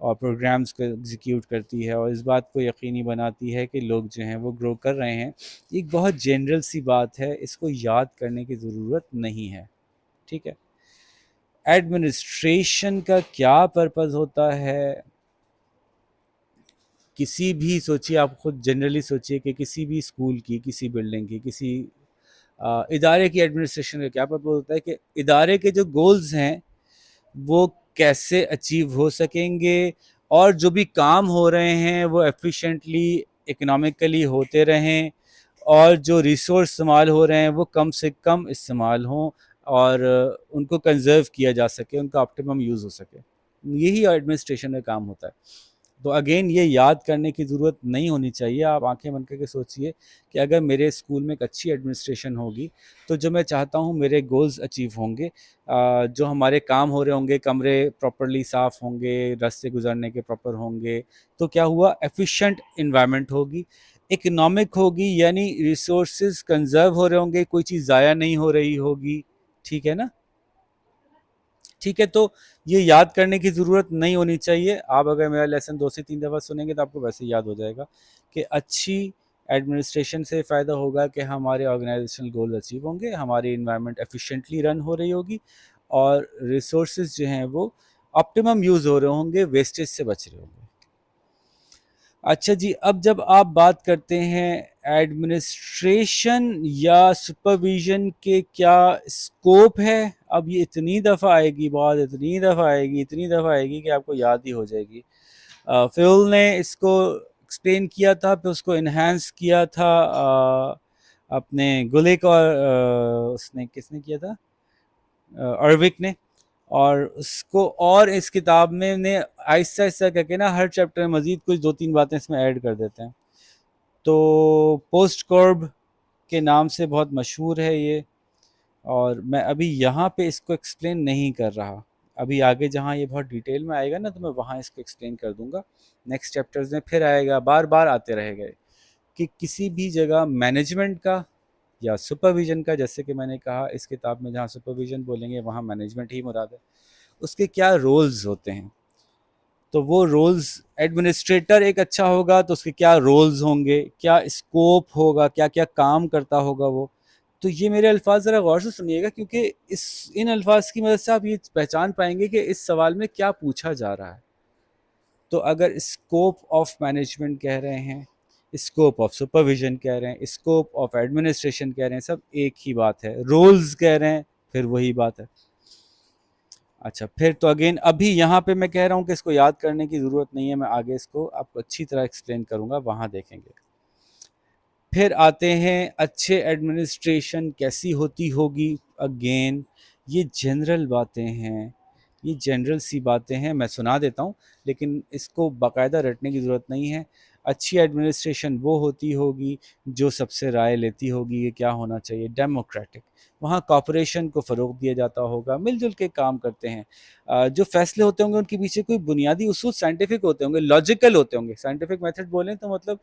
اور پروگرامز کو ایگزیکیوٹ کرتی ہے اور اس بات کو یقینی بناتی ہے کہ لوگ جو ہیں وہ گرو کر رہے ہیں. ایک بہت جنرل سی بات ہے, اس کو یاد کرنے کی ضرورت نہیں ہے. ٹھیک ہے. ایڈمنسٹریشن کا کیا پرپز ہوتا ہے؟ کسی بھی سوچیے, آپ خود جنرلی سوچیے کہ کسی بھی اسکول کی, کسی بلڈنگ کی, کسی ادارے کی ایڈمنسٹریشن کا کیا پرپز ہوتا ہے کہ ادارے کے جو گولز ہیں وہ کیسے اچیو ہو سکیں گے, اور جو بھی کام ہو رہے ہیں وہ ایفیشینٹلی اکنامکلی ہوتے رہیں, اور جو ریسورس استعمال ہو رہے ہیں وہ کم سے کم استعمال ہوں, اور ان کو کنزرو کیا جا سکے, ان کا آپٹیمم یوز ہو سکے. یہی ایڈمنسٹریشن کا کام ہوتا ہے. تو اگین یہ یاد کرنے کی ضرورت نہیں ہونی چاہیے. آپ آنکھیں بند کر کے سوچئے کہ اگر میرے اسکول میں ایک اچھی ایڈمنسٹریشن ہوگی تو جو میں چاہتا ہوں میرے گولز اچیو ہوں گے, جو ہمارے کام ہو رہے ہوں گے, کمرے پراپرلی صاف ہوں گے, راستے گزرنے کے پراپر ہوں گے, تو کیا ہوا, ایفیشینٹ انوائرمنٹ ہوگی, اکنامک ہوگی, یعنی ریسورسز کنزرو ہو رہے ہوں گے, کوئی چیز ضائع نہیں ہو رہی ہوگی. ٹھیک ہے نا؟ ٹھیک ہے. تو یہ یاد کرنے کی ضرورت نہیں ہونی چاہیے. آپ اگر میرا لیسن 2 سے 3 دفعہ سنیں گے تو آپ کو ویسے یاد ہو جائے گا کہ اچھی ایڈمنسٹریشن سے فائدہ ہوگا کہ ہمارے آرگنائزیشنل گول اچیو ہوں گے, ہماری انوائرمنٹ ایفیشینٹلی رن ہو رہی ہوگی, اور ریسورسز جو ہیں وہ آپٹیمم یوز ہو رہے ہوں گے, ویسٹیج سے بچ رہے ہوں گے. اچھا جی, اب جب آپ بات کرتے ہیں ایڈمنسٹریشن یا سپرویژن کے کیا اسکوپ ہے, اب یہ اتنی دفعہ آئے گی بات, اتنی دفعہ آئے گی, اتنی دفعہ آئے گی کہ آپ کو یاد ہی ہو جائے گی. فیول نے اس کو ایکسپلین کیا تھا, پھر اس کو انہینس کیا تھا اپنے گلیک, اور اس نے کس نے کیا تھا, اروک نے. اور اس کو اور اس کتاب میں نے آہستہ آہستہ کر کے نا ہر چیپٹر میں مزید کچھ 2-3 باتیں اس میں ایڈ کر دیتے ہیں. تو پوسٹ کورب کے نام سے بہت مشہور ہے یہ, اور میں ابھی یہاں پہ اس کو ایکسپلین نہیں کر رہا. ابھی آگے جہاں یہ بہت ڈیٹیل میں آئے گا نا تو میں وہاں اس کو ایکسپلین کر دوں گا. نیکسٹ چیپٹرز میں پھر آئے گا, بار بار آتے رہے گا کہ کسی بھی جگہ مینجمنٹ کا یا سپرویژن کا, جیسے کہ میں نے کہا اس کتاب میں جہاں سپرویژن بولیں گے وہاں مینجمنٹ ہی مراد ہے, اس کے کیا رولز ہوتے ہیں. تو وہ رولز, ایڈمنسٹریٹر ایک اچھا ہوگا تو اس کے کیا رولز ہوں گے, کیا اسکوپ ہوگا, کیا کیا کام کرتا ہوگا وہ. تو یہ میرے الفاظ ذرا غور سے سنیے گا, کیونکہ ان الفاظ کی مدد سے آپ یہ پہچان پائیں گے کہ اس سوال میں کیا پوچھا جا رہا ہے. تو اگر اسکوپ آف مینجمنٹ کہہ رہے ہیں, اسکوپ آف سپرویژن کہہ رہے ہیں, اسکوپ آف ایڈمنسٹریشن کہہ رہے ہیں, سب ایک ہی بات ہے. رولز کہہ رہے ہیں, پھر وہی بات ہے. اچھا, پھر تو اگین ابھی یہاں پہ میں کہہ رہا ہوں کہ اس کو یاد کرنے کی ضرورت نہیں ہے, میں آگے اس کو آپ کو اچھی طرح ایکسپلین کروں گا, وہاں دیکھیں گے. پھر آتے ہیں اچھے ایڈمنسٹریشن کیسی ہوتی ہوگی. اگین یہ جنرل باتیں ہیں, یہ جنرل سی باتیں ہیں, میں سنا دیتا ہوں لیکن اس کو باقاعدہ رٹنے کی ضرورت نہیں ہے. اچھی ایڈمنسٹریشن وہ ہوتی ہوگی جو سب سے رائے لیتی ہوگی یہ کیا ہونا چاہیے, ڈیموکریٹک. وہاں کوآپریشن کو فروغ دیا جاتا ہوگا, مل جل کے کام کرتے ہیں. جو فیصلے ہوتے ہوں گے ان کے پیچھے کوئی بنیادی اصول سائنٹیفک ہوتے ہوں گے, لاجیکل ہوتے ہوں گے. سائنٹیفک میتھڈ بولیں تو مطلب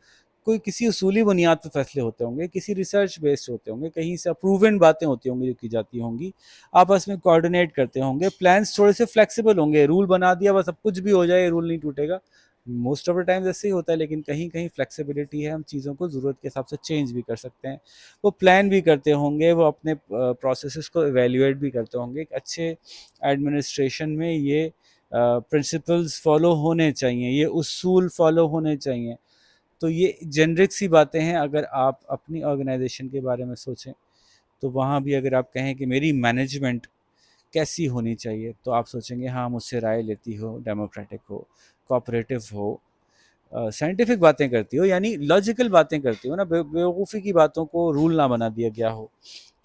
کوئی کسی اصولی بنیاد پہ فیصلے ہوتے ہوں گے, کسی ریسرچ بیسڈ ہوتے ہوں گے, کہیں سے اپروون باتیں ہوتی ہوں گی جو کی جاتی ہوں گی, آپس میں کوآرڈینیٹ کرتے ہوں گے. پلانس تھوڑے سے فلیکسیبل ہوں گے, رول بنا دیا بس اب کچھ بھی ہو جائے رول نہیں ٹوٹے گا, موسٹ آف دا ٹائم ایسے ہی ہوتا ہے, لیکن کہیں کہیں فلیکسیبلٹی ہے, ہم چیزوں کو ضرورت کے حساب سے چینج بھی کر سکتے ہیں. وہ پلان بھی کرتے ہوں گے, وہ اپنے پروسیسز کو ایویلیویٹ بھی کرتے ہوں گے. ایک اچھے ایڈمنسٹریشن میں یہ پرنسپلز فالو ہونے چاہیے, یہ اصول فالو ہونے چاہیے. تو یہ جنرک سی باتیں ہیں. اگر آپ اپنی آرگنائزیشن کے بارے میں سوچیں تو وہاں بھی اگر آپ کہیں کہ میری مینجمنٹ کیسی ہونی چاہیے تو آپ سوچیں گے ہاں مجھ سے رائے لیتی ہو, ڈیموکریٹک ہو, کوآپریٹو ہو, سائنٹیفک باتیں کرتی ہو, یعنی لاجیکل باتیں کرتی ہو نا, بیوقوفی کی باتوں کو رول نہ بنا دیا گیا ہو.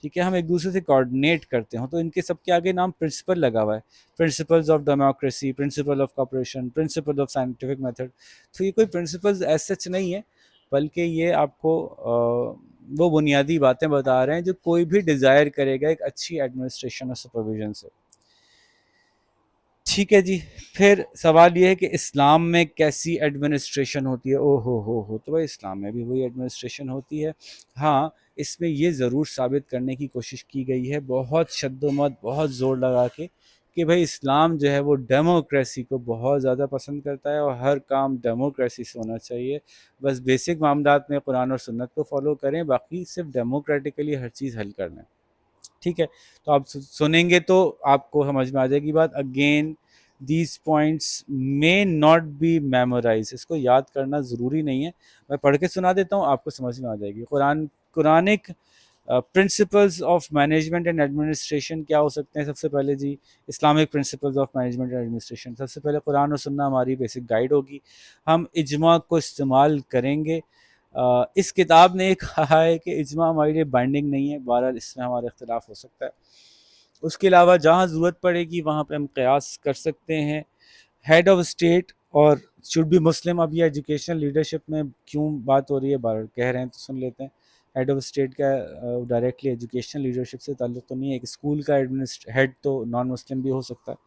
ٹھیک ہے, ہم ایک دوسرے سے کوآرڈینیٹ کرتے ہوں. تو ان کے سب کے آگے نام پرنسپل لگا ہوا ہے, principles of democracy, principle of cooperation, principle of scientific method. تو یہ کوئی پرنسپلز ایز سچ نہیں ہے, بلکہ یہ آپ کو وہ بنیادی باتیں بتا رہے ہیں جو کوئی بھی ڈیزائر کرے گا ایک اچھی ایڈمنسٹریشن اور سپرویژن سے. ٹھیک ہے جی. پھر سوال یہ ہے کہ اسلام میں کیسی ایڈمنسٹریشن ہوتی ہے. ہو تو بھائی اسلام میں بھی وہی ایڈمنسٹریشن ہوتی ہے. ہاں, اس میں یہ ضرور ثابت کرنے کی کوشش کی گئی ہے بہت شد و مت, بہت زور لگا کے, کہ بھائی اسلام جو ہے وہ ڈیموکریسی کو بہت زیادہ پسند کرتا ہے اور ہر کام ڈیموکریسی سے ہونا چاہیے. بس بیسک معاملات میں قرآن اور سنت کو فالو کریں، باقی صرف ڈیموکریٹیکلی ہر چیز حل کرنا ہے. ٹھیک ہے، تو آپ سنیں گے تو آپ کو سمجھ میں آ جائے گی بات. اگین دیز پوائنٹس میں ناٹ بی میمورائز، اس کو یاد کرنا ضروری نہیں ہے. میں پڑھ کے سنا دیتا ہوں، آپ کو سمجھ میں آ جائے گی. Quranic principles of management and administration کیا ہو سکتے ہیں؟ سب سے پہلے جی Islamic principles of management and administration. سب سے پہلے قرآن اور سننا ہماری بیسک گائیڈ ہوگی. ہم اجماع کو استعمال کریں گے. اس کتاب نے یہ کہا ہے کہ اجماع ہمارے لیے بائنڈنگ نہیں ہے، بہرحال اس میں ہمارا اختلاف ہو سکتا ہے. اس کے علاوہ جہاں ضرورت پڑے گی وہاں پہ ہم قیاس کر سکتے ہیں. ہیڈ آف اسٹیٹ اور شوڈ بی مسلم. اب یہ ایجوکیشنل لیڈرشپ میں کیوں بات ہو رہی ہے، بار کہہ رہے ہیں تو سن لیتے ہیں. ہیڈ آف اسٹیٹ کا ڈائریکٹلی ایجوکیشنل لیڈرشپ سے تعلق تو نہیں ہے. ایک اسکول کا ہیڈ تو نان مسلم بھی ہو سکتا ہے.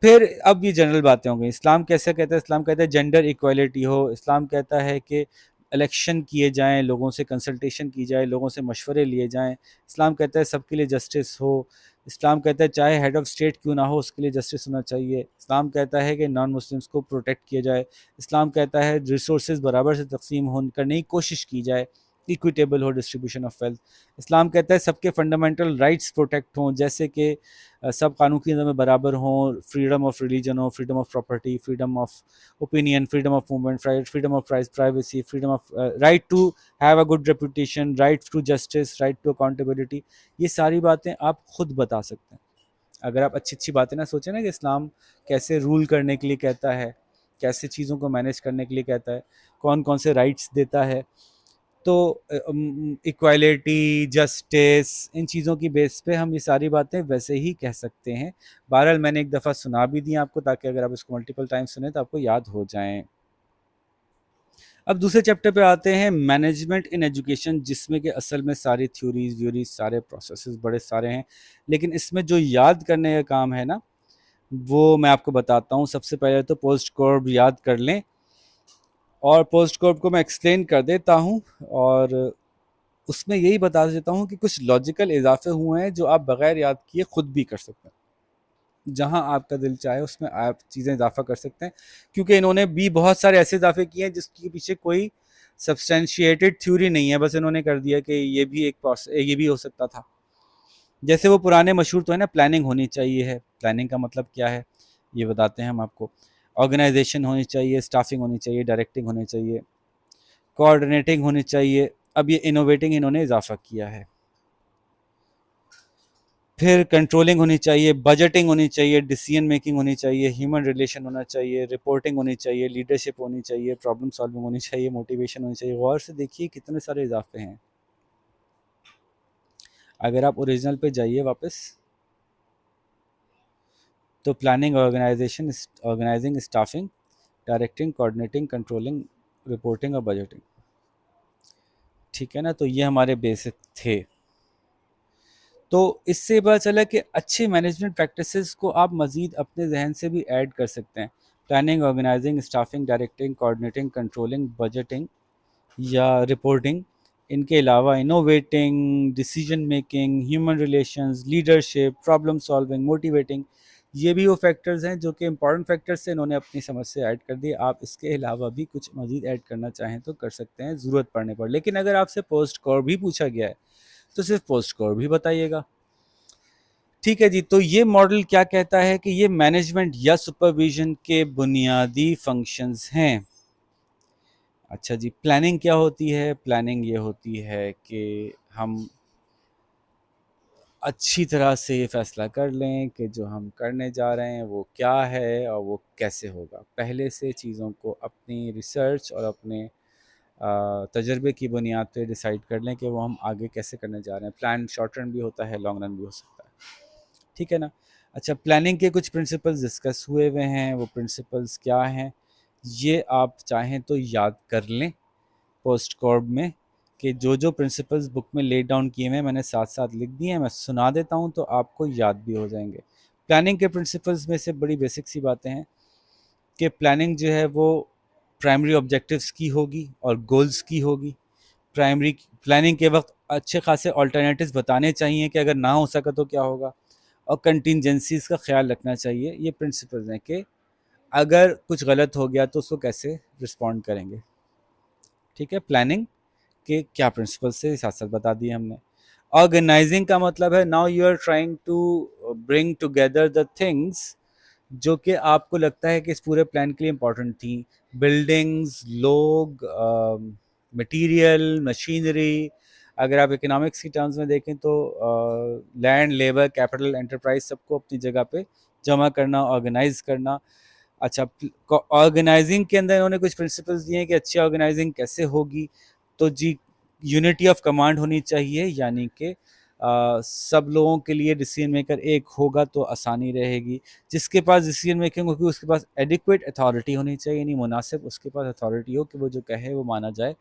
پھر اب یہ جنرل باتیں ہوں گی. اسلام کیسے کہتا ہے؟ اسلام کہتا ہے جینڈر ایکویلٹی ہو. اسلام کہتا ہے کہ الیکشن کیے جائیں، لوگوں سے کنسلٹیشن کی جائے، لوگوں سے مشورے لیے جائیں. اسلام کہتا ہے سب کے لیے جسٹس ہو. اسلام کہتا ہے چاہے ہیڈ آف اسٹیٹ کیوں نہ ہو اس کے لیے جسٹس ہونا چاہیے. اسلام کہتا ہے کہ نان مسلمس کو پروٹیکٹ کیا جائے. اسلام کہتا ہے ریسورسز برابر سے تقسیم کرنے کی کوشش کی جائے، ایکویٹیبل ہو ڈسٹریبیوشن آف ویلتھ. اسلام کہتا ہے سب کے فنڈامنٹل رائٹس پروٹیکٹ ہوں، جیسے کہ سب قانون کی نظر میں برابر ہوں، فریڈم آف ریلیجن ہو، freedom of property, freedom of opinion, freedom of movement, freedom of privacy, freedom of right to have a good reputation, right to justice, right to accountability. یہ ساری باتیں آپ خود بتا سکتے ہیں. اگر آپ اچھی اچھی باتیں نہ سوچیں نا کہ اسلام کیسے رول کرنے کے لیے کہتا ہے، کیسے چیزوں کو مینیج کرنے کے لیے کہتا ہے، کون کون سے رائٹس دیتا ہے، تو ایکویلٹی، جسٹس، ان چیزوں کی بیس پہ ہم یہ ساری باتیں ویسے ہی کہہ سکتے ہیں. بہرحال میں نے ایک دفعہ سنا بھی دی آپ کو تاکہ اگر آپ اس کو ملٹیپل ٹائم سنیں تو آپ کو یاد ہو جائیں. اب دوسرے چیپٹر پہ آتے ہیں، مینجمنٹ ان ایجوکیشن، جس میں کہ اصل میں ساری تھیوریز سارے پروسیسز بڑے سارے ہیں، لیکن اس میں جو یاد کرنے کا کام ہے نا وہ میں آپ کو بتاتا ہوں. سب سے پہلے تو پوسٹ کورب یاد کر لیں، اور پوسٹ کورب کو میں ایکسپلین کر دیتا ہوں اور اس میں یہی بتا دیتا ہوں کہ کچھ لاجیکل اضافے ہوئے ہیں جو آپ بغیر یاد کیے خود بھی کر سکتے ہیں. جہاں آپ کا دل چاہے اس میں آپ چیزیں اضافہ کر سکتے ہیں، کیونکہ انہوں نے بھی بہت سارے ایسے اضافے کیے ہیں جس کے پیچھے کوئی سبسٹینشیٹڈ تھیوری نہیں ہے، بس انہوں نے کر دیا کہ یہ بھی یہ بھی ہو سکتا تھا. جیسے وہ پرانے مشہور تو ہے نا، پلاننگ ہونی چاہیے ہے. پلاننگ کا مطلب کیا ہے یہ بتاتے ہیں ہم آپ کو. آرگنائزیشن ہونی چاہیے، اسٹافنگ ہونی چاہیے، ڈائریکٹنگ ہونی چاہیے، کوآرڈینیٹنگ ہونی چاہیے. اب یہ انوویٹنگ انہوں نے اضافہ کیا ہے. پھر کنٹرولنگ ہونی چاہیے، بجٹنگ ہونی چاہیے، ڈیسیژن میکنگ ہونی چاہیے، ہیومن ریلیشن ہونا چاہیے، رپورٹنگ ہونی چاہیے، لیڈرشپ ہونی چاہیے، پرابلم سالونگ ہونی چاہیے، موٹیویشن ہونی چاہیے. غور سے دیکھیے کتنے سارے اضافے ہیں. اگر آپ اوریجنل پہ جائیے واپس تو planning, organising, staffing, directing, coordinating, controlling, reporting اور بجٹنگ. ٹھیک ہے نا، تو یہ ہمارے بیسک تھے. تو اس سے پتہ چلا کہ اچھے مینجمنٹ پریکٹسز کو آپ مزید اپنے ذہن سے بھی ایڈ کر سکتے ہیں. Planning, organising, staffing, directing, coordinating, controlling, budgeting یا رپورٹنگ. ان کے علاوہ innovating, decision making, human relations, leadership, problem solving, motivating, یہ بھی وہ فیکٹرز ہیں جو کہ امپورٹنٹ فیکٹرز سے انہوں نے اپنی سمجھ سے ایڈ کر دیے. آپ اس کے علاوہ بھی کچھ مزید ایڈ کرنا چاہیں تو کر سکتے ہیں ضرورت پڑنے پر. لیکن اگر آپ سے پوسٹ کور بھی پوچھا گیا ہے تو صرف پوسٹ کور بھی بتائیے گا. ٹھیک ہے جی. تو یہ ماڈل کیا کہتا ہے کہ یہ مینجمنٹ یا سپرویژن کے بنیادی فنکشنز ہیں. اچھا جی، پلاننگ کیا ہوتی ہے؟ پلاننگ یہ ہوتی ہے کہ ہم اچھی طرح سے یہ فیصلہ کر لیں کہ جو ہم کرنے جا رہے ہیں وہ کیا ہے اور وہ کیسے ہوگا. پہلے سے چیزوں کو اپنی ریسرچ اور اپنے تجربے کی بنیاد پہ ڈیسائیڈ کر لیں کہ وہ ہم آگے کیسے کرنے جا رہے ہیں. پلان شارٹ رن بھی ہوتا ہے، لانگ رن بھی ہو سکتا ہے. ٹھیک ہے نا. اچھا، پلاننگ کے کچھ پرنسپلز ڈسکس ہوئے ہیں. وہ پرنسپلز کیا ہیں یہ آپ چاہیں تو یاد کر لیں پوسٹ کورب میں، کہ جو پرنسپلز بک میں لے ڈاؤن کیے ہوئے ہیں میں نے ساتھ ساتھ لکھ دیے ہیں. میں سنا دیتا ہوں تو آپ کو یاد بھی ہو جائیں گے. پلاننگ کے پرنسپلز میں سے بڑی بیسک سی باتیں ہیں کہ پلاننگ جو ہے وہ پرائمری آبجیکٹیوز کی ہوگی اور گولز کی ہوگی. پلاننگ کے وقت اچھے خاصے آلٹرنیٹیوز بتانے چاہیے کہ اگر نہ ہو سکا تو کیا ہوگا. اور کنٹینجنسیز کا خیال رکھنا چاہیے. یہ پرنسپلز ہیں کہ اگر کچھ غلط ہو گیا تو اس کو کیسے رسپونڈ کریں گے. ٹھیک ہے. پلاننگ کے کیا پرنسپل سے ساتھ ساتھ بتا دیے ہم نے. آرگنائزنگ کا مطلب ہے now you are trying to bring together the things جو کہ آپ کو لگتا ہے کہ اس پورے پلان کے لیے امپورٹنٹ تھیں. بلڈنگز, لوگ, مٹیریل, مشینری. اگر آپ اکنامکس کی ٹرمز میں دیکھیں تو لینڈ, لیبر, کیپٹل, انٹرپرائز سب کو اپنی جگہ پہ جمع کرنا, آرگنائز کرنا. اچھا, آرگنائزنگ کے اندر انہوں نے کچھ پرنسپلز دیے ہیں کہ اچھی آرگنائزنگ کیسے ہوگی. تو جی یونٹی آف کمانڈ ہونی چاہیے, یعنی کہ سب لوگوں کے لیے ڈیسیژن میکر ایک ہوگا تو آسانی رہے گی. جس کے پاس ڈیسیژن میکنگ ہوگی اس کے پاس ایڈیکویٹ اتھارٹی ہونی چاہیے, یعنی مناسب اس کے پاس اتھارٹی ہو کہ وہ جو کہے وہ مانا جائے.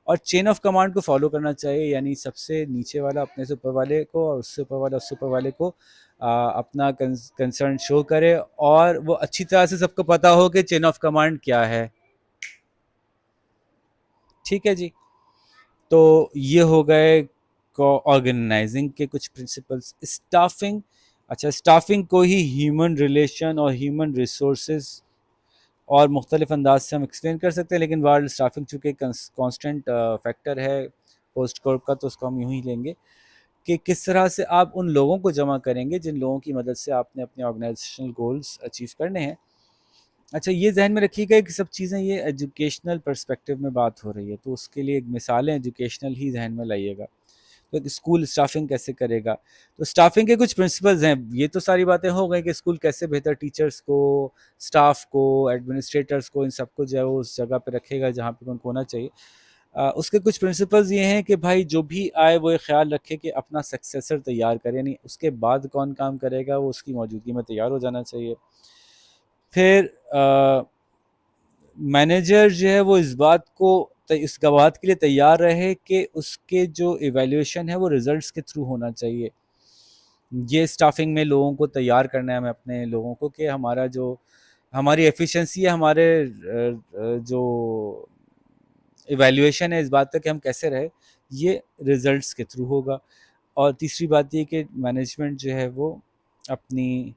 اور چین آف کمانڈ کو فالو کرنا چاہیے, یعنی سب سے نیچے والا اپنے سے اوپر والے کو اور اس سے اوپر والا اس سے اوپر والے کو اپنا کنسرن شو کرے, اور وہ اچھی طرح سے سب کو پتا ہو کہ چین آف کمانڈ کیا ہے. ٹھیک ہے جی. تو یہ ہو گئے آرگنائزنگ کے کچھ پرنسپلس. اسٹافنگ. اچھا, اسٹافنگ کو ہی ہیومن ریلیشن اور ہیومن ریسورسز اور مختلف انداز سے ہم ایکسپلین کر سکتے ہیں, لیکن ورلڈ اسٹافنگ چونکہ کانسٹنٹ فیکٹر ہے پوسٹ کورپ کا, تو اس کو ہم یوں ہی لیں گے کہ کس طرح سے آپ ان لوگوں کو جمع کریں گے جن لوگوں کی مدد سے آپ نے اپنے آرگنائزیشنل گولز اچیو کرنے ہیں. اچھا, یہ ذہن میں رکھیے گا کہ سب چیزیں یہ ایجوکیشنل پرسپیکٹیو میں بات ہو رہی ہے, تو اس کے لیے ایک مثالیں ایجوکیشنل ہی ذہن میں لائیے گا. تو اسکول اسٹافنگ کیسے کرے گا, تو اسٹافنگ کے کچھ پرنسپلز ہیں. یہ تو ساری باتیں ہو گئی کہ اسکول کیسے بہتر ٹیچرز کو, اسٹاف کو, ایڈمنسٹریٹرز کو, ان سب کو جو ہے وہ اس جگہ پہ رکھے گا جہاں پہ ان کو ہونا چاہیے. اس کے کچھ پرنسپلز یہ ہیں کہ بھائی جو بھی آئے وہ یہ خیال رکھے کہ اپنا سکسیسر تیار کرے, یعنی اس کے بعد کون کام کرے گا وہ اس کی موجودگی میں تیار ہو جانا چاہیے. پھر مینیجر جو ہے وہ اس بات کے لیے تیار رہے کہ اس کے جو ایویلیویشن ہے وہ ریزلٹس کے تھرو ہونا چاہیے. یہ اسٹافنگ میں لوگوں کو تیار کرنا ہے, ہمیں اپنے لوگوں کو, کہ ہمارا جو ہماری ایفیشنسی ہے, ہمارے جو ایویلیویشن ہے اس بات تک کہ ہم کیسے رہے, یہ ریزلٹس کے تھرو ہوگا. اور تیسری بات یہ کہ مینجمنٹ جو ہے وہ اپنی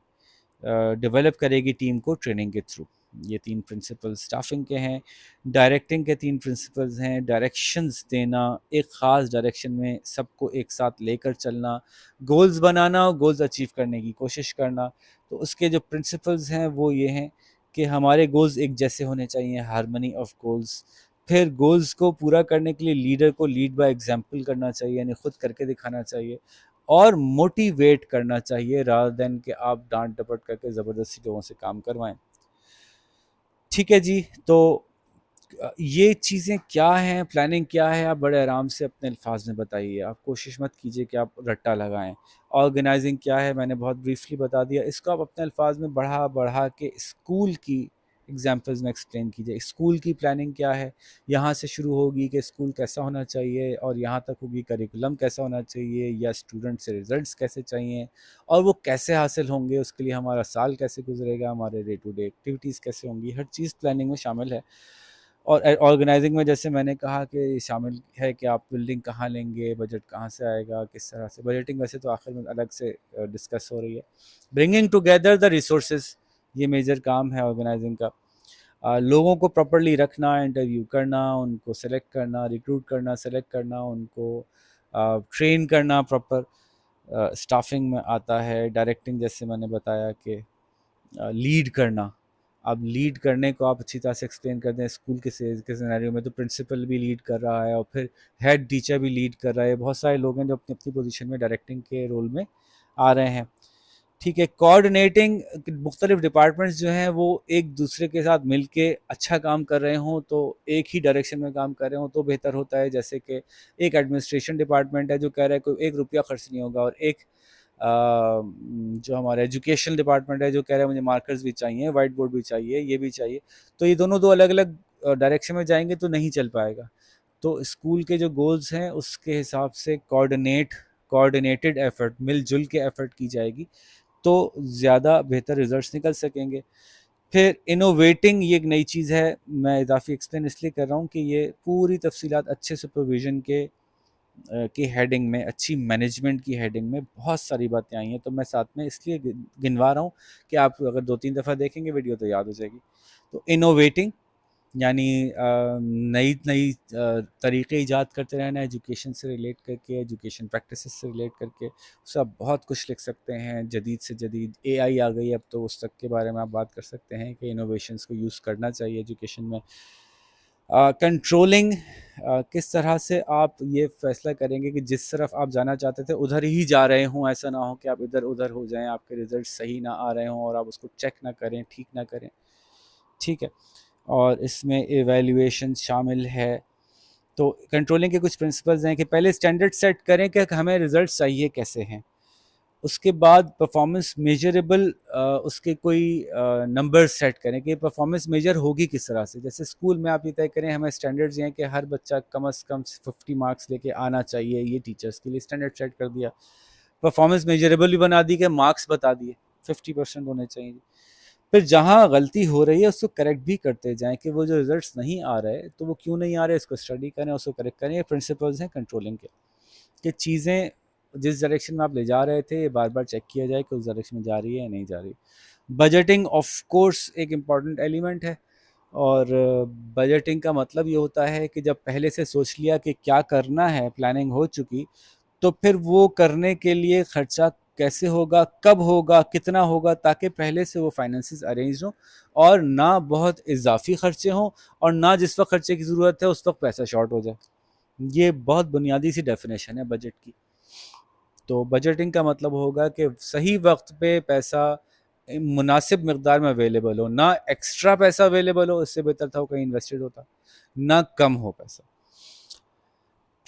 ڈیولپ کرے گی ٹیم کو ٹریننگ کے تھرو. یہ 3 پرنسپل اسٹافنگ کے ہیں. ڈائریکٹنگ کے 3 پرنسپلز ہیں. ڈائریکشنز دینا, ایک خاص ڈائریکشن میں سب کو ایک ساتھ لے کر چلنا, گولز بنانا اور گولز اچیو کرنے کی کوشش کرنا. تو اس کے جو پرنسپلز ہیں وہ یہ ہیں کہ ہمارے گولز ایک جیسے ہونے چاہیے, ہارمنی آف گولز. پھر گولز کو پورا کرنے کے لیے لیڈر کو لیڈ بائی ایگزامپل کرنا چاہیے, یعنی خود کر کے دکھانا چاہیے, اور موٹیویٹ کرنا چاہیے رادر دین کہ آپ ڈانٹ ڈپٹ کر کے زبردستی لوگوں سے کام کروائیں. ٹھیک ہے جی. تو یہ چیزیں کیا ہیں, پلاننگ کیا ہے, آپ بڑے آرام سے اپنے الفاظ میں بتائیے. آپ کوشش مت کیجیے کہ آپ رٹا لگائیں. آرگنائزنگ کیا ہے میں نے بہت بریفلی بتا دیا, اس کو آپ اپنے الفاظ میں بڑھا کے اسکول کی ایگزامپلز میں ایکسپلین کیجیے. اسکول کی پلاننگ کیا ہے, یہاں سے شروع ہوگی کہ اسکول کیسا ہونا چاہیے, اور یہاں تک ہوگی کریکولم کیسا ہونا چاہیے, یا اسٹوڈنٹ سے ریزلٹس کیسے چاہیے, اور وہ کیسے حاصل ہوں گے, اس کے لیے ہمارا سال کیسے گزرے گا, ہمارے ڈے ٹو ڈے ایکٹیویٹیز کیسے ہوں گی. ہر چیز پلاننگ میں شامل ہے. اور آرگنائزنگ میں جیسے میں نے کہا کہ شامل ہے کہ آپ بلڈنگ کہاں لیں گے, بجٹ کہاں سے آئے گا, کس طرح سے. بجٹنگ ویسے تو آخر میں الگ سے ڈسکس ہو رہی ہے. برنگنگ ٹوگیدر دا ریسورسز, یہ میجر کام ہے آرگنائزنگ کا. لوگوں کو پراپرلی رکھنا, انٹرویو کرنا, ان کو سلیکٹ کرنا, ریکروٹ کرنا, سلیکٹ کرنا, ان کو ٹرین کرنا پراپر, اسٹافنگ میں آتا ہے. ڈائریکٹنگ جیسے میں نے بتایا کہ لیڈ کرنا. اب لیڈ کرنے کو آپ اچھی طرح سے ایکسپلین کر دیں. اسکول کے سیناریو میں تو پرنسپل بھی لیڈ کر رہا ہے, اور پھر ہیڈ ٹیچر بھی لیڈ کر رہا ہے. بہت سارے لوگ ہیں جو اپنی اپنی پوزیشن میں ڈائریکٹنگ کے رول میں آ رہے ہیں. ٹھیک ہے. کوآرڈینیٹنگ, مختلف ڈپارٹمنٹس جو ہیں وہ ایک دوسرے کے ساتھ مل کے اچھا کام کر رہے ہوں, تو ایک ہی ڈائریکشن میں کام کر رہے ہوں تو بہتر ہوتا ہے. جیسے کہ ایک ایڈمنسٹریشن ڈپارٹمنٹ ہے جو کہہ رہا ہے کوئی 1 روپیہ خرچ نہیں ہوگا, اور ایک جو ہمارا ایجوکیشن ڈپارٹمنٹ ہے جو کہہ رہا ہے مجھے مارکرز بھی چاہیے, وائٹ بورڈ بھی چاہیے, یہ بھی چاہیے. تو یہ دونوں دو الگ الگ ڈائریکشن میں جائیں گے تو نہیں چل پائے گا. تو اسکول کے جو گولز ہیں اس کے حساب سے کوآرڈینیٹڈ ایفرٹ, مل جل کے ایفرٹ کی جائے گی تو زیادہ بہتر ریزلٹس نکل سکیں گے. پھر انوویٹنگ, یہ ایک نئی چیز ہے, میں اضافی ایکسپلین اس لیے کر رہا ہوں کہ یہ پوری تفصیلات اچھے سپرویژن کے کی ہیڈنگ میں، اچھی مینجمنٹ کی ہیڈنگ میں بہت ساری باتیں آئی ہیں، تو میں ساتھ میں اس لیے گنوا رہا ہوں کہ آپ اگر 2-3 دفعہ دیکھیں گے ویڈیو تو یاد ہو جائے گی۔ تو انوویٹنگ یعنی نئی نئی طریقے ایجاد کرتے رہنا، ایجوکیشن سے ریلیٹ کر کے، ایجوکیشن پریکٹسز سے ریلیٹ کر کے، اس سے آپ بہت کچھ لکھ سکتے ہیں۔ جدید سے جدید اے آئی آ گئی اب، تو اس تک کے بارے میں آپ بات کر سکتے ہیں کہ انوویشنس کو یوز کرنا چاہیے ایجوکیشن میں۔ کنٹرولنگ، کس طرح سے آپ یہ فیصلہ کریں گے کہ جس طرف آپ جانا چاہتے تھے ادھر ہی جا رہے ہوں، ایسا نہ ہو کہ آپ ادھر ادھر ہو جائیں، آپ کے رزلٹ صحیح نہ آ رہے ہوں اور آپ اس کو چیک نہ کریں، ٹھیک نہ کریں، ٹھیک ہے۔ اور اس میں ایویلیویشن شامل ہے۔ تو کنٹرولنگ کے کچھ پرنسپلز ہیں کہ پہلے اسٹینڈرڈ سیٹ کریں کہ ہمیں رزلٹ چاہیے کیسے ہیں، اس کے بعد پرفارمنس میجریبل، اس کے کوئی نمبر سیٹ کریں کہ پرفارمنس میجر ہوگی کس طرح سے۔ جیسے اسکول میں آپ یہ طے کریں ہمیں اسٹینڈرڈز یہ ہیں کہ ہر بچہ کم از کم 50 مارکس لے کے آنا چاہیے، یہ ٹیچرس کے لیے اسٹینڈرڈ سیٹ کر دیا۔ پرفارمنس میجریبل بھی بنا دی کہ مارکس بتا دیے 50% ہونے چاہیے۔ پھر جہاں غلطی ہو رہی ہے اس کو کریکٹ بھی کرتے جائیں کہ وہ جو رزلٹس نہیں آ رہے تو وہ کیوں نہیں آ رہے، اس کو اسٹڈی کریں، اس کو کریکٹ کریں۔ یہ پرنسپلز ہیں کنٹرولنگ کے کہ چیزیں جس ڈائریکشن میں آپ لے جا رہے تھے یہ بار بار چیک کیا جائے کہ اس ڈائریکشن میں جا رہی ہے یا نہیں جا رہی۔ بجٹنگ آف کورس ایک امپورٹنٹ ایلیمنٹ ہے، اور بجٹنگ کا مطلب یہ ہوتا ہے کہ جب پہلے سے سوچ لیا کہ کیا کرنا ہے، پلاننگ ہو چکی، تو پھر وہ کرنے کے لیے خرچہ کیسے ہوگا، کب ہوگا، کتنا ہوگا، تاکہ پہلے سے وہ فائنینسز ارینج ہوں اور نہ بہت اضافی خرچے ہوں اور نہ جس وقت خرچے کی ضرورت ہے اس وقت پیسہ شارٹ ہو جائے۔ یہ بہت بنیادی سی ڈیفینیشن ہے بجٹ کی۔ تو بجٹنگ کا مطلب ہوگا کہ صحیح وقت پہ پیسہ مناسب مقدار میں اویلیبل ہو، نہ ایکسٹرا پیسہ اویلیبل ہو، اس سے بہتر تھا وہ کہیں انویسٹڈ ہوتا، نہ کم ہو پیسہ۔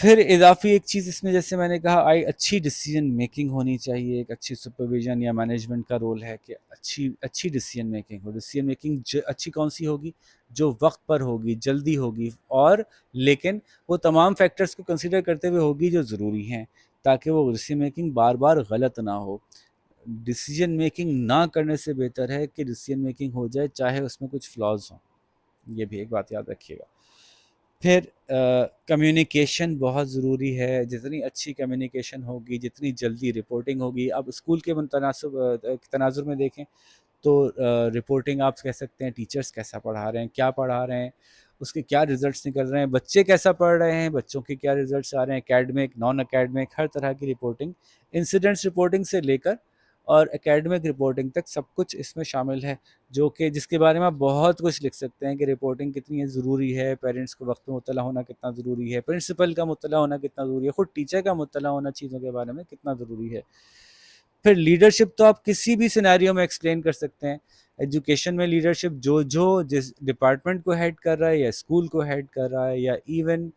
پھر اضافی ایک چیز اس میں جیسے میں نے کہا اچھی ڈیسیجن میکنگ ہونی چاہیے، ایک اچھی سپرویژن یا مینجمنٹ کا رول ہے کہ اچھی ڈیسیجن میکنگ ہو۔ ڈیسیجن میکنگ اچھی کون سی ہوگی؟ جو وقت پر ہوگی، جلدی ہوگی، اور لیکن وہ تمام فیکٹرز کو کنسیڈر کرتے ہوئے ہوگی جو ضروری ہیں، تاکہ وہ ڈیسیجن میکنگ بار بار غلط نہ ہو۔ ڈیسیجن میکنگ نہ کرنے سے بہتر ہے کہ ڈیسیجن میکنگ ہو جائے چاہے اس میں کچھ فلاز ہوں۔ یہ بھی ایک بات یاد رکھیے گا۔ پھر کمیونیکیشن بہت ضروری ہے، جتنی اچھی کمیونیکیشن ہوگی جتنی جلدی رپورٹنگ ہوگی۔ اب اسکول کے تناظر میں دیکھیں تو رپورٹنگ آپ کہہ سکتے ہیں ٹیچرز کیسا پڑھا رہے ہیں، کیا پڑھا رہے ہیں، اس کے کیا رزلٹس نکل رہے ہیں، بچے کیسا پڑھ رہے ہیں، بچوں کے کیا رزلٹس آ رہے ہیں، اکیڈمک، نان اکیڈمک، ہر طرح کی رپورٹنگ، انسیڈنٹس رپورٹنگ سے لے کر اور اکیڈمک رپورٹنگ تک سب کچھ اس میں شامل ہے، جو کہ جس کے بارے میں آپ بہت کچھ لکھ سکتے ہیں کہ رپورٹنگ کتنی ضروری ہے، پیرنٹس کو وقت میں مطلع ہونا کتنا ضروری ہے، پرنسپل کا مطلع ہونا کتنا ضروری ہے، خود ٹیچر کا مطلع ہونا چیزوں کے بارے میں کتنا ضروری ہے۔ پھر لیڈرشپ تو آپ کسی بھی سینیریو میں ایکسپلین کر سکتے ہیں۔ ایجوکیشن میں لیڈرشپ جو جس ڈپارٹمنٹ کو ہیڈ کر رہا ہے یا اسکول کو ہیڈ کر رہا ہے یا ایون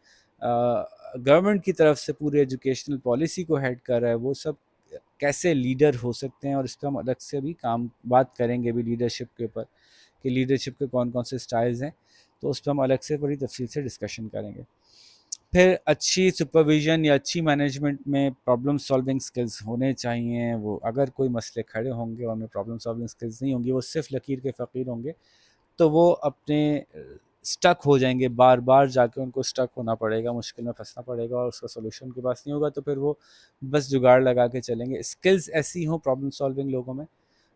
گورنمنٹ کی طرف سے پوری ایجوکیشنل پالیسی کو ہیڈ کر رہا ہے، وہ سب کیسے لیڈر ہو سکتے ہیں، اور اس پہ ہم الگ سے بھی بات کریں گے بھی لیڈرشپ کے اوپر کہ لیڈرشپ کے کون کون سے سٹائلز ہیں، تو اس پہ ہم الگ سے بڑی تفصیل سے ڈسکشن کریں گے۔ پھر اچھی سپرویژن یا اچھی مینجمنٹ میں پرابلم سالونگ سکلز ہونے چاہیے۔ وہ اگر کوئی مسئلے کھڑے ہوں گے اور میں پرابلم سالونگ سکلز نہیں ہوں گی، وہ صرف لکیر کے فقیر ہوں گے، تو وہ اپنے سٹک ہو جائیں گے، بار بار جا کے ان کو سٹک ہونا پڑے گا، مشکل میں پھنسنا پڑے گا، اور اس کا سولوشن ان کے پاس نہیں ہوگا، تو پھر وہ بس جگاڑ لگا کے چلیں گے۔ سکلز ایسی ہوں پرابلم سالونگ لوگوں میں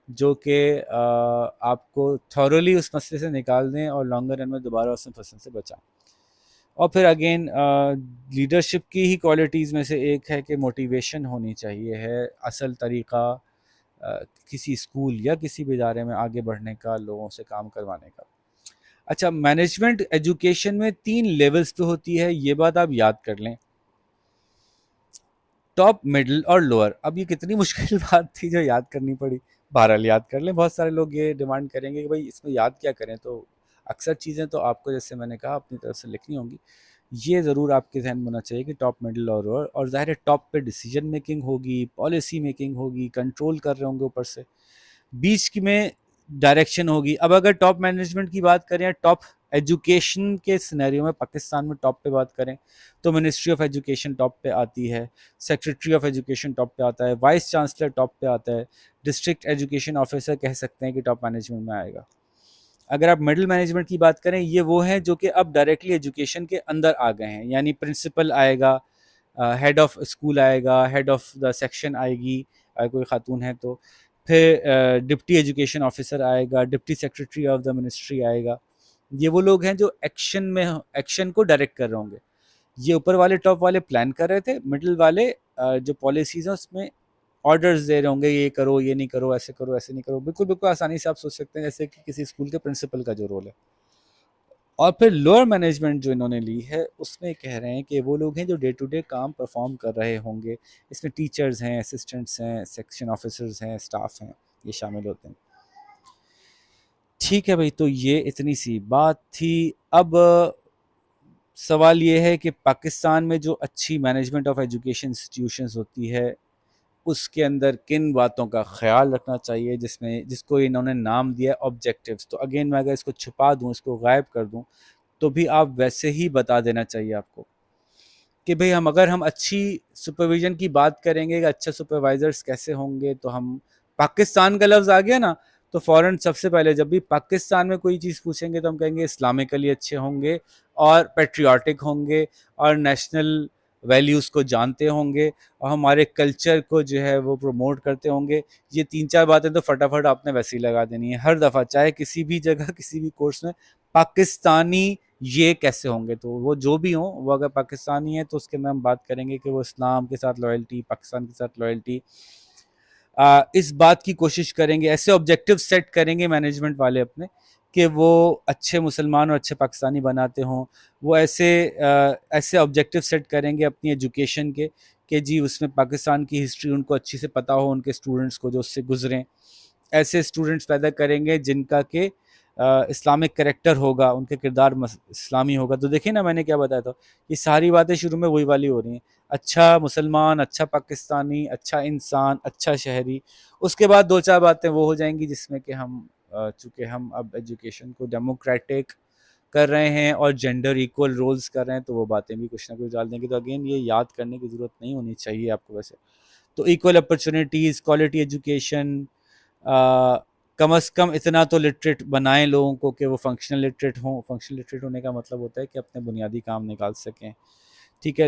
جو کہ آپ کو تھورولی اس مسئلے سے نکال دیں اور لانگر رن میں دوبارہ اس میں پھنسنے سے بچائیں۔ اور پھر اگین لیڈرشپ کی ہی کوالٹیز میں سے ایک ہے کہ موٹیویشن ہونی چاہیے ہے۔ اصل طریقہ کسی اسکول یا کسی بھی ادارے میں آگے بڑھنے کا، لوگوں سے کام کروانے کا۔ اچھا، مینجمنٹ ایجوکیشن میں 3 لیولز پہ ہوتی ہے، یہ بات آپ یاد کر لیں، ٹاپ، مڈل اور لوور۔ اب یہ کتنی مشکل بات تھی جو یاد کرنی پڑی، بہرحال یاد کر لیں۔ بہت سارے لوگ یہ ڈیمانڈ کریں گے کہ بھائی اس میں یاد کیا کریں، تو اکثر چیزیں تو آپ کو جیسے میں نے کہا اپنی طرف سے لکھنی ہوں گی۔ یہ ضرور آپ کے ذہن میں ہونا چاہیے کہ ٹاپ، مڈل اور لوور، اور ظاہر ہے ٹاپ پہ ڈیسیجن میکنگ ہوگی، پالیسی میکنگ ہوگی، کنٹرول کر رہے ہوں گے اوپر سے، بیچ کی میں ڈائریکشن ہوگی۔ اب اگر ٹاپ مینجمنٹ کی بات کریں، ٹاپ ایجوکیشن کے سینیریو میں پاکستان میں ٹاپ پہ بات کریں تو منسٹری آف ایجوکیشن ٹاپ پہ آتی ہے، سیکریٹری آف ایجوکیشن ٹاپ پہ آتا ہے، وائس چانسلر ٹاپ پہ آتا ہے، ڈسٹرکٹ ایجوکیشن آفیسر کہہ سکتے ہیں کہ ٹاپ مینجمنٹ میں آئے گا۔ اگر آپ مڈل مینجمنٹ کی بات کریں، یہ وہ ہیں جو کہ اب ڈائریکٹلی ایجوکیشن کے اندر آ گئے ہیں، یعنی پرنسپل آئے گا، ہیڈ آف اسکول آئے گا، ہیڈ آف دا سیکشن آئے گی اگر کوئی خاتون ہے تو، پھر ڈپٹی ایجوکیشن آفیسر آئے گا، deputy secretary of the ministry آئے گا. یہ وہ لوگ ہیں جو ایکشن کو ڈائریکٹ کر رہے ہوں گے. یہ اوپر والے ٹاپ والے پلان کر رہے تھے، مڈل والے جو پالیسیز ہیں اس میں آرڈرز دے رہے ہوں گے، یہ کرو، یہ نہیں کرو، ایسے کرو، ایسے نہیں کرو. بالکل بالکل آسانی سے آپ سوچ سکتے ہیں جیسے کہ کسی اسکول کے پرنسپل کا جو رول ہے. اور پھر لوور مینجمنٹ جو انہوں نے لی ہے اس میں کہہ رہے ہیں کہ وہ لوگ ہیں جو ڈے ٹو ڈے کام پرفارم کر رہے ہوں گے. اس میں ٹیچرز ہیں، اسسٹنٹس ہیں، سیکشن آفیسرز ہیں، اسٹاف ہیں، یہ شامل ہوتے ہیں. ٹھیک ہے بھائی، تو یہ اتنی سی بات تھی. اب سوال یہ ہے کہ پاکستان میں جو اچھی مینجمنٹ آف ایجوکیشن انسٹیٹیوشنز ہوتی ہے اس کے اندر کن باتوں کا خیال رکھنا چاہیے، جس کو انہوں نے نام دیا ہے آبجیکٹیوز. تو اگین میں اگر اس کو چھپا دوں، اس کو غائب کر دوں، تو بھی آپ ویسے ہی بتا دینا چاہیے آپ کو کہ بھئی اگر ہم اچھی سپرویژن کی بات کریں گے کہ اچھا سپروائزرز کیسے ہوں گے، تو ہم پاکستان کا لفظ آ گیا نا، تو فوراً سب سے پہلے جب بھی پاکستان میں کوئی چیز پوچھیں گے تو ہم کہیں گے اسلامکلی اچھے ہوں گے اور پیٹریوٹک ہوں گے اور نیشنل ویلیوز کو جانتے ہوں گے اور ہمارے کلچر کو جو ہے وہ پروموٹ کرتے ہوں گے. یہ 3-4 باتیں تو فٹافٹ آپ نے ویسے ہی لگا دینی ہے ہر دفعہ، چاہے کسی بھی جگہ کسی بھی کورس میں پاکستانی یہ کیسے ہوں گے. تو وہ جو بھی ہوں، وہ اگر پاکستانی ہے تو اس کے اندر ہم بات کریں گے کہ وہ اسلام کے ساتھ لائلٹی، پاکستان کے ساتھ لائلٹی، اس بات کی کوشش کریں گے. ایسے آبجیکٹیو سیٹ کریں گے مینجمنٹ والے اپنے کہ وہ اچھے مسلمان اور اچھے پاکستانی بناتے ہوں. وہ ایسے آبجیکٹیو سیٹ کریں گے اپنی ایجوکیشن کے کہ جی اس میں پاکستان کی ہسٹری ان کو اچھی سے پتہ ہو، ان کے اسٹوڈنٹس کو جو اس سے گزریں. ایسے اسٹوڈنٹس پیدا کریں گے جن کا کہ اسلامک کریکٹر ہوگا، ان کے کردار اسلامی ہوگا. تو دیکھیں نا میں نے کیا بتایا تھا، یہ ساری باتیں شروع میں وہی والی ہو رہی ہیں. اچھا مسلمان، اچھا پاکستانی، اچھا انسان، اچھا شہری. اس کے بعد 2-4 باتیں وہ ہو جائیں گی جس میں کہ ہم چونکہ ہم اب ایجوکیشن کو ڈیموکریٹک کر رہے ہیں اور جینڈر ایکول رولز کر رہے ہیں، تو وہ باتیں بھی کچھ نہ کچھ ڈال دیں گے. تو اگین یہ یاد کرنے کی ضرورت نہیں ہونی چاہیے آپ کو ویسے. تو ایکول اپرچونیٹیز، کوالٹی ایجوکیشن، کم از کم اتنا تو لٹریٹ بنائیں لوگوں کو کہ وہ فنکشنل لٹریٹ ہوں. فنکشنل لٹریٹ ہونے کا مطلب ہوتا ہے کہ اپنے بنیادی کام نکال سکیں. ٹھیک ہے،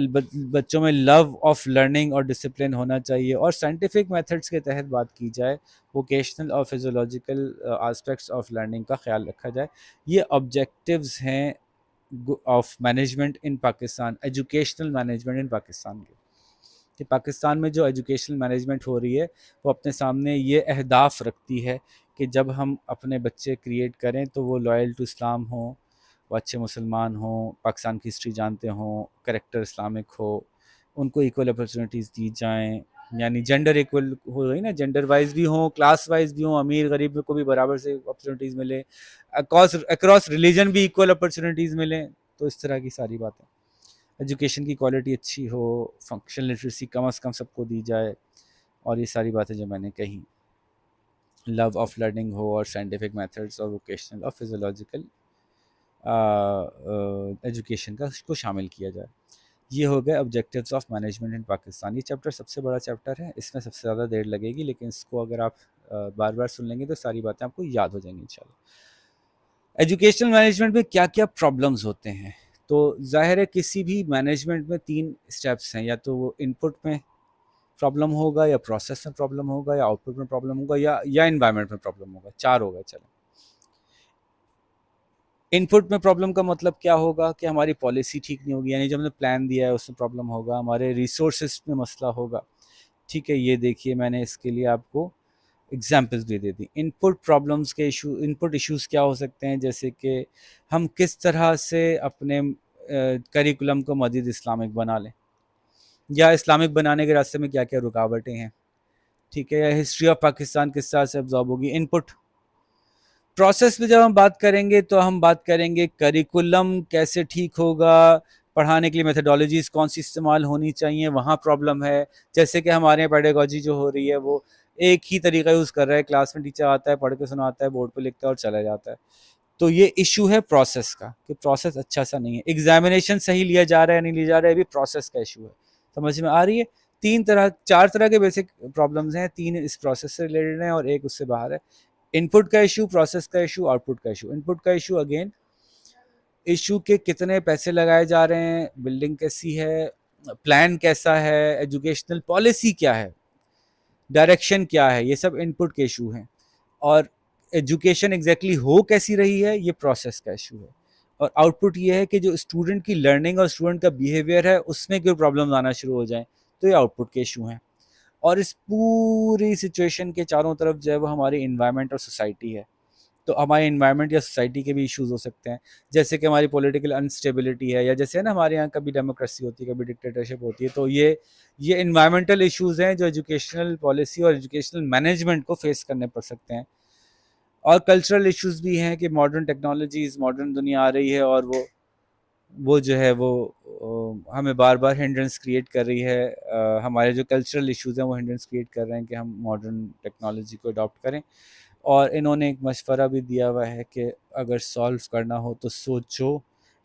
بچوں میں لو آف لرننگ اور ڈسپلن ہونا چاہیے. اور سائنٹیفک میتھڈس کے تحت بات کی جائے، ووکیشنل اور فزیولوجیکل آسپیکٹس آف لرننگ کا خیال رکھا جائے. یہ آبجیکٹیوز ہیں of management in Pakistan, educational management in Pakistan کے. کہ پاکستان میں جو ایجوکیشنل مینجمنٹ ہو رہی ہے وہ اپنے سامنے یہ اہداف رکھتی ہے کہ جب ہم اپنے بچے کریٹ کریں تو وہ لائل ٹو اسلام ہوں، وہ اچھے مسلمان ہوں، پاکستان کی ہسٹری جانتے ہوں، کریکٹر اسلامک ہو، ان کو ایکول اپرچونیٹیز دی جائیں. یعنی جینڈر ایکول ہو رہی نا، جینڈر وائز بھی ہوں، کلاس وائز بھی ہوں، امیر غریب کو بھی برابر سے اپرچونیٹیز ملیں، اکراس ریلیجن بھی ایکول اپرچونیٹیز ملیں. تو اس طرح کی ساری باتیں. ایجوکیشن کی کوالٹی اچھی ہو، فنکشنل لٹریسی کم از کم سب کو دی جائے، اور یہ ساری باتیں جو میں نے کہیں، لو آف لرننگ ہو اور سائنٹیفک میتھڈس اور ووکیشنل اور فزیولوجیکل ایجوکیشن کو شامل کیا جائے. یہ ہو گئے objectives of management in Pakistan. یہ چیپٹر سب سے بڑا چیپٹر ہے، اس میں سب سے زیادہ دیر لگے گی، لیکن اس کو اگر آپ بار بار سن لیں گے تو ساری باتیں آپ کو یاد ہو جائیں گی انشاءاللہ. ایجوکیشنل مینجمنٹ میں کیا کیا پرابلمز ہوتے ہیں؟ تو ظاہر ہے کسی بھی مینجمنٹ میں 3 اسٹیپس ہیں، یا تو وہ ان پٹ میں پرابلم ہوگا، یا پروسیس میں پرابلم ہوگا، یا آؤٹ پٹ میں پرابلم ہوگا، یا انوائرمنٹ میں پرابلم ہوگا. 4 ہوگا. چلیں، ان پٹ میں پرابلم کا مطلب کیا ہوگا کہ ہماری پالیسی ٹھیک نہیں ہوگی، یعنی جو ہم نے پلان دیا ہے اس میں پرابلم ہوگا. ہمارے ریسورسز میں مسئلہ ہوگا. ٹھیک ہے، یہ دیکھیے میں نے اس کے لیے آپ کو ایگزامپلس بھی دے دی. ان پٹ پرابلمس کے ان پٹ ایشوز کیا ہو سکتے ہیں، جیسے کہ ہم کس طرح سے اپنے کریکولم کو مزید اسلامک بنا لیں، یا اسلامک بنانے کے راستے میں کیا کیا رکاوٹیں ہیں. ٹھیک ہے، یا ہسٹری آف پاکستان کس طرح سے ابزارب ہوگی. ان پٹ. پروسیس میں جب ہم بات کریں گے تو ہم بات کریں گے کریکولم کیسے ٹھیک ہوگا، پڑھانے کے لیے میتھڈالوجیز کون سی استعمال ہونی چاہیے، وہاں پرابلم ہے. جیسے کہ ہمارے یہاں پیڈاگوجی جو ہو رہی ہے وہ ایک ہی طریقہ یوز کر رہا ہے، کلاس میں ٹیچر آتا ہے، پڑھ کے سناتا ہے، بورڈ پہ لکھتا ہے اور چلا جاتا ہے. تو یہ ایشو ہے پروسیس کا، کہ پروسیس اچھا سا نہیں ہے. ایگزامینیشن صحیح لیا جا رہا ہے نہیں لیا جا رہا ہے، یہ بھی پروسیس کا ایشو ہے. سمجھ میں آ رہی ہے؟ 4 طرح کے بیسک پرابلمز ہیں، 3 اس پروسیس سے ریلیٹڈ ہیں اور ایک اس سے باہر ہے. ان پٹ کا ایشو، پروسیس کا ایشو، آؤٹ پٹ کا ایشو. ان پٹ کا ایشو اگین ایشو کے کتنے پیسے لگائے جا رہے ہیں، بلڈنگ کیسی ہے، پلان کیسا ہے، ایجوکیشنل پالیسی کیا ہے، ڈائریکشن کیا ہے، یہ سب ان پٹ کے ایشو ہیں. اور ایجوکیشن ایگزیکٹلی ہو کیسی رہی ہے، یہ پروسیس کا ایشو ہے. اور آؤٹ پٹ یہ ہے کہ جو اسٹوڈنٹ کی لرننگ اور اسٹوڈنٹ کا بیہیویئر ہے اس میں کوئی پرابلم آنا شروع ہو جائیں تو یہ آؤٹ پٹ کے ایشو ہیں. اور اس پوری سچویشن کے چاروں طرف جو ہے وہ ہماری انوائرمنٹ اور سوسائٹی ہے. تو ہمارے انوائرمنٹ یا سوسائٹی کے بھی ایشوز ہو سکتے ہیں، جیسے کہ ہماری پولیٹیکل انسٹیبلٹی ہے، یا جیسے نا ہمارے یہاں کبھی ڈیموکریسی ہوتی ہے، کبھی ڈکٹیٹرشپ ہوتی ہے. تو یہ انوائرمنٹل ایشوز ہیں جو ایجوکیشنل پالیسی اور ایجوکیشنل مینجمنٹ کو فیس کرنے پڑ سکتے ہیں. اور کلچرل ایشوز بھی ہیں کہ ماڈرن ٹیکنالوجیز، ماڈرن دنیا آ رہی ہے اور وہ جو ہے وہ ہمیں بار بار ہنڈرنس کریٹ کر رہی ہے. ہمارے جو کلچرل ایشوز ہیں وہ ہنڈرنس کریٹ کر رہے ہیں کہ ہم ماڈرن ٹیکنالوجی کو اڈاپٹ کریں. اور انہوں نے ایک مشورہ بھی دیا ہوا ہے کہ اگر سالو کرنا ہو تو سوچو،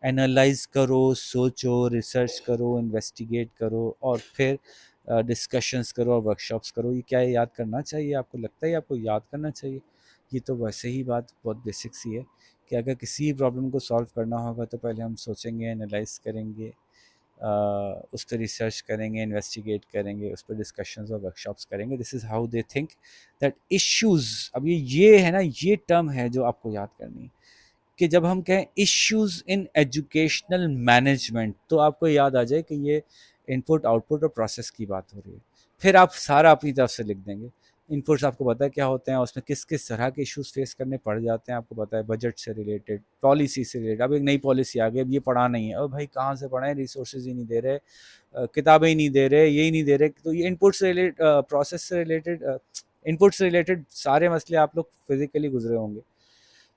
اینالائز کرو، سوچو، ریسرچ کرو، انویسٹیگیٹ کرو، اور پھر ڈسکشنز کرو اور ورکشاپس کرو. یہ کیا یاد کرنا چاہیے؟ آپ کو لگتا ہے آپ کو یاد کرنا چاہیے؟ یہ تو ویسے ہی بات بہت بیسک سی ہے کہ اگر کسی پرابلم کو سالو کرنا ہوگا تو پہلے ہم سوچیں گے، اینالائز کریں گے، اس پہ ریسرچ کریں گے، انویسٹیگیٹ کریں گے، اس پہ ڈسکشنز اور ورکشاپس کریں گے. This is how they think that issues. اب یہ ہے نا، یہ ٹرم ہے جو آپ کو یاد کرنی ہے کہ جب ہم کہیں ایشوز ان ایجوکیشنل مینجمنٹ تو آپ کو یاد آ جائے کہ یہ ان پٹ، آؤٹ پٹ اور پروسیس کی بات ہو رہی ہے. پھر آپ سارا اپنی طرف سے لکھ دیں گے. ان پٹس آپ کو پتہ ہے کیا ہوتے ہیں، اس میں کس کس طرح کے ایشوز فیس کرنے پڑ جاتے ہیں. آپ کو پتہ ہے بجٹ سے ریلیٹڈ، پالیسی سے ریلیٹڈ. اب ایک نئی پالیسی آ گئی، اب یہ پڑھا نہیں ہے، اور بھائی کہاں سے پڑھیں، ریسورسز ہی نہیں دے رہے، کتابیں ہی نہیں دے رہے، یہی نہیں دے رہے. تو یہ ان پٹ سے ریلیٹڈ، پروسیس سے ریلیٹڈ، ان پٹ سے ریلیٹڈ سارے مسئلے آپ لوگ فزیکلی گزرے ہوں گے.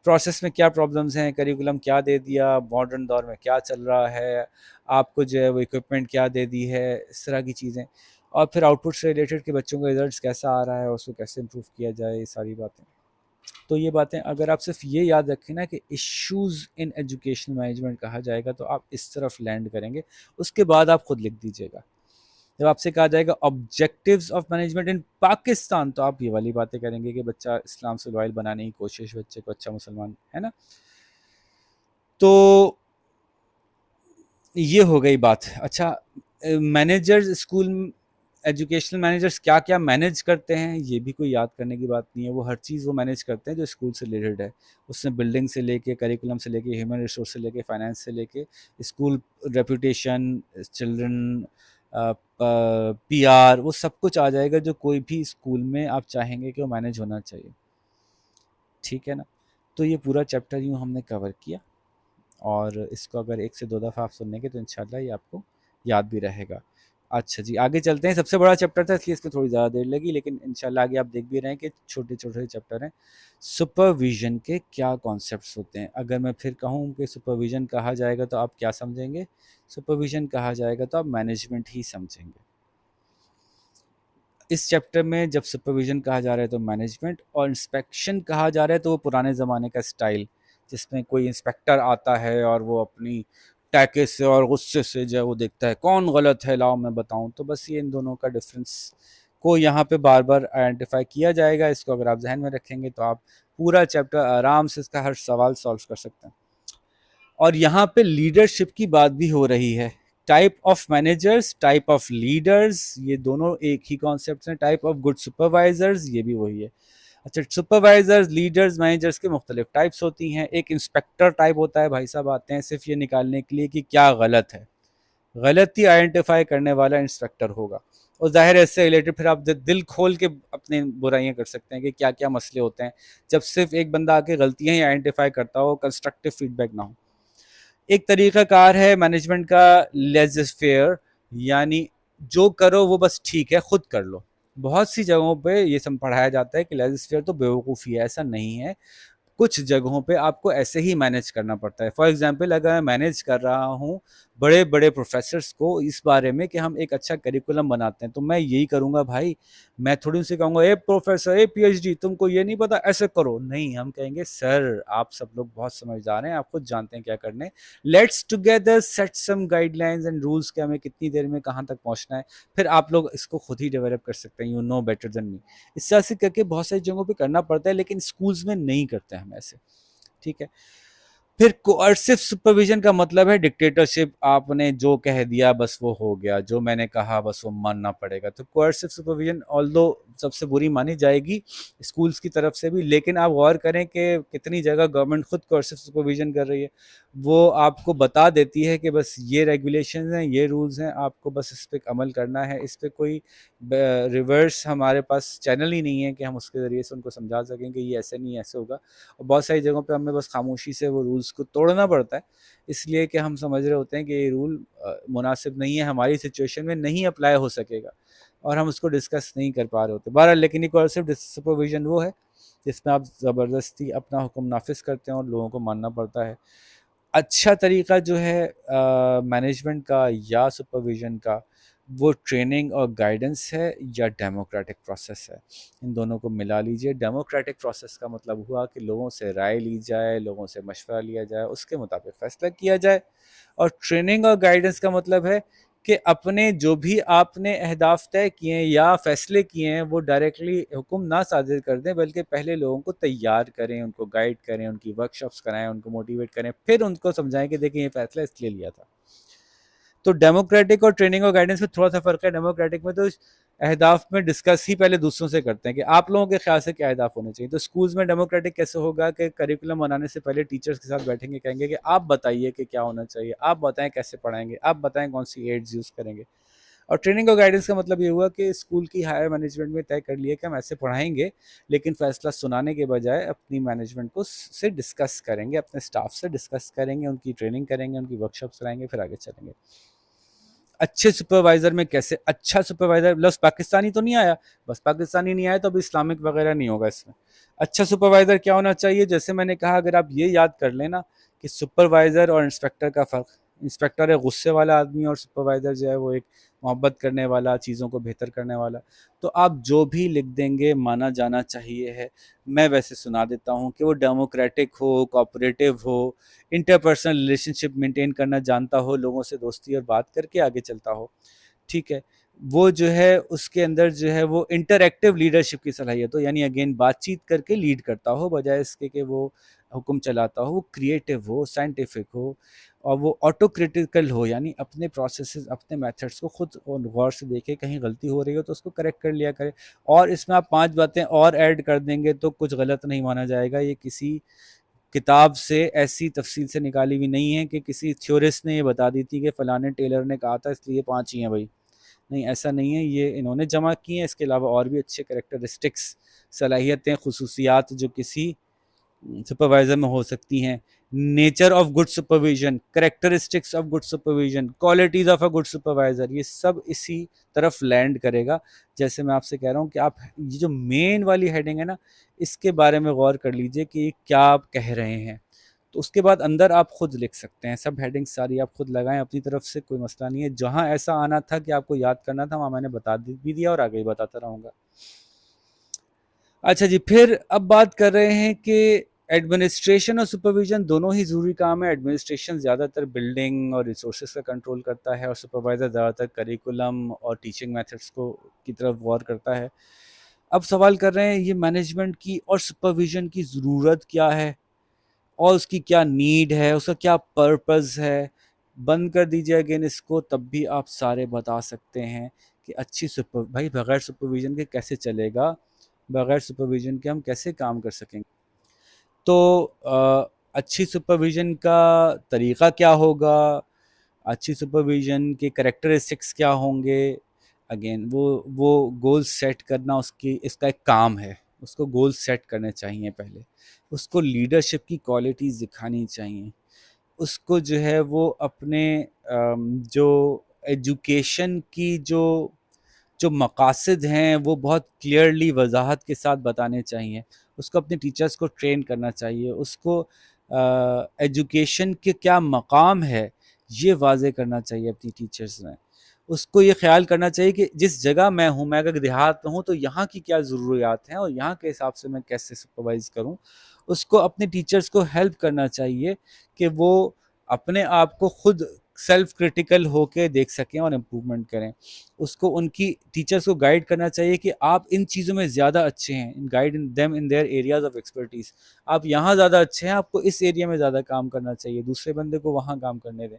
پروسیس میں کیا پرابلمز ہیں، کریکولم کیا دے دیا، ماڈرن دور میں کیا چل رہا ہے، آپ کو جو ہے وہ اکوپمنٹ کیا دے دی ہے، اس طرح کی چیزیں. اور پھر آؤٹ پٹ سے ریلیٹڈ کہ بچوں کا رزلٹس کیسا آ رہا ہے، اس کو کیسے امپروو کیا جائے، یہ ساری باتیں. تو یہ باتیں اگر آپ صرف یہ یاد رکھیں نا کہ ایشوز ان ایجوکیشن مینجمنٹ کہا جائے گا تو آپ اس طرف لینڈ کریں گے. اس کے بعد آپ خود لکھ دیجیے گا. جب آپ سے کہا جائے گا objectives of management in Pakistan تو آپ یہ والی باتیں کریں گے کہ بچہ اسلام سے لوائل بنانے کی کوشش، بچے کو اچھا مسلمان ہے نا. تو یہ ہو گئی بات. اچھا، مینیجرز اسکول ایجوکیشنل مینیجرز کیا کیا مینیج کرتے ہیں یہ بھی کوئی یاد کرنے کی بات نہیں ہے. وہ ہر چیز وہ مینیج کرتے ہیں جو اسکول سے ریلیٹڈ ہے. اس میں بلڈنگ سے لے کے، کریکولم سے لے کے، ہیومن ریسورس سے لے کے، فائنانس سے لے کے، school reputation, children, P R, وہ سب کچھ آ جائے گا جو کوئی بھی اسکول میں آپ چاہیں گے کہ وہ مینیج ہونا چاہیے. ٹھیک ہے نا. تو یہ پورا چیپٹر یوں ہم نے کور کیا، اور اس کو اگر 1 سے 2 دفعہ آپ سنیں گے تو انشاءاللہ یہ آپ کو یاد بھی رہے گا. اچھا جی، آگے چلتے ہیں. سب سے بڑا چیپٹر تھا اس لیے اس میں تھوڑی زیادہ دیر لگی، لیکن انشاءاللہ آگے آپ دیکھ بھی رہے ہیں کہ چھوٹے چھوٹے چیپٹر ہیں. سپرویژن کے کیا کانسیپٹس ہوتے ہیں؟ اگر میں پھر کہوں کہ سپرویژن کہا جائے گا تو آپ کیا سمجھیں گے؟ سپرویژن کہا جائے گا تو آپ مینجمنٹ ہی سمجھیں گے. اس چیپٹر میں جب سپرویژن کہا جا رہا ہے تو مینجمنٹ، اور انسپیکشن کہا جا رہا ہے تو وہ پرانے زمانے کا اسٹائل جس میں کوئی انسپیکٹر آتا ہے اور وہ اپنی ٹیکے سے اور غصے سے جو ہے وہ دیکھتا ہے کون غلط ہے، لاؤ میں بتاؤں. تو بس یہ ان دونوں کا ڈفرینس کو یہاں پہ بار بار آئیڈینٹیفائی کیا جائے گا. اس کو اگر آپ ذہن میں رکھیں گے تو آپ پورا چیپٹر آرام سے اس کا ہر سوال سالو کر سکتے ہیں. اور یہاں پہ لیڈرشپ کی بات بھی ہو رہی ہے. Type of managers, type of leaders, یہ دونوں ایک ہی کانسیپٹس ہیں. ٹائپ آف گڈ سپروائزرز، یہ بھی وہی ہے. اچھا، سپروائزرز، لیڈرز، مینیجرز کے مختلف ٹائپس ہوتی ہیں. ایک انسپیکٹر ٹائپ ہوتا ہے، بھائی صاحب آتے ہیں صرف یہ نکالنے کے لیے کہ کیا غلط ہے، غلطی آئیڈینٹیفائی کرنے والا انسپیکٹر ہوگا. اور ظاہر ہے اس سے ریلیٹڈ پھر آپ دل کھول کے اپنے برائیاں کر سکتے ہیں کہ کیا کیا مسئلے ہوتے ہیں جب صرف ایک بندہ آ کے غلطیاں ہی آئیڈینٹیفائی کرتا ہو، کنسٹرکٹیو فیڈ بیک نہ ہو. ایک طریقہ کار ہے مینجمنٹ کا لیزر فیئر، یعنی جو کرو وہ بس ٹھیک ہے، خود کر لو. بہت سی جگہوں پہ یہ سب پڑھایا جاتا ہے کہ لیزر فیئر تو بیوقوفی ہے. ایسا نہیں ہے. کچھ جگہوں پہ آپ کو ایسے ہی مینیج کرنا پڑتا ہے. فار ایگزامپل، اگر میں مینیج کر رہا ہوں بڑے بڑے پروفیسرز کو اس بارے میں کہ ہم ایک اچھا کریکولم بناتے ہیں، تو میں یہی کروں گا بھائی. میں تھوڑی سے کہوں گا a professor, a P H D, تم کو یہ نہیں پتا ایسے کرو. نہیں، ہم کہیں گے سر آپ سب لوگ بہت سمجھدار ہیں، آپ خود جانتے ہیں کیا کرنے. Let's together set some guidelines and rules کہ ہمیں کتنی دیر میں کہاں تک پہنچنا ہے. پھر آپ لوگ اس کو خود ہی ڈیولپ کر سکتے ہیں. یو نو بیٹر دین می. اس طرح سے کر کے بہت ساری جگہوں پہ کرنا پڑتا ہے، لیکن اسکولز میں نہیں کرتے ہم ایسے. ٹھیک ہے. پھر کوئرسو سپرویژن کا مطلب ہے ڈکٹیٹرشپ، آپ نے جو کہہ دیا بس وہ ہو گیا، جو میں نے کہا بس وہ ماننا پڑے گا. تو کوئرسو سپرویژن آلدو سب سے بری مانی جائے گی اسکولس کی طرف سے بھی، لیکن آپ غور کریں کہ کتنی جگہ گورنمنٹ خود کوئرسو سپرویژن کر رہی ہے. وہ آپ کو بتا دیتی ہے کہ بس یہ ریگولیشنز ہیں، یہ رولز ہیں، آپ کو بس اس پہ عمل کرنا ہے. اس پہ کوئی ریورس ہمارے پاس چینل ہی نہیں ہے کہ ہم اس کے ذریعے سے ان کو سمجھا سکیں کہ یہ ایسے نہیں ایسے ہوگا. اور بہت ساری جگہوں پہ ہمیں بس خاموشی سے وہ رولز کو توڑنا پڑتا ہے، اس لیے کہ ہم سمجھ رہے ہوتے ہیں کہ یہ رول مناسب نہیں ہے، ہماری سچویشن میں نہیں اپلائی ہو سکے گا، اور ہم اس کو ڈسکس نہیں کر پا رہے ہوتے. بہرحال لیکن یہ کوئرسو سپرویژن وہ ہے جس میں آپ زبردستی اپنا حکم نافذ کرتے ہیں اور لوگوں کو ماننا پڑتا ہے. اچھا طریقہ جو ہے مینجمنٹ کا یا سپرویژن کا، وہ ٹریننگ اور گائیڈنس ہے یا ڈیموکریٹک پروسیس ہے. ان دونوں کو ملا لیجئے. ڈیموکریٹک پروسیس کا مطلب ہوا کہ لوگوں سے رائے لی جائے، لوگوں سے مشورہ لیا جائے، اس کے مطابق فیصلہ کیا جائے. اور ٹریننگ اور گائیڈنس کا مطلب ہے کہ اپنے جو بھی آپ نے اہداف طے کیے ہیں یا فیصلے کیے ہیں وہ ڈائریکٹلی حکم نہ صادر کر دیں، بلکہ پہلے لوگوں کو تیار کریں، ان کو گائیڈ کریں، ان کی ورکشاپس کرائیں، ان کو موٹیویٹ کریں، پھر ان کو سمجھائیں کہ دیکھیں یہ فیصلہ اس لیے لیا تھا. تو ڈیموکریٹک اور ٹریننگ اور گائیڈنس میں تھوڑا سا فرق ہے. ڈیموکریٹک میں تو اہداف میں ڈسکس ہی پہلے دوسروں سے کرتے ہیں کہ آپ لوگوں کے خیال سے کیا اہداف ہونے چاہیے. تو اسکولز میں ڈیموکریٹک کیسے ہوگا کہ کریکولم بنانے سے پہلے ٹیچرز کے ساتھ بیٹھیں گے، کہیں گے کہ آپ بتائیے کہ کیا ہونا چاہیے، آپ بتائیں کیسے پڑھائیں گے، آپ بتائیں کون سی ایڈز یوز کریں گے. اور ٹریننگ اور گائیڈنس کا مطلب یہ ہوا کہ اسکول کی ہائر مینجمنٹ میں طے کر لیا کہ ہم ایسے پڑھائیں گے، لیکن فیصلہ سنانے کے بجائے اپنی مینجمنٹ کو سے ڈسکس کریں گے، اپنے اسٹاف سے ڈسکس کریں گے، ان کی ٹریننگ کریں گے، ان کی ورکشاپس کرائیں گے، پھر آگے چلیں گے. اچھے سپروائزر میں کیسے؟ اچھا سپروائزر لفظ پاکستانی تو نہیں آیا، بس پاکستانی نہیں آیا تو اب اسلامک وغیرہ نہیں ہوگا اس میں. اچھا سپروائزر کیا ہونا چاہیے؟ جیسے میں نے کہا، اگر آپ یہ یاد کر لینا کہ سپروائزر اور انسپیکٹر کا فرق. انسپیکٹر ایک غصے والا آدمی، اور سپروائزر جو ہے وہ ایک محبت کرنے والا، چیزوں کو بہتر کرنے والا. تو آپ جو بھی لکھ دیں گے مانا جانا چاہیے ہے. میں ویسے سنا دیتا ہوں کہ وہ ڈیموکریٹک ہو، کوآپریٹو ہو، انٹرپرسنل ریلیشن شپ مینٹین کرنا جانتا ہو، لوگوں سے دوستی اور بات کر کے آگے چلتا ہو. ٹھیک ہے، وہ جو ہے اس کے اندر جو ہے وہ انٹریکٹیو لیڈرشپ کی صلاحیت ہو، یعنی اگین بات چیت کر کے لیڈ کرتا ہو بجائے اس کے کہ وہ حکم چلاتا ہو. وہ کریٹیو ہو، سائنٹیفک ہو، اور وہ آٹو کریٹیکل ہو، یعنی اپنے پروسیسز، اپنے میتھڈس کو خود غور سے دیکھے، کہیں غلطی ہو رہی ہو تو اس کو کریکٹ کر لیا کرے. اور اس میں آپ 5 باتیں اور ایڈ کر دیں گے تو کچھ غلط نہیں مانا جائے گا. یہ کسی کتاب سے ایسی تفصیل سے نکالی ہوئی نہیں ہے کہ کسی تھیورسٹ نے یہ بتا دی تھی کہ فلانے ٹیلر نے کہا تھا اس لیے 5 ہی ہیں بھائی. نہیں، ایسا نہیں ہے، یہ انہوں نے جمع کی ہیں. اس کے علاوہ اور بھی اچھے کریکٹرسٹکس، صلاحیتیں، خصوصیات جو کسی سپروائزر میں ہو سکتی ہیں. Nature of good supervision, characteristics of good supervision, qualities of a good supervisor, یہ سب اسی طرف لینڈ کرے گا. جیسے میں آپ سے کہہ رہا ہوں کہ آپ یہ جو مین والی ہیڈنگ ہے نا، اس کے بارے میں غور کر لیجئے کہ یہ کیا آپ کہہ رہے ہیں. تو اس کے بعد اندر آپ خود لکھ سکتے ہیں، سب ہیڈنگ ساری آپ خود لگائیں اپنی طرف سے، کوئی مسئلہ نہیں ہے. جہاں ایسا آنا تھا کہ آپ کو یاد کرنا تھا وہاں میں نے بتا بھی دیا اور آگے ہی بتاتا رہوں گا. اچھا جی، پھر اب بات کر رہے ہیں کہ ایڈمنسٹریشن اور سپرویژن دونوں ہی ضروری کام ہے. ایڈمنسٹریشن زیادہ تر بلڈنگ اور ریسورسز کا کنٹرول کرتا ہے، اور سپروائزر زیادہ تر کریکولم اور ٹیچنگ میتھڈس کی طرف غور کرتا ہے. اب سوال کر رہے ہیں یہ مینجمنٹ کی اور سپرویژن کی ضرورت کیا ہے، اور اس کی کیا نیڈ ہے، اس کا کیا پرپز ہے. بند کر دیجیے اگین اس کو، تب بھی آپ سارے بتا سکتے ہیں کہ اچھی بھائی بغیر سپرویژن کے کیسے چلے گا، بغیر سپرویژن کے ہم کیسے کام کر سکیں گے. تو اچھی سپرویژن کا طریقہ کیا ہوگا، اچھی سپرویژن کے کریکٹرسٹکس کیا ہوں گے. اگین وہ گول سیٹ کرنا اس کا ایک کام ہے. اس کو گول سیٹ کرنے چاہیے پہلے، اس کو لیڈرشپ کی کوالٹیز دکھانی چاہیے، اس کو جو ہے وہ اپنے جو ایجوکیشن کی جو مقاصد ہیں وہ بہت کلیئرلی وضاحت کے ساتھ بتانے چاہیے. اس کو اپنے ٹیچرز کو ٹرین کرنا چاہیے. اس کو ایجوکیشن کے کیا مقام ہے یہ واضح کرنا چاہیے اپنی ٹیچرز میں. اس کو یہ خیال کرنا چاہیے کہ جس جگہ میں ہوں، میں اگر دیہات میں ہوں تو یہاں کی کیا ضروریات ہیں اور یہاں کے حساب سے میں کیسے سپروائز کروں. اس کو اپنے ٹیچرز کو ہیلپ کرنا چاہیے کہ وہ اپنے آپ کو خود سیلف کرٹیکل ہو کے دیکھ سکیں اور امپروومنٹ کریں. اس کو ان کی ٹیچرس کو گائیڈ کرنا چاہیے کہ آپ ان چیزوں میں زیادہ اچھے ہیں, guide them in their areas of expertise. آپ یہاں زیادہ اچھے ہیں, آپ کو اس ایریا میں زیادہ کام کرنا چاہیے, دوسرے بندے کو وہاں کام کرنے دیں.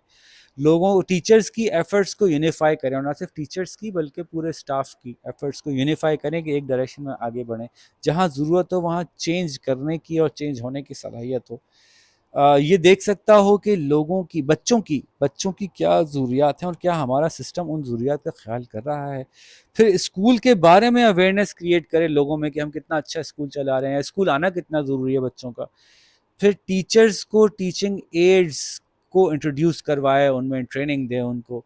لوگوں ٹیچرس کی ایفرٹس کو یونیفائی کریں, اور نہ صرف ٹیچرس کی بلکہ پورے اسٹاف کی ایفرٹس کو یونیفائی کریں کہ ایک ڈائریکشن میں آگے بڑھیں. جہاں ضرورت ہو وہاں چینج کرنے کی اور چینج ہونے کی صلاحیت ہو. یہ دیکھ سکتا ہو کہ لوگوں کی بچوں کی کیا ضروریات ہیں اور کیا ہمارا سسٹم ان ضروریات کا خیال کر رہا ہے. پھر اسکول کے بارے میں اویئرنیس کریٹ کرے لوگوں میں کہ ہم کتنا اچھا اسکول چلا رہے ہیں, اسکول آنا کتنا ضروری ہے بچوں کا. پھر ٹیچرز کو ٹیچنگ ایڈز کو انٹروڈیوس کروائے, ان میں ٹریننگ دے ان کو,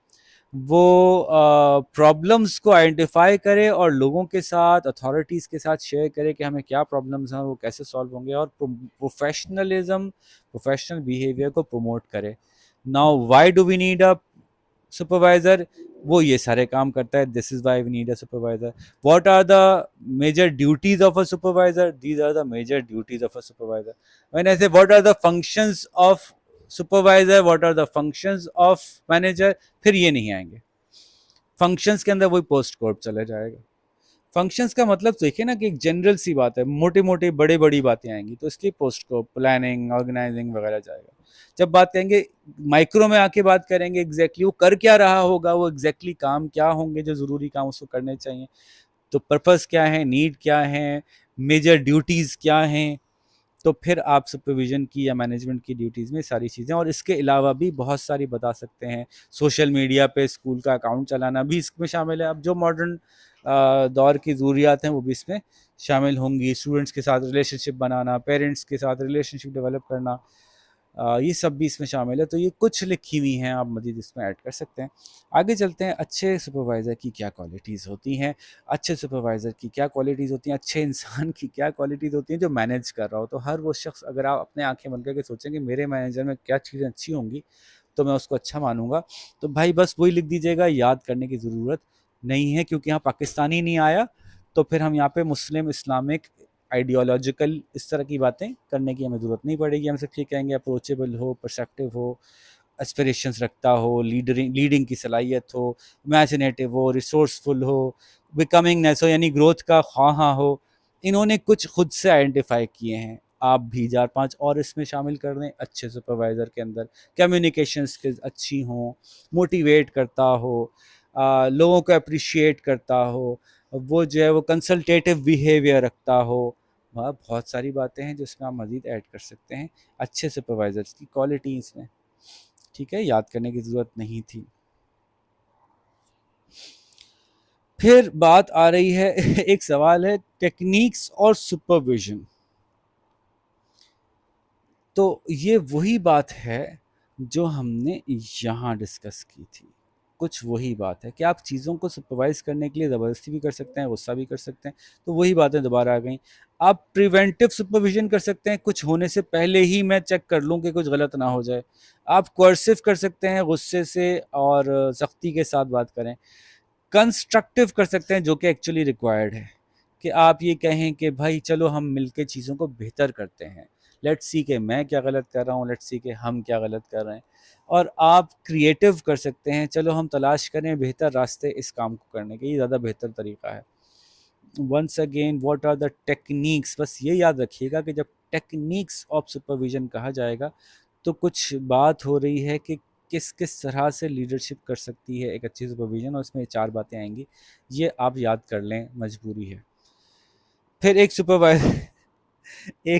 وہ پرابلمس کو آئیڈینٹیفائی کرے اور لوگوں کے ساتھ اتھارٹیز کے ساتھ شیئر کرے کہ ہمیں کیا پرابلمس ہیں, وہ کیسے سالو ہوں گے, اور پروفیشنل بیہیویئر کو پروموٹ کرے. Now why do we need a supervisor, وہ یہ سارے کام کرتا ہے. This is why we need a supervisor. What are the major duties of a supervisor, these are the major duties of a supervisor. when I say what are the functions of supervisor, what are the functions of manager, پھر یہ نہیں آئیں گے. Functions کے اندر وہی post code چلا جائے گا. Functions کا مطلب دیکھیں نا کہ ایک جنرل سی بات ہے, موٹی موٹی بڑی باتیں آئیں گی تو اس لیے پوسٹ کوڈ, پلاننگ, آرگنائزنگ وغیرہ جائے گا. جب بات کہیں گے مائکرو میں آ کے بات کریں گے ایگزیکٹلی وہ کر کیا رہا ہوگا, وہ ایگزیکٹلی کام کیا ہوں گے جو ضروری کام اس کو کرنے چاہیے, تو پرپز کیا ہے, نیڈ کیا ہے, میجر ڈیوٹیز کیا ہیں, تو پھر آپ سپرویژن کی یا مینجمنٹ کی ڈیوٹیز میں ساری چیزیں. اور اس کے علاوہ بھی بہت ساری بتا سکتے ہیں. سوشل میڈیا پہ اسکول کا اکاؤنٹ چلانا بھی اس میں شامل ہے. اب جو ماڈرن دور کی ضروریات ہیں وہ بھی اس میں شامل ہوں گی. اسٹوڈنٹس کے ساتھ ریلیشن شپ بنانا, پیرنٹس کے ساتھ ریلیشن شپ ڈیولپ کرنا, یہ سب بھی اس میں شامل ہے. تو یہ کچھ لکھی ہوئی ہیں, آپ مزید اس میں ایڈ کر سکتے ہیں. آگے چلتے ہیں. اچھے سپروائزر کی کیا کوالٹیز ہوتی ہیں, اچھے سپروائزر کی کیا کوالٹیز ہوتی ہیں, اچھے انسان کی کیا کوالٹیز ہوتی ہیں جو مینیج کر رہا ہو. تو ہر وہ شخص, اگر آپ اپنے آنکھیں بند کر کے سوچیں کہ میرے مینیجر میں کیا چیزیں اچھی ہوں گی تو میں اس کو اچھا مانوں گا, تو بھائی بس وہی لکھ دیجیے گا, یاد کرنے کی ضرورت نہیں ہے. کیونکہ یہاں پاکستانی نہیں آیا تو پھر ہم یہاں پہ مسلم, اسلامک, آئیڈیالوجیکل اس طرح کی باتیں کرنے کی ہمیں ضرورت نہیں پڑے گی. ہم صرف یہ کہیں گے اپروچیبل ہو, پرسیپٹیو ہو, اسپریشنس رکھتا ہو, لیڈنگ کی صلاحیت ہو, امیجنیٹو ہو, ریسورسفل ہو, بیکمنگنیس ہو یعنی گروتھ کا خواہاں ہو. انہوں نے کچھ خود سے آئیڈینٹیفائی کیے ہیں, آپ بھی 4-5 اور اس میں شامل کر دیں. اچھے سپروائزر کے اندر کمیونیکیشن اسکلز اچھی ہوں, موٹیویٹ کرتا ہو, لوگوں کو اپریشیٹ کرتا ہو, وہ جو ہے وہ کنسلٹیٹیو بیہیویئر رکھتا ہو. بہت ساری باتیں ہیں جو اس میں آپ مزید ایڈ کر سکتے ہیں اچھے سپروائزرس کی کوالٹیز میں. ٹھیک ہے, یاد کرنے کی ضرورت نہیں تھی. پھر بات آ رہی ہے, ایک سوال ہے ٹیکنیکس اور سپرویژن. تو یہ وہی بات ہے جو ہم نے یہاں ڈسکس کی تھی. کچھ وہی بات ہے کہ آپ چیزوں کو سپروائز کرنے کے لیے زبردستی بھی کر سکتے ہیں, غصہ بھی کر سکتے ہیں. تو وہی باتیں دوبارہ آ گئیں. آپ پریونٹیو سپرویژن کر سکتے ہیں, کچھ ہونے سے پہلے ہی میں چیک کر لوں کہ کچھ غلط نہ ہو جائے. آپ کوئرسیو کر سکتے ہیں, غصے سے اور سختی کے ساتھ بات کریں. کنسٹرکٹیو کر سکتے ہیں جو کہ ایکچولی ریکوائرڈ ہے, کہ آپ یہ کہیں کہ بھائی چلو ہم مل کے چیزوں کو بہتر کرتے ہیں, لیٹس سی کہ میں کیا غلط کر رہا ہوں, لیٹس سی کہ ہم کیا غلط کر رہے ہیں. اور آپ کریٹیو کر سکتے ہیں, چلو ہم تلاش کریں بہتر راستے اس کام کو کرنے کے, یہ زیادہ بہتر طریقہ ہے. Once again what are the techniques, بس یہ یاد رکھیے گا کہ جب ٹیکنیکس آف سپرویژن کہا جائے گا تو کچھ بات ہو رہی ہے کہ کس طرح سے لیڈرشپ کر سکتی ہے ایک اچھی سپرویژن, اور اس میں 4 باتیں آئیں گی. یہ آپ یاد کر لیں, مجبوری ہے. پھر ایک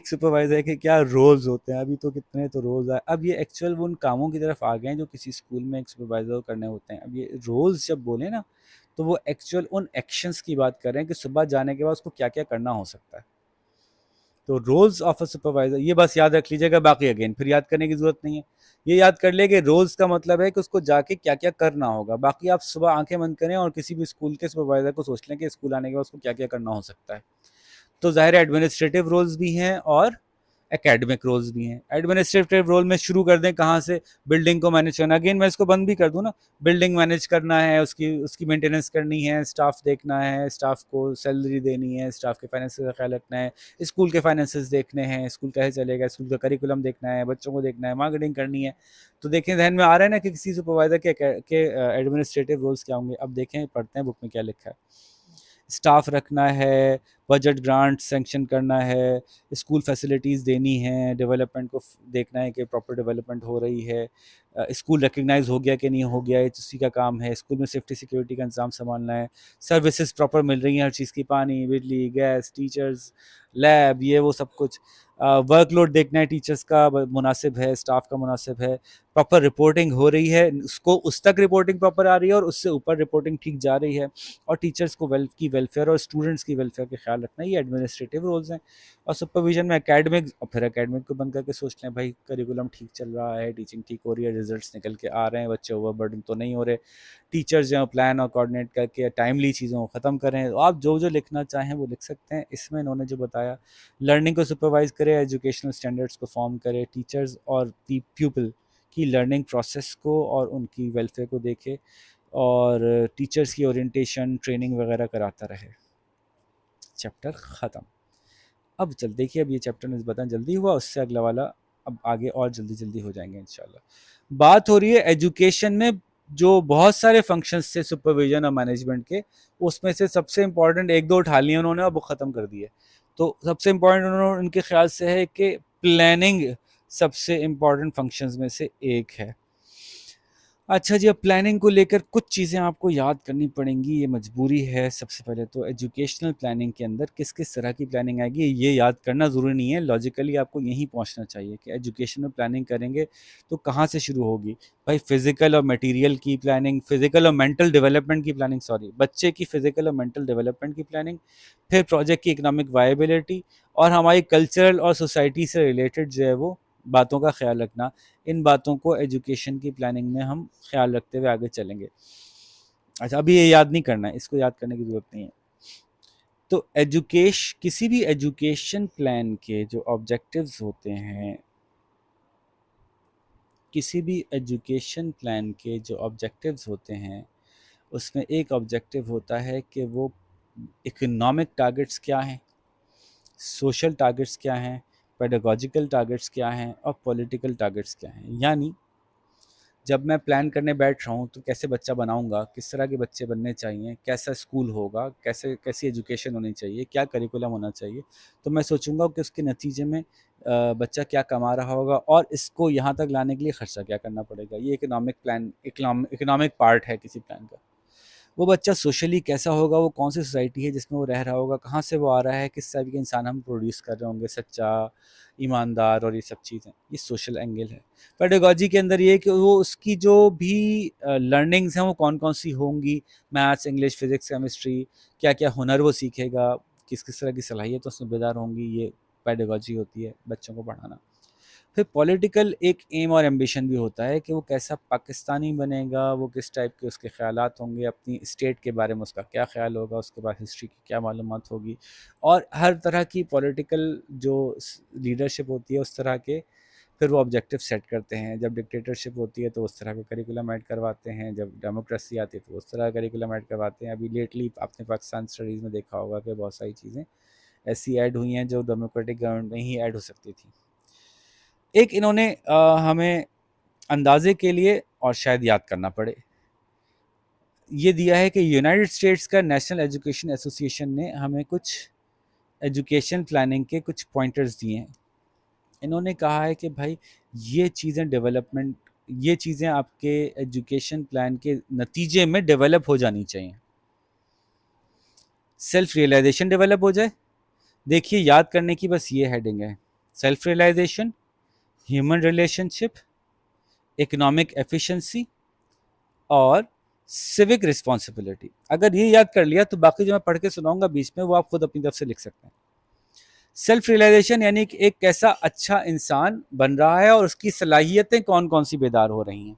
سپروائزر کے کیا رولز ہوتے ہیں. ابھی تو کتنے تو رولز آئے, اب یہ ایکچوئل ان کاموں کی طرف آ گئے ہیں جو کسی اسکول میں ایک سپروائزر کو کرنے ہوتے ہیں. اب یہ رولز جب بولیں نا تو وہ ایکچوئل ان ایکشنز کی بات کر رہے ہیں کہ صبح جانے کے بعد اس کو کیا کیا کرنا ہو سکتا ہے. تو رولز آف اے سپروائزر یہ بس یاد رکھ لیجیے گا, باقی اگین پھر یاد کرنے کی ضرورت نہیں ہے. یہ یاد کر لیں کہ رولز کا مطلب ہے کہ اس کو جا کے کیا کیا کرنا ہوگا. باقی آپ صبح آنکھیں بند کریں اور کسی بھی اسکول کے سپروائزر کو سوچ لیں کہ اسکول آنے کے بعد اس کو کیا کیا کرنا ہو سکتا ہے. تو ظاہر ایڈمنسٹریٹو رولز بھی ہیں اور اکیڈمک رولز بھی ہیں. ایڈمنسٹریٹو رول میں شروع کر دیں کہاں سے, بلڈنگ کو مینیج کرنا, اگین میں اس کو بند بھی کر دوں نا, بلڈنگ مینیج کرنا ہے, اس کی مینٹیننس کرنی ہے, اسٹاف دیکھنا ہے, اسٹاف کو سیلری دینی ہے, اسٹاف کے فائنینسز کا خیال رکھنا ہے, اسکول کے فائنینسز دیکھنے ہیں, اسکول کیسے چلے گا, اسکول کا کریکولم دیکھنا ہے, بچوں کو دیکھنا ہے, مارکیٹنگ کرنی ہے. تو دیکھیں ذہن میں آ رہا ہے نا کہ کسی سپروائزر کے ایڈمنسٹریٹو رولز کیا ہوں گے. اب دیکھیں پڑھتے ہیں بک میں کیا لکھا ہے. اسٹاف رکھنا ہے, بجٹ گرانٹ سینکشن کرنا ہے, اسکول فیسلٹیز دینی ہیں, ڈیولپمنٹ کو دیکھنا ہے کہ پراپر ڈیولپمنٹ ہو رہی ہے, اسکول ریکگنائز ہو گیا کہ نہیں ہو گیا, اسی کا کام ہے. اسکول میں سیفٹی سیکورٹی کا انتظام سنبھالنا ہے, سروسز پراپر مل رہی ہیں ہر چیز کی, پانی, بجلی, گیس, ٹیچرز, لیب, یہ وہ سب کچھ. ورک لوڈ دیکھنا ہے ٹیچرز کا مناسب ہے, اسٹاف کا مناسب ہے, پراپر رپورٹنگ ہو رہی ہے, اس تک رپورٹنگ پراپر آ رہی ہے اور اس سے اوپر رپورٹنگ ٹھیک جا رہی ہے, اور ٹیچرز کو کی ویلفیئر اور اسٹوڈنٹس کی ویلفیئر کا خیال رکھنا. یہ ایڈمنسٹریٹو رولز ہیں. اور سپرویژن میں اکیڈمک, اور پھر اکیڈمک کو بند کر کے سوچ لیں بھائی کریکولم ٹھیک چل رہا ہے, ٹیچنگ ٹھیک ہو رہی ہے, ریزلٹس نکل کے آ رہے ہیں, بچے اوور برڈن تو نہیں ہو رہے, ٹیچرز جو پلان اور کوآرڈینیٹ کر کے ٹائملی چیزوں کو ختم کریں. آپ جو لکھنا چاہیں وہ لکھ سکتے ہیں. اس میں انہوں نے جو بتایا, لرننگ کو سپروائز کرے, ایجوکیشنل اسٹینڈرڈس کو فارم کرے, ٹیچرز اور پیپل کی لرننگ پروسیس کو اور ان کی ویلفیئر کو دیکھے, اور ٹیچرز کی اورینٹیشن ٹریننگ وغیرہ کراتا رہے. چیپٹر ختم. اب دیکھیے, اب یہ چیپٹر نسبتاً جلدی ہوا, اس سے اگلا والا اب آگے اور جلدی ہو جائیں گے انشاءاللہ. بات ہو رہی ہے ایجوکیشن میں جو بہت سارے فنکشنز تھے سپرویژن اور مینجمنٹ کے, اس میں سے سب سے امپورٹنٹ ایک دو اٹھا لیے انہوں نے اور وہ ختم کر دیے. تو سب سے امپورٹنٹ انہوں نے ان کے خیال سے ہے کہ پلاننگ سب سے امپورٹنٹ فنکشنز میں سے ایک ہے. اچھا جی, اب پلاننگ کو لے کر کچھ چیزیں آپ کو یاد کرنی پڑیں گی, یہ مجبوری ہے. سب سے پہلے تو ایجوکیشنل پلاننگ کے اندر کس طرح کی پلاننگ آئے گی یہ یاد کرنا ضروری نہیں ہے, لاجیکلی آپ کو یہیں پہنچنا چاہیے کہ ایجوکیشن میں پلاننگ کریں گے تو کہاں سے شروع ہوگی. بھائی فزیکل اور میٹیریل کی پلاننگ, فزیکل اور مینٹل ڈیولپمنٹ کی پلاننگ, بچے کی فزیکل اور مینٹل ڈیولپمنٹ کی پلاننگ, پھر پروجیکٹ کی اکنامک وائبلٹی, اور ہماری کلچرل اور سوسائٹی سے ریلیٹڈ جو ہے وہ باتوں کا خیال رکھنا. ان باتوں کو ایجوکیشن کی پلاننگ میں ہم خیال رکھتے ہوئے آگے چلیں گے. اچھا, ابھی یہ یاد نہیں کرنا ہے, اس کو یاد کرنے کی ضرورت نہیں ہے. تو کسی بھی ایجوکیشن پلان کے جو آبجیکٹیوز ہوتے ہیں, کسی بھی ایجوکیشن پلان کے جو آبجیکٹیوز ہوتے ہیں, اس میں ایک آبجیکٹیو ہوتا ہے کہ وہ اکنامک ٹارگٹس کیا ہیں, سوشل ٹارگٹس کیا ہیں, پیڈاگوجیکل ٹارگٹس کیا ہیں, اور پولیٹیکل ٹارگٹس کیا ہیں. یعنی جب میں پلان کرنے بیٹھ رہا ہوں تو کیسے بچہ بناؤں گا, کس طرح کے بچے بننے چاہیے, کیسا اسکول ہوگا, کیسی ایجوکیشن ہونی چاہیے, کیا کریکولم ہونا چاہیے, تو میں سوچوں گا کہ اس کے نتیجے میں بچہ کیا کما رہا ہوگا اور اس کو یہاں تک لانے کے لیے خرچہ کیا کرنا پڑے گا. یہ اکنامک پارٹ ہے کسی پلان کا. وہ بچہ سوشلی کیسا ہوگا, وہ کون سی سوسائٹی ہے جس میں وہ رہ رہا ہوگا, کہاں سے وہ آ رہا ہے, کس طرح کے انسان ہم پروڈیوس کر رہے ہوں گے, سچا, ایماندار, اور یہ سب چیزیں. یہ سوشل اینگل ہے. پیڈاگوجی کے اندر یہ کہ وہ اس کی جو بھی لرننگز ہیں وہ کون سی ہوں گی, میتھس, انگلش, فزکس, کیمسٹری, کیا کیا ہنر وہ سیکھے گا, کس طرح کی صلاحیتوں سے بیدار ہوں گی. یہ پیڈاگوجی ہوتی ہے بچوں کو پڑھانا. پھر پولیٹیکل ایک ایم اور ایمبیشن بھی ہوتا ہے کہ وہ کیسا پاکستانی بنے گا, وہ کس ٹائپ کے اس کے خیالات ہوں گے, اپنی اسٹیٹ کے بارے میں اس کا کیا خیال ہوگا, اس کے بعد ہسٹری کی کیا معلومات ہوگی. اور ہر طرح کی پولیٹیکل جو لیڈرشپ ہوتی ہے اس طرح کے پھر وہ آبجیکٹیو سیٹ کرتے ہیں. جب ڈکٹیٹرشپ ہوتی ہے تو اس طرح کا کریکولم ایڈ کرواتے ہیں, جب ڈیموکریسی آتی ہے تو اس طرح کا کریکولم ایڈ کرواتے ہیں. ابھی لیٹلی آپ نے پاکستان اسٹڈیز میں دیکھا ہوگا کہ بہت ساری چیزیں ایسی ایڈ ہوئی ہیں جو ڈیموکریٹک گورنمنٹ میں ہی ایڈ ہو سکتی تھی. ایک انہوں نے ہمیں اندازے کے لیے اور شاید یاد کرنا پڑے یہ دیا ہے کہ یونائٹڈ اسٹیٹس کا نیشنل ایجوکیشن ایسوسی ایشن نے ہمیں کچھ ایجوکیشن پلاننگ کے کچھ پوائنٹرز دیے ہیں. انہوں نے کہا ہے کہ بھائی یہ چیزیں آپ کے ایجوکیشن پلان کے نتیجے میں ڈیولپ ہو جانی چاہیے. سیلف ریئلائزیشن ڈیولپ ہو جائے. دیکھیے یاد کرنے کی بس یہ ہیڈنگ ہے, سیلف ریئلائزیشن, ہیومن ریلیشن شپ, اکنامک ایفیشنسی, اور سیوک رسپانسبلٹی. اگر یہ یاد کر لیا تو باقی جو میں پڑھ کے سناؤں گا بیچ میں وہ آپ خود اپنی طرف سے لکھ سکتے ہیں. سیلف ریئلائزیشن یعنی کہ ایک کیسا اچھا انسان بن رہا ہے اور اس کی صلاحیتیں کون سی بیدار ہو رہی ہیں.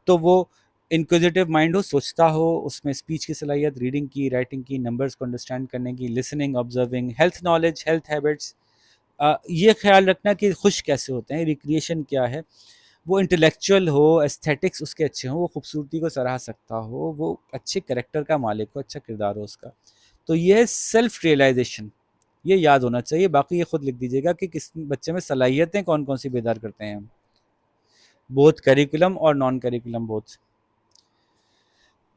تو وہ انکوزیٹو مائنڈ ہو, سوچتا ہو, اس میں اسپیچ کی صلاحیت, ریڈنگ کی, رائٹنگ کی, نمبرز کو انڈرسٹینڈ کرنے کی, listening, observing, health knowledge, health habits, یہ خیال رکھنا کہ خوش کیسے ہوتے ہیں، ریکریشن کیا ہے، وہ انٹلیکچوئل ہو، ایستھیٹکس اس کے اچھے ہوں، وہ خوبصورتی کو سراہ سکتا ہو، وہ اچھے کریکٹر کا مالک ہو، اچھا کردار ہو اس کا. تو یہ سیلف ریئلائزیشن یہ یاد ہونا چاہیے. باقی یہ خود لکھ دیجیے گا کہ کس بچے میں صلاحیتیں کون کون سی بیدار کرتے ہیں ہم، بوتھ کریکولم اور نان کریکولم بوتھ.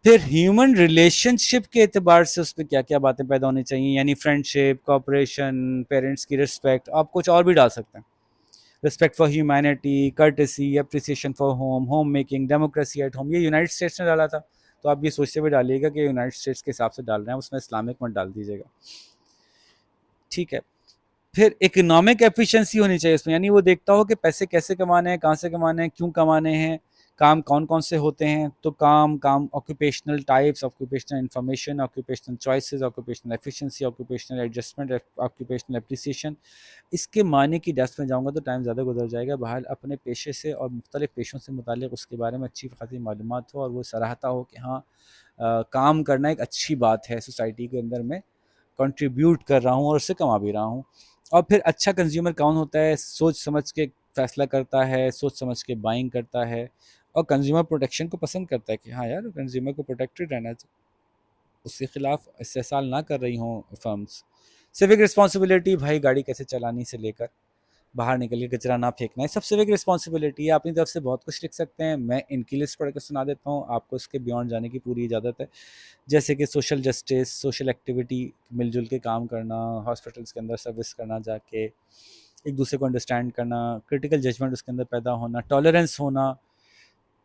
پھر ہیومن ریلیشن شپ کے اعتبار سے اس پہ کیا کیا باتیں پیدا ہونی چاہیے، یعنی فرینڈ شپ، کوآپریشن، پیرنٹس کی رسپیکٹ، آپ کچھ اور بھی ڈال سکتے ہیں. Respect for humanity, courtesy, appreciation for home, home making, democracy at home. یہ یونائٹڈ اسٹیٹس نے ڈالا تھا، تو آپ یہ سوچتے ہوئے ڈالیے گا کہ یونائٹڈ اسٹیٹس کے حساب سے ڈال رہے ہیں، اس میں اسلامک مت ڈال دیجیے گا. ٹھیک ہے. پھر اکنامک ایفیشنسی ہونی چاہیے اس میں، یعنی وہ دیکھتا ہو کہ پیسے کیسے کمانے ہیں، کہاں سے کمانے ہیں، کیوں کمانے ہیں، کام کون کون سے ہوتے ہیں. تو کام occupational types, occupational information, occupational choices, occupational efficiency, occupational adjustment, occupational appreciation. اس کے معنی کی ڈیپتھ میں جاؤں گا تو ٹائم زیادہ گزر جائے گا. بہرحال اپنے پیشے سے اور مختلف پیشوں سے متعلق اس کے بارے میں اچھی خاصی معلومات ہو، اور وہ سراہتا ہو کہ ہاں کام کرنا ایک اچھی بات ہے، سوسائٹی کے اندر میں کنٹریبیوٹ کر رہا ہوں اور اس سے کما بھی رہا ہوں. اور پھر اچھا کنزیومر کون ہوتا ہے، سوچ سمجھ کے فیصلہ کرتا ہے، سوچ سمجھ کے بائنگ کرتا ہے، اور کنزیومر پروٹیکشن کو پسند کرتا ہے کہ ہاں یار کنزیومر کو پروٹیکٹڈ رہنا چاہیے، اس کے خلاف استحصال نہ کر رہی ہوں فرمز. سیوک رسپانسبلٹی، بھائی گاڑی کیسے چلانی سے لے کر باہر نکل کے کچرا نہ پھینکنا ہے، سب سیوک رسپانسبلٹی ہے. اپنی طرف سے بہت کچھ لکھ سکتے ہیں، میں ان کی لسٹ پڑھ کے سنا دیتا ہوں، آپ کو اس کے بیونڈ جانے کی پوری اجازت ہے. جیسے کہ سوشل جسٹس، سوشل ایکٹیویٹی، مل جل کے کام کرنا، ہاسپٹلس کے اندر سروس کرنا جا کے، ایک دوسرے کو انڈرسٹینڈ کرنا، کرٹیکل ججمنٹ اس کے اندر پیدا ہونا، ٹالرنس ہونا.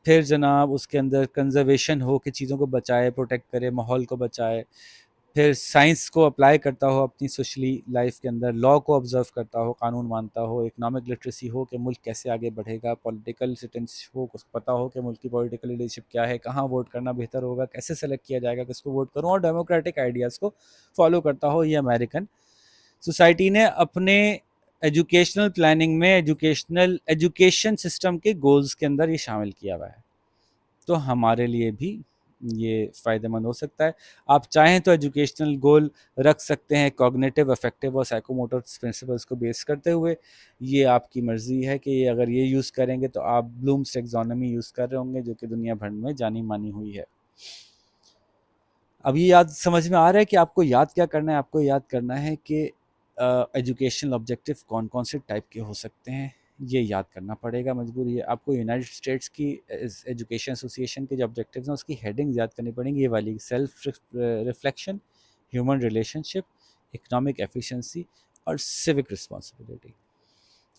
پھر جناب اس کے اندر کنزرویشن ہو کہ چیزوں کو بچائے، پروٹیکٹ کرے، ماحول کو بچائے. پھر سائنس کو اپلائی کرتا ہو اپنی سوشلی لائف کے اندر، لاء کو آبزرو کرتا ہو، قانون مانتا ہو. اکنامک لٹریسی ہو کہ ملک کیسے آگے بڑھے گا. پولیٹیکل سٹینس ہو، اس کو پتہ ہو کہ ملک کی پولیٹیکل لیڈرشپ کیا ہے، کہاں ووٹ کرنا بہتر ہوگا، کیسے سلیکٹ کیا جائے گا، کس کو ووٹ کروں، اور ڈیموکریٹک آئیڈیاز کو فالو کرتا ہو. یہ امریکن سوسائٹی نے اپنے ایجوکیشنل پلاننگ میں ایجوکیشن سسٹم کے گولز کے اندر یہ شامل کیا ہوا ہے. تو ہمارے لیے بھی یہ فائدہ مند ہو سکتا ہے. آپ چاہیں تو ایجوکیشنل گول رکھ سکتے ہیں کوگنیٹو، افیکٹو اور سائیکوموٹر پرنسپلس کو بیس کرتے ہوئے. یہ آپ کی مرضی ہے کہ اگر یہ یوز کریں گے تو آپ بلومس ٹیکزانومی یوز کر رہے ہوں گے، جو کہ دنیا بھر میں جانی مانی ہوئی ہے. اب یہ یاد سمجھ میں آ رہا ہے کہ آپ کو یاد کیا کرنا ہے. آپ کو یاد کرنا ہے کہ ایجوکیشنل آبجیکٹیو کون کون سے ٹائپ کے ہو سکتے ہیں، یہ یاد کرنا پڑے گا، مجبوری ہے. آپ کو یونائٹڈ اسٹیٹس کی ایجوکیشن ایسوسیشن کے جو آبجیکٹیوز ہیں اس کی ہیڈنگ یاد کرنی پڑیں گی. یہ والی سیلف ریفلیکشن، ہیومن ریلیشن شپ، اکنامک ایفیشنسی اور سیوک رسپانسبلٹی.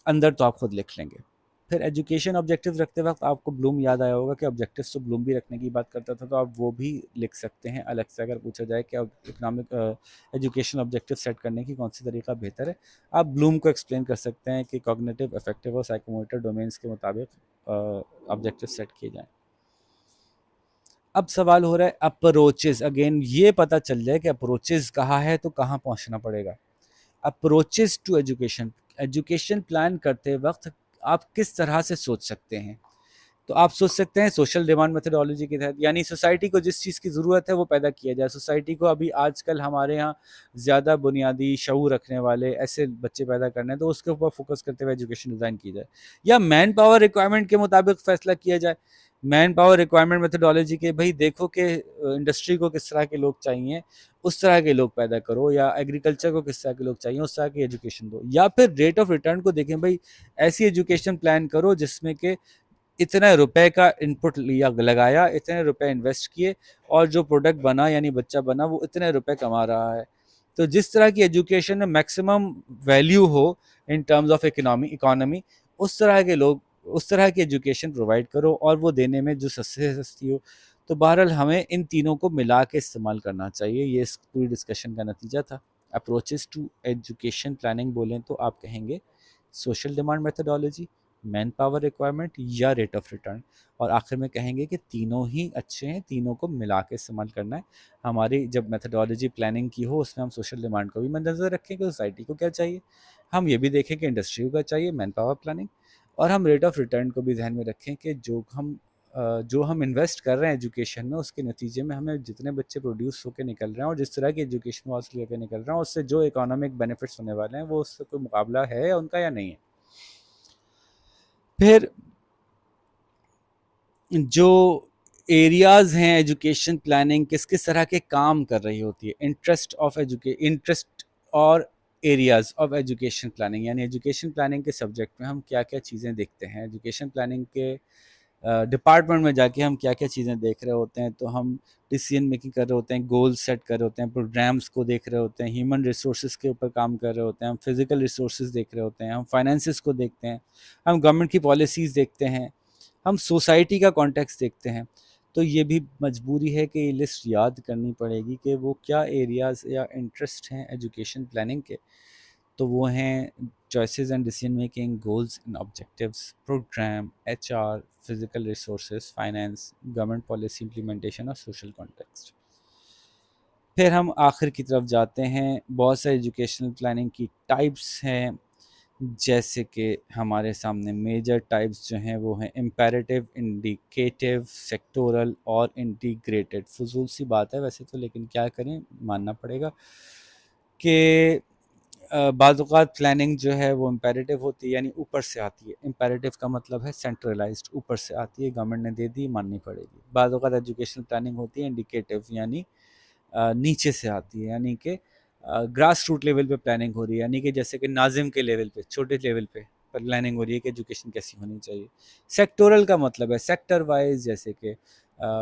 اندر تو آپ خود لکھ لیں گے. پھر ایجوکیشن آبجیکٹیوز رکھتے وقت آپ کو بلوم یاد آیا ہوگا کہ آبجیکٹیوز تو بلوم بھی رکھنے کی بات کرتا تھا، تو آپ وہ بھی لکھ سکتے ہیں الگ سے. اگر پوچھا جائے کہ اکنامک ایجوکیشن آبجیکٹیو سیٹ کرنے کی کون سی طریقہ بہتر ہے، آپ بلوم کو ایکسپلین کر سکتے ہیں کہ کوگنیٹو، افیکٹو اور سائیکوموٹر ڈومینس کے مطابق آبجیکٹیو سیٹ کیے جائیں. اب سوال ہو رہا ہے اپروچز. اگین یہ پتہ چل جائے کہ اپروچز کہاں ہے تو کہاں پہنچنا پڑے گا. Approaches to education. Education plan کرتے وقت آپ کس طرح سے سوچ سکتے ہیں؟ تو آپ سوچ سکتے ہیں سوشل ڈیمانڈ میتھڈالوجی کے تحت، یعنی سوسائٹی کو جس چیز کی ضرورت ہے وہ پیدا کیا جائے. سوسائٹی کو ابھی آج کل ہمارے یہاں زیادہ بنیادی شعور رکھنے والے ایسے بچے پیدا کرنے ہیں، تو اس کے اوپر فوکس کرتے ہوئے ایجوکیشن ڈیزائن کی جائے. یا مین پاور ریکوائرمنٹ کے مطابق فیصلہ کیا جائے. مین پاور ریکوائرمنٹ میتھڈالوجی کے بھائی دیکھو کہ انڈسٹری کو کس طرح کے لوگ چاہیے، اس طرح کے لوگ پیدا کرو. یا ایگریکلچر کو کس طرح کے لوگ چاہیے، اس طرح کی ایجوکیشن دو. یا پھر ریٹ آف ریٹرن کو دیکھیں، بھائی ایسی ایجوکیشن پلان کرو جس میں کہ اتنے روپے کا ان پٹ لیا لگایا، اتنے روپے انویسٹ کیے، اور جو پروڈکٹ بنا یعنی بچہ بنا وہ اتنے روپے کما رہا ہے. تو جس طرح کی ایجوکیشن میں میکسیمم ویلیو ہو ان ٹرمز آف اکانومی، اس طرح کے لوگ، اس طرح کی ایجوکیشن پرووائڈ کرو، اور وہ دینے میں جو سستے سے سستی ہو. تو بہرحال ہمیں ان تینوں کو ملا کے استعمال کرنا چاہیے. یہ اس پوری ڈسکشن کا نتیجہ تھا. اپروچز ٹو ایجوکیشن پلاننگ بولیں تو آپ کہیں گے social demand methodology, man power requirement یا ریٹ آف ریٹرن. اور آخر میں کہیں گے کہ تینوں ہی اچھے ہیں، تینوں کو ملا کے استعمال کرنا ہے. ہماری جب میتھڈالوجی پلاننگ کی ہو اس میں ہم سوشل ڈیمانڈ کو بھی مد نظر رکھیں کہ سوسائٹی کو کیا چاہیے، ہم یہ بھی دیکھیں کہ انڈسٹری کو کیا چاہیے، مین پاور پلاننگ، اور ہم ریٹ آف ریٹرن کو بھی ذہن میں رکھیں کہ جو ہم جو ہم انویسٹ کر رہے ہیں ایجوکیشن میں، اس کے نتیجے میں ہمیں جتنے بچے پروڈیوس ہو کے نکل رہے ہیں اور جس طرح کی ایجوکیشن وہ حاصل کر کے نکل رہے ہیں، اس سے جو اکانومک بینیفٹس ہونے والے ہیں وہ اس سے کوئی مقابلہ ہے ان کا یا نہیں ہے. پھر جو ایریاز ہیں ایجوکیشن پلاننگ کس طرح کے کام کر رہی ہوتی ہے، انٹرسٹ اور ایریاز آف ایجوکیشن پلاننگ، یعنی ایجوکیشن پلاننگ کے سبجیکٹ میں ہم کیا کیا چیزیں دیکھتے ہیں، ایجوکیشن پلاننگ کے ڈپارٹمنٹ میں جا کے ہم کیا کیا چیزیں دیکھ رہے ہوتے ہیں. تو ہم ڈیسیژن میکنگ کر رہے ہوتے ہیں، گول سیٹ کر رہے ہوتے ہیں، پروگرامز کو دیکھ رہے ہوتے ہیں، ہیومن ریسورسز کے اوپر کام کر رہے ہوتے ہیں، ہم فزیکل ریسورسز دیکھ رہے ہوتے ہیں، ہم فائنینسز کو دیکھتے ہیں، ہم گورنمنٹ کی پالیسیز دیکھتے ہیں، ہم سوسائٹی کا کانٹیکس دیکھتے ہیں. تو یہ بھی مجبوری ہے کہ یہ لسٹ یاد کرنی پڑے گی کہ وہ کیا ایریاز یا انٹرسٹ ہیں ایجوکیشن پلاننگ کے. تو وہ ہیں choices and decision making, goals and objectives, program, H R, physical resources, finance, government policy implementation اور سوشل کانٹیکسٹ. پھر ہم آخر کی طرف جاتے ہیں. بہت سارے ایجوکیشنل پلاننگ کی ٹائپس ہیں، جیسے کہ ہمارے سامنے میجر ٹائپس جو ہیں وہ ہیں امپیریٹیو، انڈیکیٹیو، سیکٹورل اور انٹیگریٹڈ. فضول سی بات ہے ویسے تو، لیکن کیا کریں، ماننا پڑے گا کہ بعض اوقات پلاننگ جو ہے وہ امپیریٹیو ہوتی ہے، یعنی اوپر سے آتی ہے. امپیریٹیو کا مطلب ہے سینٹرلائزڈ، اوپر سے آتی ہے، گورنمنٹ نے دے دی، ماننی پڑے گی. بعض اوقات ایجوکیشنل پلاننگ ہوتی ہے انڈیکیٹیو، یعنی نیچے سے آتی ہے، یعنی کہ گراس روٹ لیول پہ پلاننگ ہو رہی ہے، یعنی کہ جیسے کہ ناظم کے لیول پہ، چھوٹے لیول پہ پلاننگ ہو رہی ہے کہ ایجوکیشن کیسی ہونی چاہیے. سیکٹورل کا مطلب ہے سیکٹر وائز، جیسے کہ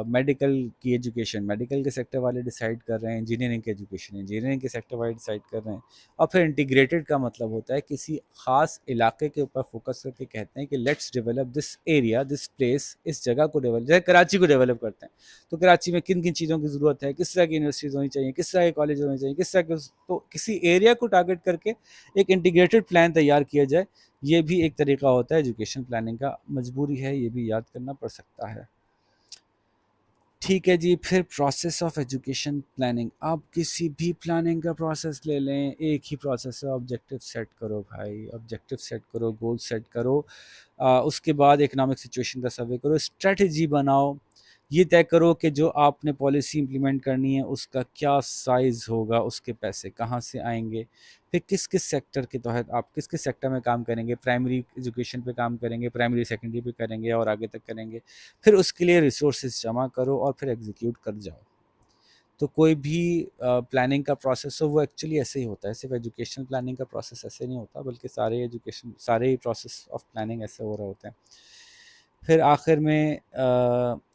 میڈیکل کی ایجوکیشن میڈیکل کے سیکٹر والے ڈیسائیڈ کر رہے ہیں، انجینئرنگ کی ایجوکیشن انجینئرنگ کے سیکٹر والے ڈیسائیڈ کر رہے ہیں. اور پھر انٹیگریٹڈ کا مطلب ہوتا ہے کسی خاص علاقے کے اوپر فوکس کر کے کہتے ہیں کہ let's develop this area, this place, اس جگہ کو ڈیولپ، جیسے کراچی کو ڈیولپ کرتے ہیں تو کراچی میں کن کن چیزوں کی ضرورت ہے، کس طرح کی یونیورسٹیز ہونی چاہیے، کس طرح کے کالج ہونے چاہیے، کس طرح کے، تو کسی ایریا کو ٹارگٹ کر کے ایک انٹیگریٹڈ پلان تیار کیا جائے. یہ بھی ایک طریقہ ہوتا ہے ایجوکیشن پلاننگ کا، مجبوری ہے، یہ بھی یاد کرنا پڑ سکتا ہے. ٹھیک ہے جی. پھر پروسیس آف ایجوکیشن پلاننگ، آپ کسی بھی پلاننگ کا پروسیس لے لیں، ایک ہی پروسیس ہے. آبجیکٹیو سیٹ کرو بھائی، آبجیکٹیو سیٹ کرو، گول سیٹ کرو، اس کے بعد اکنامک سچویشن کا سروے کرو، اسٹریٹجی بناؤ، یہ طے کرو کہ جو آپ نے پالیسی امپلیمنٹ کرنی ہے اس کا کیا سائز ہوگا، اس کے پیسے کہاں سے آئیں گے، پھر کس کس سیکٹر کے تحت آپ کس کس سیکٹر میں کام کریں گے، پرائمری ایجوکیشن پہ کام کریں گے، پرائمری سیکنڈری پہ کریں گے اور آگے تک کریں گے. پھر اس کے لیے ریسورسز جمع کرو اور پھر ایگزیکیوٹ کر جاؤ. تو کوئی بھی پلاننگ کا پروسیس ہو وہ ایکچولی ایسے ہی ہوتا ہے. صرف ایجوکیشن پلاننگ کا پروسیس ایسے نہیں ہوتا، بلکہ سارے ہی پروسیس آف پلاننگ ایسے ہو رہے ہوتے ہیں. پھر آخر میں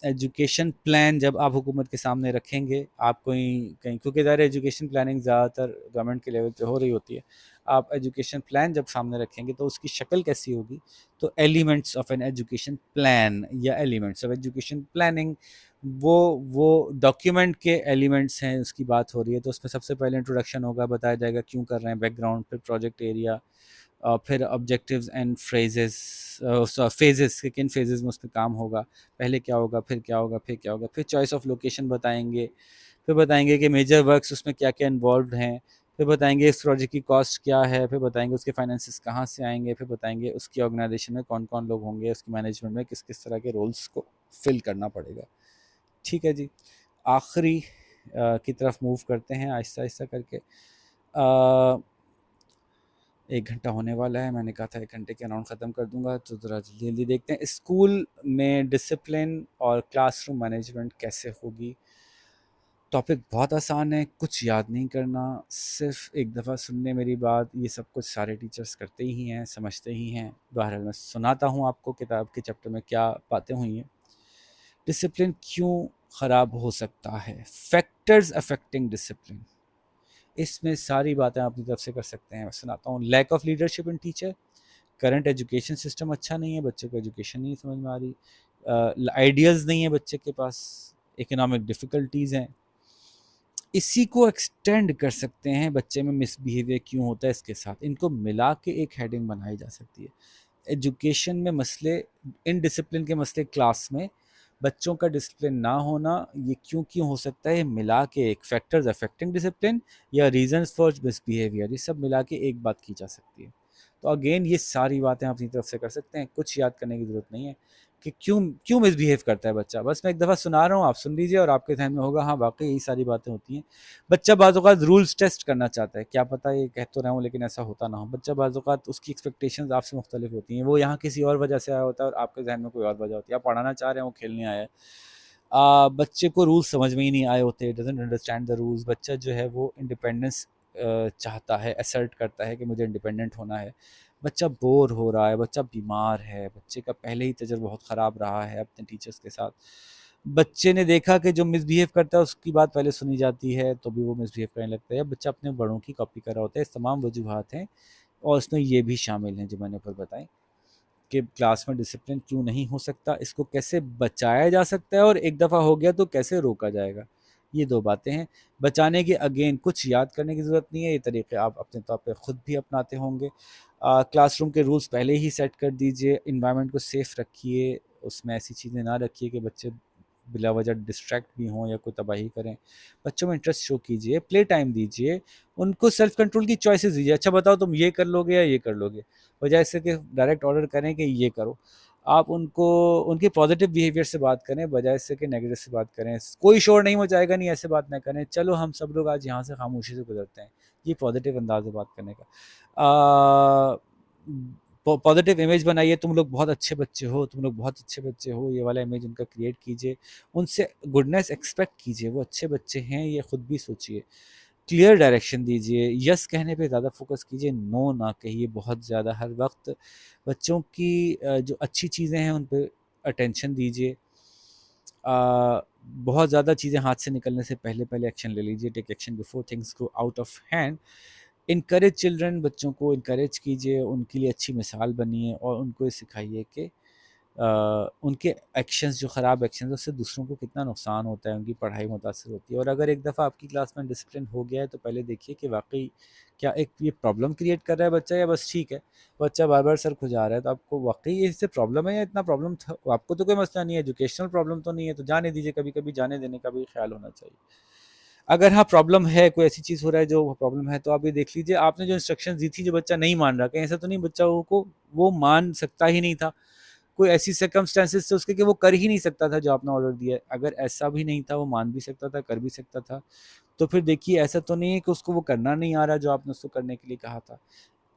ایجوکیشن پلان جب آپ حکومت کے سامنے رکھیں گے، آپ کہیں کیونکہ ظاہر ایجوکیشن پلاننگ زیادہ تر گورنمنٹ کے لیول پہ ہو رہی ہوتی ہے، آپ ایجوکیشن پلان جب سامنے رکھیں گے تو اس کی شکل کیسی ہوگی؟ تو elements of an education plan یا ایلیمنٹس آف ایجوکیشن پلاننگ، وہ ڈاکیومنٹ کے ایلیمنٹس ہیں، اس کی بات ہو رہی ہے. تو اس میں سب سے پہلے انٹروڈکشن ہوگا، بتایا جائے گا کیوں کر رہے ہیں، بیک گراؤنڈ، پھر پروجیکٹ ایریا، پھر آبجیکٹیوز اینڈ فیزز، کہ کن فیزز میں اس پہ کام ہوگا، پہلے کیا ہوگا، پھر کیا ہوگا، پھر کیا ہوگا. پھر چوائس آف لوکیشن بتائیں گے، پھر بتائیں گے کہ میجر ورکس اس میں کیا کیا انوالوڈ ہیں، پھر بتائیں گے اس پروجیکٹ کی کاسٹ کیا ہے، پھر بتائیں گے اس کے فائنینسز کہاں سے آئیں گے، پھر بتائیں گے اس کی آرگنائزیشن میں کون کون لوگ ہوں گے، اس کی مینجمنٹ میں کس کس طرح کے رولز کو فل کرنا پڑے گا. ٹھیک ہے جی. آخری کی طرف موو کرتے ہیں آہستہ آہستہ کر کے. 1 گھنٹہ ہونے والا ہے، میں نے کہا تھا 1 گھنٹے کے اراؤنڈ ختم کر دوں گا، تو ذرا جلدی جلدی دیکھتے ہیں. اسکول میں ڈسپلن اور کلاس روم مینجمنٹ کیسے ہوگی؟ ٹاپک بہت آسان ہے، کچھ یاد نہیں کرنا، صرف ایک دفعہ سننے میری بات. یہ سب کچھ سارے ٹیچرز کرتے ہی ہیں، سمجھتے ہی ہیں. بہرحال میں سناتا ہوں آپ کو کتاب کے چیپٹر میں کیا باتیں ہوئی ہیں. ڈسپلن کیوں خراب ہو سکتا ہے؟ فیکٹرز افیکٹنگ ڈسپلن، اس میں ساری باتیں آپ اپنی طرف سے کر سکتے ہیں. میں سناتا ہوں. Lack of leadership in teacher, current education system اچھا نہیں ہے، بچے کو ایجوکیشن نہیں سمجھ میں آ رہی، آئیڈیاز نہیں ہیں بچے کے پاس، اکنامک ڈیفیکلٹیز ہیں. اسی کو ایکسٹینڈ کر سکتے ہیں، بچے میں مس بیہیویئر کیوں ہوتا ہے اس کے ساتھ، ان کو ملا کے ایک ہیڈنگ بنائی جا سکتی ہے. ایجوکیشن میں مسئلے، ان ڈسپلن کے مسئلے کلاس میں، بچوں کا ڈسپلن نہ ہونا، یہ کیوں ہو سکتا ہے، ملا کے ایک فیکٹرز افیکٹنگ ڈسپلن یا ریزنز فار مس بیہیویئر، یہ سب ملا کے ایک بات کی جا سکتی ہے. تو اگین یہ ساری باتیں آپ اپنی طرف سے کر سکتے ہیں، کچھ یاد کرنے کی ضرورت نہیں ہے. کہ کیوں مس بہیو کرتا ہے بچہ. بس میں ایک دفعہ سنا رہا ہوں, آپ سن لیجیے اور آپ کے ذہن میں ہوگا ہاں واقعی یہی ساری باتیں ہوتی ہیں. بچہ بعض اوقات رولز ٹیسٹ کرنا چاہتا ہے, کیا پتہ یہ کہہ تو رہا ہوں لیکن ایسا ہوتا نہ ہو. بچہ بعض اوقات اس کی ایکسپیکٹیشنز آپ سے مختلف ہوتی ہیں, وہ یہاں کسی اور وجہ سے آیا ہوتا ہے اور آپ کے ذہن میں کوئی اور وجہ ہوتی ہے. آپ پڑھانا چاہ رہے ہیں, وہ کھیلنے آیا ہے. بچے کو رولز سمجھ میں ہی نہیں آئے ہوتے, ڈزنٹ انڈرسٹینڈ دا رولز. بچہ جو ہے وہ انڈیپینڈنس چاہتا ہے, اسرٹ کرتا ہے کہ مجھے انڈیپینڈنٹ ہونا ہے. بچہ بور ہو رہا ہے, بچہ بیمار ہے, بچے کا پہلے ہی تجربہ بہت خراب رہا ہے اپنے ٹیچرز کے ساتھ. بچے نے دیکھا کہ جو مس بہیو کرتا ہے اس کی بات پہلے سنی جاتی ہے تو بھی وہ مس بہیو کرنے لگتا ہے. بچہ اپنے بڑوں کی کاپی کر رہا ہوتا ہے. اس تمام وجوہات ہیں اور اس میں یہ بھی شامل ہیں جو میں نے اوپر بتائیں کہ کلاس میں ڈسپلن کیوں نہیں ہو سکتا, اس کو کیسے بچایا جا سکتا ہے, اور ایک دفعہ ہو گیا تو کیسے روکا جائے گا. یہ دو باتیں ہیں. بچانے کی اگین کچھ یاد کرنے کی ضرورت نہیں ہے, یہ طریقے آپ اپنے طور پہ خود بھی اپناتے ہوں گے. کلاس روم کے رولز پہلے ہی سیٹ کر دیجئے, انوائرمنٹ کو سیف رکھیے, اس میں ایسی چیزیں نہ رکھیے کہ بچے بلا وجہ ڈسٹریکٹ بھی ہوں یا کوئی تباہی کریں. بچوں میں انٹرسٹ شو کیجئے, پلے ٹائم دیجئے, ان کو سیلف کنٹرول کی چوائسیز دیجئے. اچھا بتاؤ تم یہ کر لو گے یا یہ کر لو گے, بجائے اس سے کہ ڈائریکٹ آرڈر کریں کہ یہ کرو. آپ ان کو ان کے پازیٹیو بیہیویئر سے بات کریں بجائے اس سے کہ نیگیٹو سے بات کریں. کوئی شور نہیں مچائے گا, نہیں ایسے بات نہ کریں, چلو ہم سب لوگ آج یہاں سے خاموشی سے گزرتے ہیں. یہ پازیٹیو انداز ہے بات کرنے کا. پازیٹیو امیج بنائیے, تم لوگ بہت اچھے بچے ہو, تم لوگ بہت اچھے بچے ہو, یہ والا امیج ان کا کریٹ کیجیے. ان سے گڈنس ایکسپیکٹ کیجیے, وہ اچھے بچے ہیں یہ خود بھی سوچیے. کلیئر ڈائریکشن دیجیے, یس کہنے پہ زیادہ فوکس کیجیے, نو نہ کہیے بہت زیادہ ہر وقت. بچوں کی جو اچھی چیزیں ہیں ان پہ اٹینشن دیجیے. بہت زیادہ چیزیں ہاتھ سے نکلنے سے پہلے ایکشن لے لیجیے. Take action before things go out of hand. Encourage children, بچوں کو انکریج کیجیے, ان کے لیے اچھی مثال بنیے اور ان کو یہ سکھائیے کہ ان کے ایکشنز جو خراب ایکشنز اس سے دوسروں کو کتنا نقصان ہوتا ہے, ان کی پڑھائی متاثر ہوتی ہے. اور اگر ایک دفعہ آپ کی کلاس میں ڈسپلن ہو گیا ہے تو پہلے دیکھیے کہ واقعی کیا ایک یہ پرابلم کریٹ کر رہا ہے بچہ, یا بس ٹھیک ہے بچہ بار بار سر کھجا رہا ہے, تو آپ کو واقعی اس سے پرابلم ہے یا اتنا پرابلم تھا. آپ کو تو کوئی مسئلہ نہیں ہے, ایجوکیشنل پرابلم تو نہیں ہے, تو جانے دیجیے. کبھی کبھی جانے دینے کا بھی خیال ہونا چاہیے. اگر ہاں پرابلم ہے, کوئی ایسی چیز ہو رہا ہے جو پرابلم ہے, تو آپ یہ دیکھ لیجیے آپ نے جو انسٹرکشن دی تھی جو بچہ نہیں مان رہا, کہیں ایسا تو نہیں بچہ کو وہ مان سکتا ہی نہیں تھا, کوئی ایسی سرکمسٹانسز تھے اس کے کہ وہ کر ہی نہیں سکتا تھا جو آپ نے آرڈر دیا ہے. اگر ایسا بھی نہیں تھا, وہ مان بھی سکتا تھا, کر بھی سکتا تھا, تو پھر دیکھیے ایسا تو نہیں ہے کہ اس کو وہ کرنا نہیں آ رہا جو آپ نے اس کو کرنے کے لیے کہا تھا.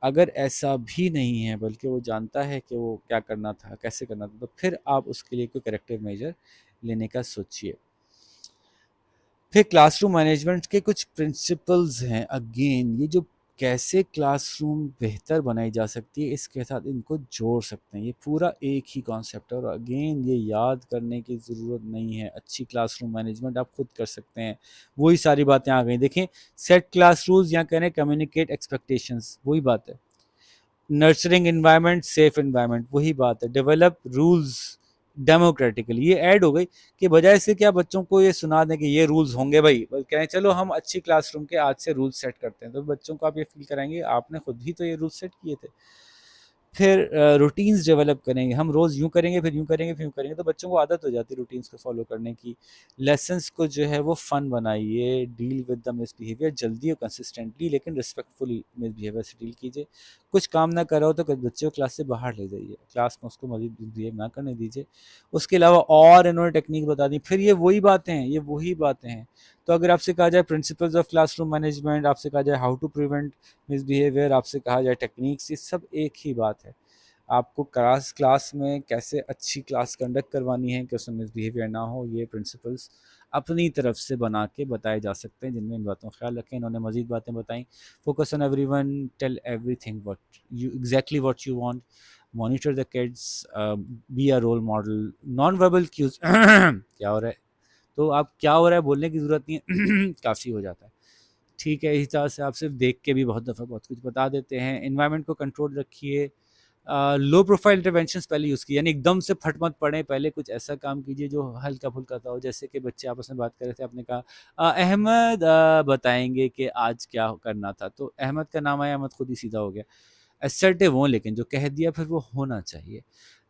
اگر ایسا بھی نہیں ہے بلکہ وہ جانتا ہے کہ وہ کیا کرنا تھا, کیسے کرنا تھا, تو پھر آپ اس کے لیے کوئی کریکٹیو میجر لینے کا سوچیے. پھر کلاس روم مینجمنٹ کے کچھ پرنسپلز ہیں. اگین یہ جو کیسے کلاس روم بہتر بنائی جا سکتی ہے, اس کے ساتھ ان کو جوڑ سکتے ہیں. یہ پورا ایک ہی کانسیپٹ ہے, اور اگین یہ یاد کرنے کی ضرورت نہیں ہے. اچھی کلاس روم مینجمنٹ آپ خود کر سکتے ہیں. وہی ساری باتیں آ گئیں. دیکھیں, سیٹ کلاس رولز یا کہنے کمیونیکیٹ ایکسپیکٹیشنز, وہی بات ہے. نرچرنگ انوائرمنٹ, سیف انوائرمنٹ, وہی بات ہے. ڈیولپ رولز ڈیموکریٹیکلی, یہ ایڈ ہو گئی کہ بجائے سے کہ آپ بچوں کو یہ سنا دیں کہ یہ رولز ہوں گے بھائی, کہیں چلو ہم اچھی کلاس روم کے آج سے رولز سیٹ کرتے ہیں, تو بچوں کو آپ یہ فیل کرائیں گے آپ نے خود ہی تو یہ رولز سیٹ کیے تھے. پھر روٹینز ڈیولپ کریں گے, ہم روز یوں کریں گے, پھر یوں کریں گے, پھر یوں کریں گے, تو بچوں کو عادت ہو جاتی ہے روٹینز کو فالو کرنے کی. لیسنس کو جو ہے وہ فن بنائیے. Deal with the misbehaviour, جلدی اور کنسسٹنٹلی لیکن رسپیکٹفلی مس بیہیویئر سے ڈیل کیجیے. کچھ کام نہ کرو تو بچے کو کلاس سے باہر لے جائیے, کلاس میں اس کو مزید بہیو نہ کرنے دیجیے. اس کے علاوہ اور انہوں نے ٹیکنیک بتا دی. پھر یہ وہی باتیں ہیں. تو اگر آپ سے کہا جائے principles of classroom management, آپ سے کہا جائے how to prevent misbehaviour, آپ سے کہا جائے ٹیکنیکس, یہ سب ایک ہی بات ہے. آپ کو کلاس میں کیسے اچھی کلاس کنڈکٹ کروانی ہے کہ اس میں مس بیہیویئر نہ ہو, یہ پرنسپلز اپنی طرف سے بنا کے بتائے جا سکتے ہیں, جن میں ان باتوں کا خیال رکھیں. انہوں نے مزید باتیں بتائیں. Focus on every one, tell every thing exactly what you want, monitor the kids, be a role model, non verbal cues کیا ہو رہا ہے, تو آپ کیا ہو رہا ہے بولنے کی ضرورت نہیں ہے, کافی ہو جاتا ہے. ٹھیک ہے, اس طرح سے آپ صرف دیکھ کے بھی بہت دفعہ بہت کچھ بتا دیتے ہیں. انوائرمنٹ کو کنٹرول رکھیے. لو پروفائل انٹرونشنس پہلے یوز کیے, یعنی ایک دم سے پھٹ مت پڑیں, پہلے کچھ ایسا کام کیجیے جو ہلکا پھلکا تھا ہو. جیسے کہ بچے آپس میں بات کر رہے تھے, آپ نے کہا احمد بتائیں گے کہ آج کیا کرنا تھا, تو احمد کا نام آیا, احمد خود ہی سیدھا ہو گیا. اسرٹیو ہوں, لیکن جو کہہ دیا پھر وہ ہونا چاہیے.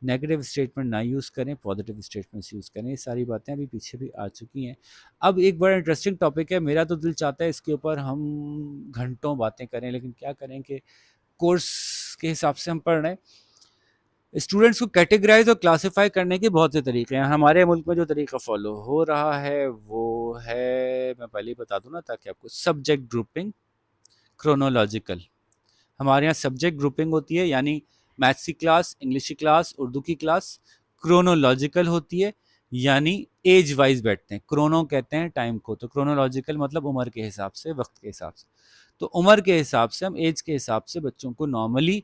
نیگیٹو اسٹیٹمنٹ نہ یوز کریں, پازیٹیو اسٹیٹمنٹس یوز کریں. یہ ساری باتیں ابھی پیچھے بھی آ چکی ہیں. اب ایک بڑا انٹرسٹنگ ٹاپک ہے, میرا تو دل چاہتا ہے اس کے اوپر ہم گھنٹوں باتیں کریں, لیکن کیا کریں کہ کورس کے حساب سے ہم پڑھ رہے ہیں. اسٹوڈنٹس کو کیٹیگرائز اور کلاسیفائی کرنے کے بہت سے طریقے ہیں. ہمارے ملک میں جو طریقہ فالو ہو رہا ہے وہ ہے، میں پہلے ہی بتا دوں نا تاکہ آپ کو، سبجیکٹ گروپنگ، کرونولوجیکل. ہمارے یہاں سبجیکٹ گروپنگ ہوتی ہے، یعنی میتھس کی کلاس، انگلش کی کلاس، اردو کی کلاس. کرونولوجیکل ہوتی ہے یعنی ایج وائز بیٹھتے ہیں. کرونو کہتے ہیں ٹائم کو، تو کرونولوجیکل مطلب عمر کے حساب سے، وقت کے حساب سے. تو عمر کے حساب سے ہم ایج کے حساب سے بچوں کو نارملی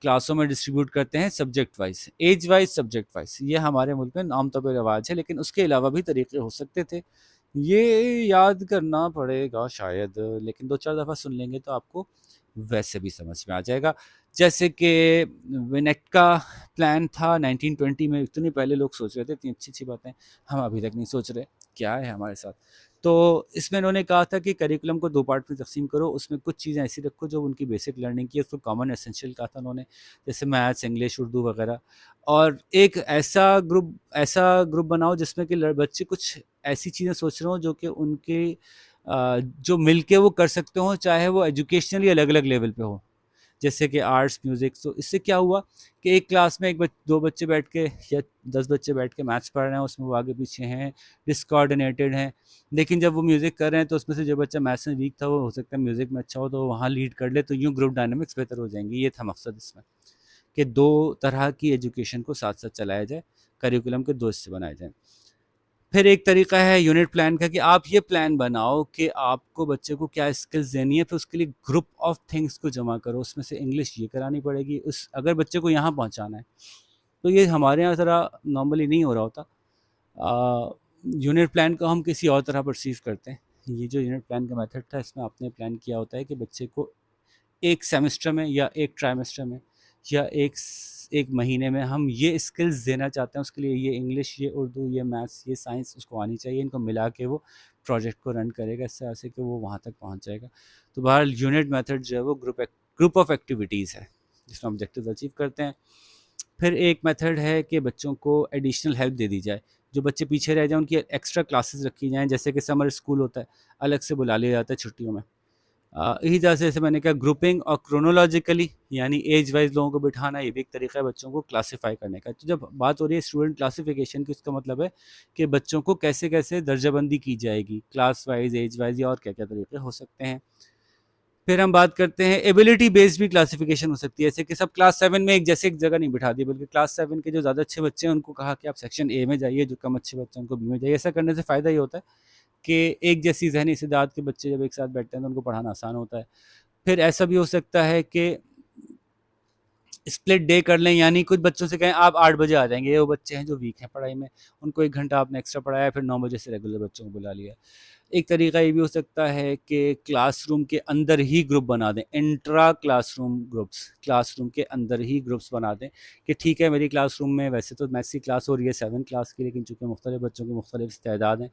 کلاسوں میں ڈسٹریبیوٹ کرتے ہیں subject wise, age wise, subject wise. یہ ہمارے ملک میں عام طور پہ رواج ہے، لیکن اس کے علاوہ بھی طریقے ہو سکتے تھے. یہ یاد کرنا پڑے گا شاید، لیکن 2-4 دفعہ سن لیں گے تو آپ کو ویسے بھی سمجھ میں آ جائے گا. جیسے کہ نیٹ کا پلان تھا 1920 میں، اتنی پہلے لوگ سوچ رہے تھے، اتنی اچھی اچھی باتیں ہم ابھی تک نہیں سوچ رہے. کیا ہے ہمارے ساتھ؟ تو اس میں انہوں نے کہا تھا کہ کریکولم کو 2 پارٹ میں تقسیم کرو، اس میں کچھ چیزیں ایسی رکھو جو ان کی بیسک لرننگ کی ہے، اس کو کامن اسینشیل کہا تھا انہوں نے، جیسے میتھس، انگلش، اردو وغیرہ. اور ایک ایسا گروپ بناؤ جس میں کہ بچے کچھ ایسی چیزیں سوچ رہے ہوں جو کہ ان کے جو مل کے وہ کر سکتے ہوں، چاہے وہ ایجوکیشنلی الگ الگ لیول پہ ہو، جیسے کہ آرٹس، میوزک. تو اس سے کیا ہوا کہ ایک کلاس میں 2 بچے بیٹھ کے یا 10 بچے بیٹھ کے میتھس پڑھ رہے ہیں، اس میں وہ آگے پیچھے ہیں، ڈسکارڈینیٹڈ ہیں. لیکن جب وہ میوزک کر رہے ہیں تو اس میں سے جو بچہ میتھس میں ویک تھا وہ ہو سکتا ہے میوزک میں اچھا ہو تو وہاں لیڈ کر لے، تو یوں گروپ ڈائنامکس بہتر ہو جائیں گی. یہ تھا مقصد اس میں، کہ 2 طرح کی ایجوکیشن کو ساتھ ساتھ چلایا جائے، کریکولم کے 2 حصے بنائے جائیں. پھر ایک طریقہ ہے یونٹ پلان کا، کہ آپ یہ پلان بناؤ کہ آپ کو بچے کو کیا اسکلز دینی ہے، پھر اس کے لیے گروپ آف تھنگس کو جمع کرو. اس میں سے انگلش یہ کرانی پڑے گی، اگر بچے کو یہاں پہنچانا ہے. تو یہ ہمارے یہاں ذرا نارملی نہیں ہو رہا ہوتا. یونٹ پلان کو ہم کسی اور طرح پرسیو کرتے ہیں. یہ جو یونٹ پلان کا میتھڈ تھا، اس میں آپ نے پلان کیا ہوتا ہے کہ بچے کو ایک سیمسٹر میں یا ایک ٹرائمسٹر میں یا ایک مہینے میں ہم یہ اسکلز دینا چاہتے ہیں، اس کے لیے یہ انگلش، یہ اردو، یہ میتھس، یہ سائنس اس کو آنی چاہیے. ان کو ملا کے وہ پروجیکٹ کو رن کرے گا اس طرح سے کہ وہ وہاں تک پہنچ جائے گا. تو بہرحال یونٹ میتھڈ جو ہے وہ گروپ آف ایکٹیویٹیز ہے جس میں آبجیکٹیوز اچیو کرتے ہیں. پھر ایک میتھڈ ہے کہ بچوں کو ایڈیشنل ہیلپ دے دی جائے، جو بچے پیچھے رہ جائیں ان کی ایکسٹرا کلاسز رکھی جائیں، جیسے کہ سمر اسکول ہوتا ہے، الگ سے بلا لیا جاتا ہے چھٹیوں میں. اسی طرح سے جیسے میں نے کہا گروپنگ اور کرونولوجیکلی، یعنی ایج وائز لوگوں کو بٹھانا، یہ بھی ایک طریقہ ہے بچوں کو کلاسیفائی کرنے کا. تو جب بات ہو رہی ہے اسٹوڈنٹ کلاسیفیکیشن کی، اس کا مطلب ہے کہ بچوں کو کیسے کیسے درجہ بندی کی جائے گی، کلاس وائز، ایج وائز، یا اور کیا کیا طریقے ہو سکتے ہیں. پھر ہم بات کرتے ہیں ایبلٹی بیسڈ بھی کلاسیفیکیشن ہو سکتی ہے، جیسے کہ سب کلاس 7 میں ایک جیسے ایک جگہ نہیں بٹھا دی، بلکہ کلاس 7 کے جو زیادہ اچھے بچے ہیں ان کو کہا کہ آپ سیکشن اے میں جائیے، جو کم اچھے بچے ہیں ان کو بی میں جائیے. ایسا کرنے سے فائدہ یہ ہوتا ہے کہ ایک جیسی ذہنی استعداد کے بچے جب ایک ساتھ بیٹھتے ہیں تو ان کو پڑھانا آسان ہوتا ہے. پھر ایسا بھی ہو سکتا ہے کہ اسپلٹ ڈے کر لیں، یعنی کچھ بچوں سے کہیں آپ 8 بجے آ جائیں گے، یہ وہ بچے ہیں جو ویک ہیں پڑھائی میں، ان کو 1 گھنٹہ آپ نے ایکسٹرا پڑھایا، پھر 9 بجے سے ریگولر بچوں کو بلا لیا. ایک طریقہ یہ بھی ہو سکتا ہے کہ کلاس روم کے اندر ہی گروپ بنا دیں، intra class room groups, class room کے اندر ہی گروپس بنا دیں کہ ٹھیک ہے میری کلاس روم میں ویسے تو میتھس کی کلاس ہو رہی ہے 7 کلاس کی، لیکن چونکہ مختلف بچوں کی مختلف استعداد ہیں